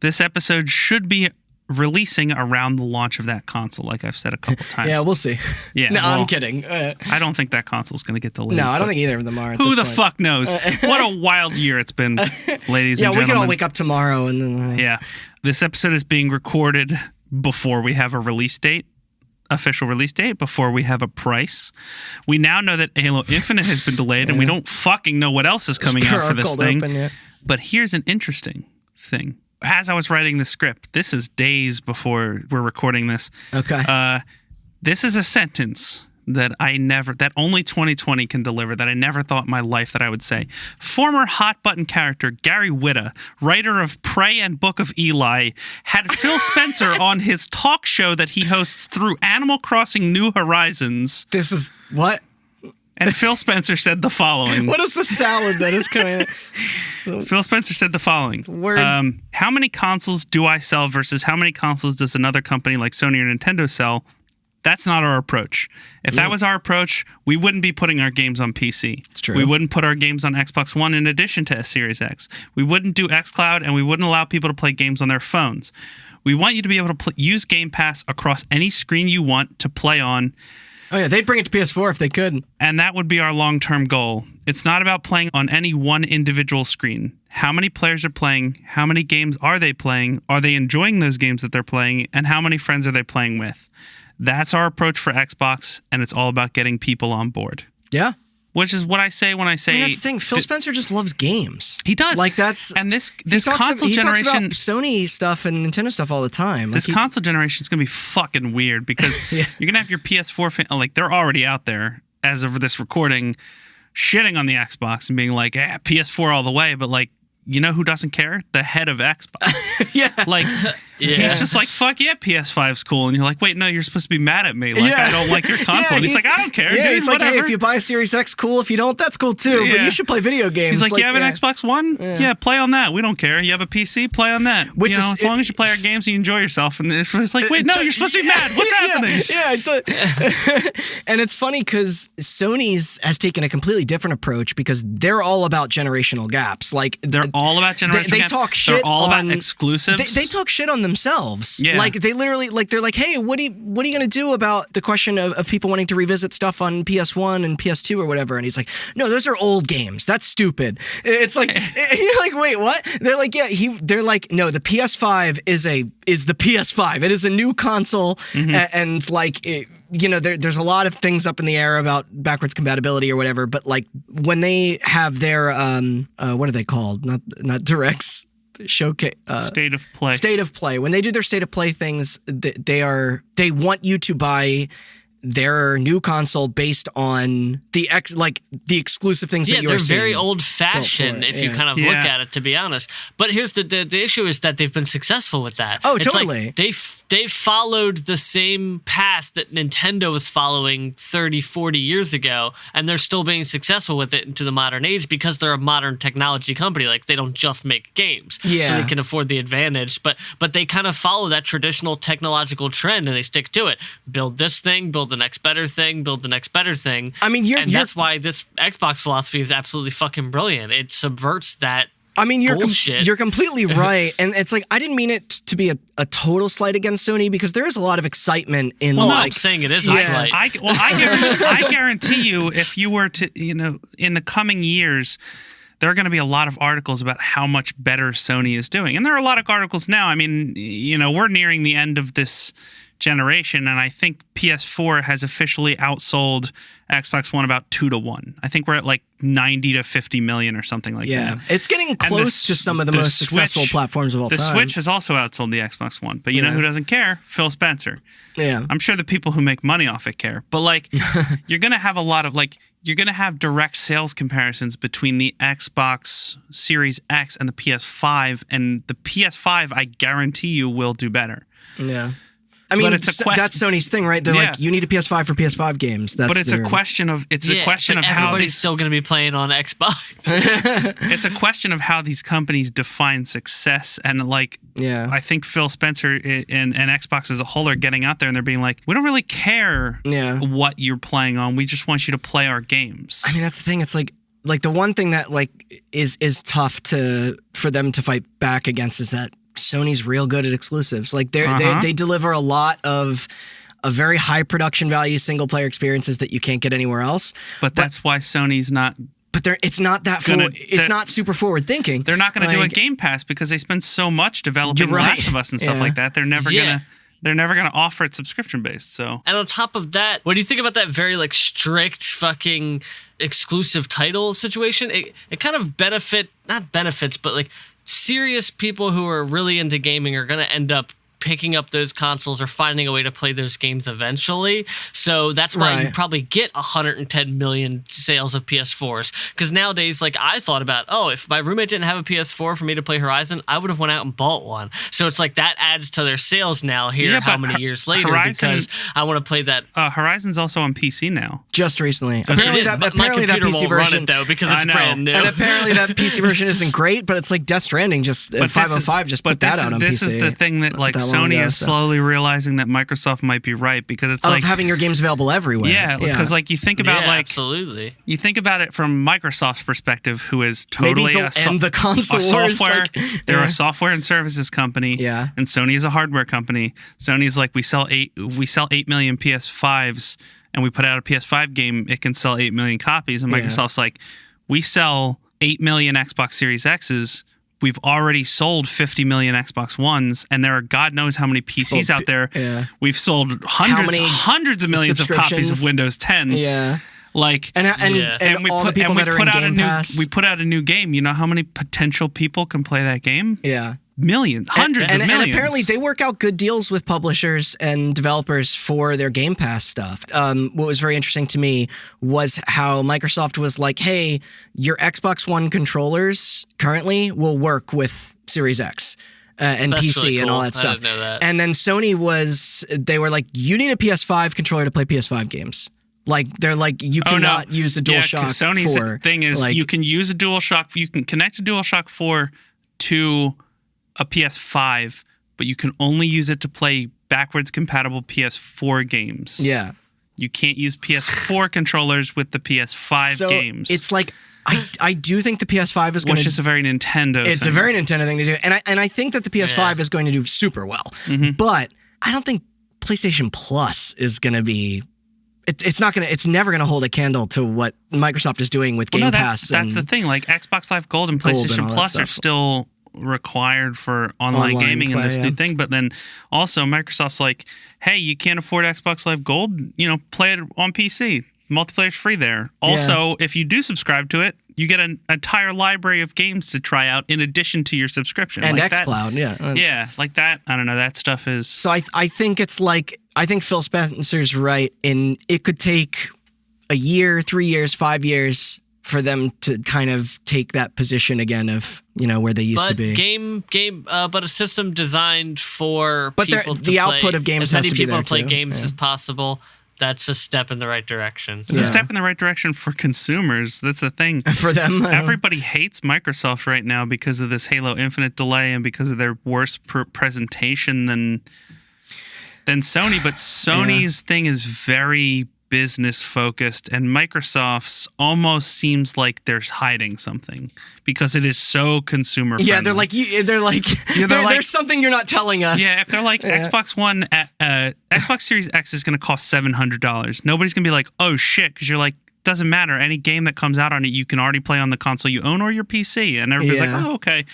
this episode should be releasing around the launch of that console, like I've said a couple times. Yeah, we'll see. Yeah, no, I'm kidding. I don't think that console's going to get delayed. No, I don't think either of them are. Who the fuck knows? What a wild year it's been, ladies and gentlemen. Yeah, we could all wake up tomorrow and then. Yeah, this episode is being recorded before we have a release date, official release date, before we have a price. We now know that Halo Infinite has been delayed, and we don't fucking know what else is coming out for this thing. But here's an interesting thing. as I was writing the script, this is days before we're recording this. Okay. This is a sentence that only 2020 can deliver, that I never thought in my life that I would say. Former hot button character Gary Whitta, writer of Prey and Book of Eli, had Phil Spencer on his talk show that he hosts through Animal Crossing New Horizons. This is what? And Phil Spencer said the following. What is the salad that is coming? Phil Spencer said the following. Word. How many consoles do I sell versus how many consoles does another company like Sony or Nintendo sell? That's not our approach. If that was our approach, we wouldn't be putting our games on PC. It's true. We wouldn't put our games on Xbox One in addition to Series X. We wouldn't do xCloud, and we wouldn't allow people to play games on their phones. We want you to be able to use GamePass across any screen you want to play on. Oh, yeah, they'd bring it to PS4 if they could. And that would be our long-term goal. It's not about playing on any one individual screen. How many players are playing? How many games are they playing? Are they enjoying those games that they're playing? And how many friends are they playing with? That's our approach for Xbox, and it's all about getting people on board. Yeah. Which is what I say when I say... that's the thing. Phil Spencer just loves games. He does. Like, that's... And this console he generation... talks about Sony stuff and Nintendo stuff all the time. This console generation is going to be fucking weird because you're going to have your PS4... Like, they're already out there, as of this recording, shitting on the Xbox and being like, PS4 all the way, but, like, you know who doesn't care? The head of Xbox. Yeah. Like, he's just like, fuck yeah, PS5's cool. And you're like, wait, no, you're supposed to be mad at me. Like, I don't like your console. And he's like, I don't care, dude, he's whatever. like, hey, if you buy a Series X, cool. If you don't, that's cool too. But you should play video games. He's like, you have an Xbox One? Yeah, play on that. We don't care. You have a PC? Play on that. Which is, as long as you play our games and you enjoy yourself. And it's like, wait, no, you're supposed to be mad. What's happening? And it's funny because Sony's has taken a completely different approach because they're all about generational gaps. Like, they're all about generational they talk shit. They're all on, about exclusives. They talk shit on themselves. Yeah. Like, they literally, like, they're like, hey, what are you going to do about the question of people wanting to revisit stuff on PS1 and PS2 or whatever? And he's like, no, those are old games. That's stupid. It's like, you're like, wait, what? They're like, they're like, no, the PS5 is the PS5. It is a new console. And like, there's a lot of things up in the air about backwards compatibility or whatever, but like when they have their what are they called? Not directs, showcase. State of play. State of play. When they do their state of play things, they want you to buy their new console based on the exclusive things that you're seeing. They're very old-fashioned if you kind of look at it, to be honest. But here's the issue is that they've been successful with that. Oh, it's totally. Like they followed the same path that Nintendo was following 30, 40 years ago, and they're still being successful with it into the modern age because they're a modern technology company. Like, they don't just make games, so they can afford the advantage. But they kind of follow that traditional technological trend, and they stick to it. Build this thing, build the next better thing, build the next better thing. I mean, that's why this Xbox philosophy is absolutely fucking brilliant. It subverts that. I mean, bullshit. You're completely right. And it's like, I didn't mean it to be a total slight against Sony because there is a lot of excitement in I'm saying it is a slight. I guarantee you, if you were to, in the coming years, there are going to be a lot of articles about how much better Sony is doing. And there are a lot of articles now. I mean, we're nearing the end of this generation, and I think PS4 has officially outsold Xbox One about 2-1. I think we're at like 90 to 50 million or something like that. Yeah, it's getting close to some of the most successful platforms of all time. The Switch has also outsold the Xbox One, but you know who doesn't care? Phil Spencer. Yeah, I'm sure the people who make money off it care, but like, you're gonna have a lot of you're going to have direct sales comparisons between the Xbox Series X and the PS5, and the PS5, I guarantee you, will do better. Yeah. I mean, that's Sony's thing, right? They're like, you need a PS5 for PS5 games. But it's a question of how everybody's still going to be playing on Xbox. It's a question of how these companies define success, and I think Phil Spencer and Xbox as a whole are getting out there and they're being like, we don't really care what you're playing on. We just want you to play our games. I mean, that's the thing. It's like the one thing that is tough for them to fight back against is that Sony's real good at exclusives. Like they deliver a lot of a very high production value single player experiences that you can't get anywhere else. But that's why Sony's not. But it's not that it's not super forward thinking. They're not going to do a Game Pass because they spend so much developing Last of Us and stuff like that. They're never gonna offer it subscription based. So, and on top of that, what do you think about that very strict fucking exclusive title situation? It kind of not benefits, but serious people who are really into gaming are going to end up picking up those consoles or finding a way to play those games eventually. So that's why you probably get 110 million sales of PS4s. Because nowadays, like I thought about, if my roommate didn't have a PS4 for me to play Horizon, I would have went out and bought one. So it's like that adds to their sales now here how many years later because I want to play that. Horizon's also on PC now. Just recently. Apparently that PC version run it though because it's brand new. And apparently that PC version isn't great, but it's like Death Stranding 505 just put that out on PC. This is the thing that like Sony is slowly realizing that Microsoft might be right because it's like having your games available everywhere. Yeah, because like you think about absolutely. You think about it from Microsoft's perspective, who is totally end the console wars. Software. They're a software and services company. Yeah, and Sony is a hardware company. Sony's like we sell 8 million PS5s, and we put out a PS5 game, it can sell 8 million copies. And Microsoft's like, we sell 8 million Xbox Series X's. We've already sold 50 million Xbox Ones, and there are God knows how many PCs out there. Yeah. We've sold hundreds of millions of copies of Windows 10. Yeah. Like and all the people that are in GamePass. We put out a new game. You know how many potential people can play that game? Yeah. Millions, hundreds of millions. And apparently they work out good deals with publishers and developers for their Game Pass stuff. What was very interesting to me was how Microsoft was like, hey, your Xbox One controllers currently will work with Series X. And That's PC really cool. and all that stuff. I didn't know that. And then Sony they were like, you need a PS5 controller to play PS5 games. Like they're like, you cannot use a DualShock 4. Sony's thing is you can use a DualShock, you can connect a DualShock 4 to a PS5, but you can only use it to play backwards compatible PS4 games. Yeah. You can't use PS4 controllers with the PS5 games. It's like I do think the PS5 is going to... Which is a very Nintendo thing. It's a very Nintendo thing to do. And I think that the PS5 is going to do super well. Mm-hmm. But I don't think PlayStation Plus is going to be... It's never going to hold a candle to what Microsoft is doing with Game Pass. That's the thing. Like Xbox Live Gold and PlayStation Plus are still required for online gaming in this new thing, but then also Microsoft's like, hey, you can't afford Xbox Live Gold, play it on PC, multiplayer's free there. Also, if you do subscribe to it, you get an entire library of games to try out in addition to your subscription. And like xCloud, yeah, like that. I don't know, that stuff is... So I think it's like, I think Phil Spencer's right in it could take a year, 3 years, 5 years for them to kind of take that position again of, where they used to be. But a system designed for people to the output of games has to be there as many people play games as possible. That's a step in the right direction. It's a step in the right direction for consumers. That's the thing. For them. Everybody hates Microsoft right now because of this Halo Infinite delay and because of their worse presentation than Sony. But Sony's thing is very business focused, and Microsoft's almost seems like they're hiding something because it is so consumer friendly. Yeah, they're like there's something you're not telling us. Yeah, if they're like Xbox One, Xbox Series X is going to cost $700. Nobody's going to be like, oh shit, because you're like, doesn't matter. Any game that comes out on it, you can already play on the console you own or your PC. And everybody's like, oh, okay.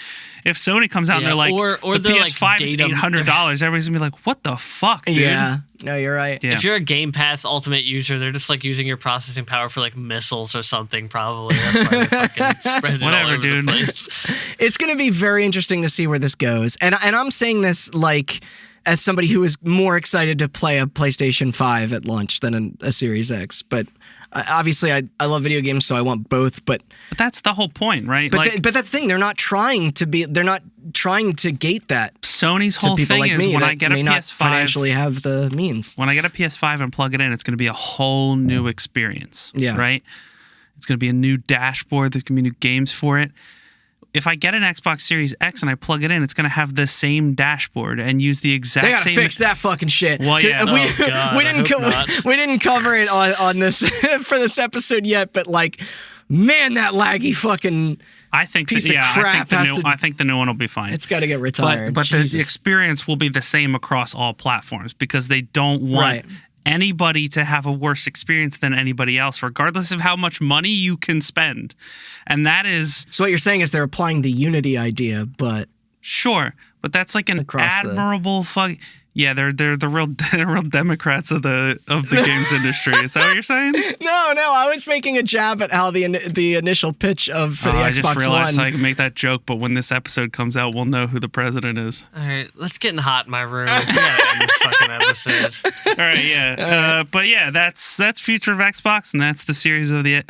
If Sony comes out and they're like, or the PS5 is $800, everybody's going to be like, what the fuck, dude? Yeah. No, you're right. Yeah. If you're a Game Pass Ultimate user, they're just like using your processing power for like missiles or something, probably. That's why they're fucking spreading it all over the place. It's going to be very interesting to see where this goes. And I'm saying this like as somebody who is more excited to play a PlayStation 5 at launch than a Series X. But obviously, I love video games, so I want both. But that's the whole point, right? But but that's the thing. They're not trying to gate that. Sony's whole to people thing like is me when that I get a may PS5, not financially have the means. When I get a PS5 and plug it in, it's going to be a whole new experience. Yeah. Right? It's going to be a new dashboard. There's going to be new games for it. If I get an Xbox Series X and I plug it in, it's going to have the same dashboard and use the exact same... They got to fix that fucking shit. Well, yeah. We didn't cover it on this for this episode yet, but like, man, that laggy fucking piece of crap. I think the new one will be fine. It's got to get retired. But the experience will be the same across all platforms because they don't want... anybody to have a worse experience than anybody else, regardless of how much money you can spend. And that is... So what you're saying is they're applying the Unity idea, but... Sure, but that's like an admirable... Yeah, they're the real Democrats of the games industry. Is that what you're saying? No, I was making a jab at how the initial pitch for the Xbox One. I just realized I can make that joke, but when this episode comes out, we'll know who the president is. All right, let's get hot in my room. We gotta end this fucking episode. All right, yeah, but yeah, that's future of Xbox, and that's the series of the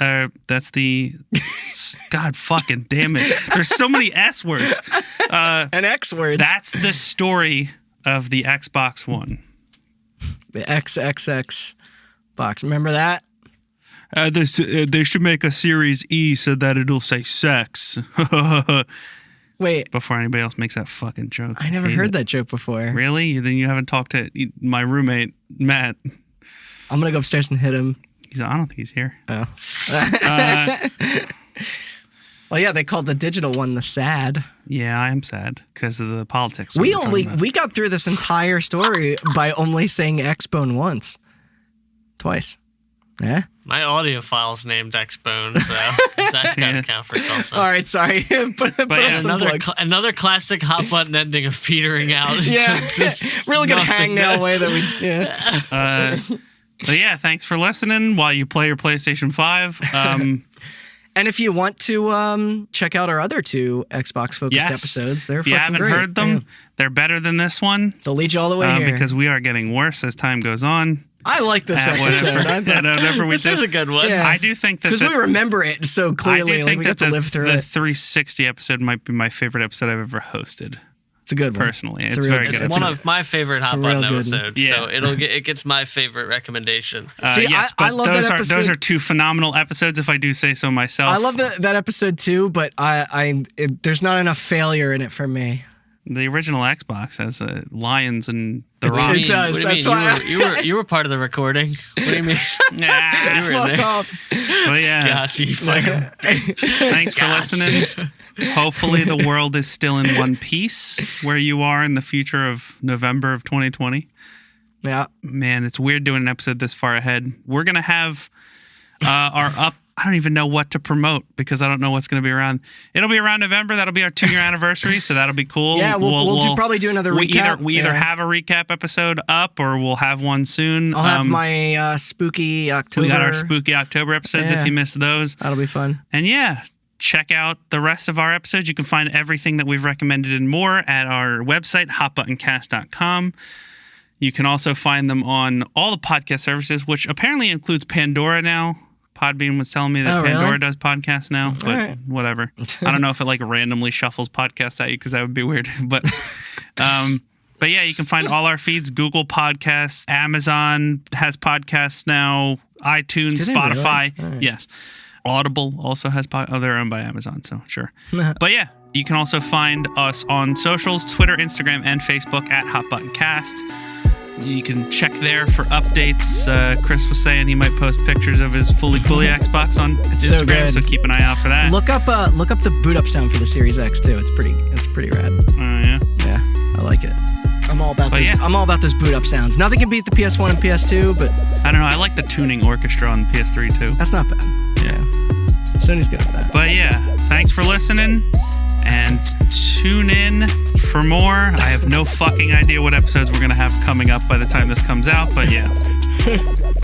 God fucking damn it! There's so many S words and X words. That's the story of the Xbox One. The XXX box. Remember that? They should make a Series E so that it'll say sex. Wait. Before anybody else makes that fucking joke. I never heard that joke before. Really? Then you haven't talked to my roommate, Matt. I'm going to go upstairs and hit him. I don't think he's here. Oh. Well, yeah, they called the digital one the sad. Yeah, I am sad because of the politics. We got through this entire story by only saying Xbone once. Twice. Yeah? My audio file's named Xbone, so that's got to count for something. All right, sorry. Put up some plugs. Another classic hot button ending of petering out. Yeah. Really good hangnail way that we... Yeah. But yeah, thanks for listening while you play your PlayStation 5. And if you want to check out our other two Xbox-focused episodes, they're fucking great. If you haven't heard them, they're better than this one. They'll lead you all the way here. Because we are getting worse as time goes on. I like this episode. This is a good one. Yeah. I do think that... Because we remember it so clearly. We get to live through it. The 360 episode might be my favorite episode I've ever hosted. It's a good one. Personally, it's very good. It's one of my favorite hot button episodes. Yeah. So it gets my favorite recommendation. Yes, I love that episode. Those are two phenomenal episodes, if I do say so myself. I love that episode too, but there's not enough failure in it for me. The original Xbox has lions and the rock. It does. That's why you were part of the recording. What do you mean? Nah, fuck off. But yeah, got you. Thanks for listening. Hopefully the world is still in one piece where you are in the future of November of 2020. Yeah. Man, it's weird doing an episode this far ahead. We're going to have our up. I don't even know what to promote because I don't know what's going to be around. It'll be around November. That'll be our 2-year anniversary, so that'll be cool. Yeah, we'll probably do another recap. We either have a recap episode up or we'll have one soon. I'll have my spooky October. We got our spooky October episodes if you missed those. That'll be fun. And yeah, check out the rest of our episodes. You can find everything that we've recommended and more at our website, hotbuttoncast.com. You can also find them on all the podcast services, which apparently includes Pandora now. Podbean was telling me that Pandora does podcasts now, but whatever. I don't know if it like randomly shuffles podcasts at you because that would be weird. But yeah, you can find all our feeds. Google Podcasts, Amazon has podcasts now, iTunes, Spotify. Really? Right. Yes. Audible also has they're owned by Amazon, so sure. But yeah, you can also find us on socials, Twitter, Instagram, and Facebook at HotButtonCast. You can check there for updates. Chris was saying he might post pictures of his fully Xbox on Instagram, so keep an eye out for that. Look up the boot up sound for the Series X too. It's pretty rad. Yeah. Yeah, I like it. I'm all about this. Yeah. I'm all about those boot up sounds. Nothing can beat the PS1 and PS2, but I don't know. I like the tuning orchestra on PS3 too. That's not bad. Yeah. Sony's good at that. But yeah, thanks for listening. And tune in for more. I have no fucking idea what episodes we're going to have coming up by the time this comes out. But yeah.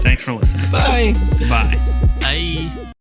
Thanks for listening. Bye. Bye. Bye.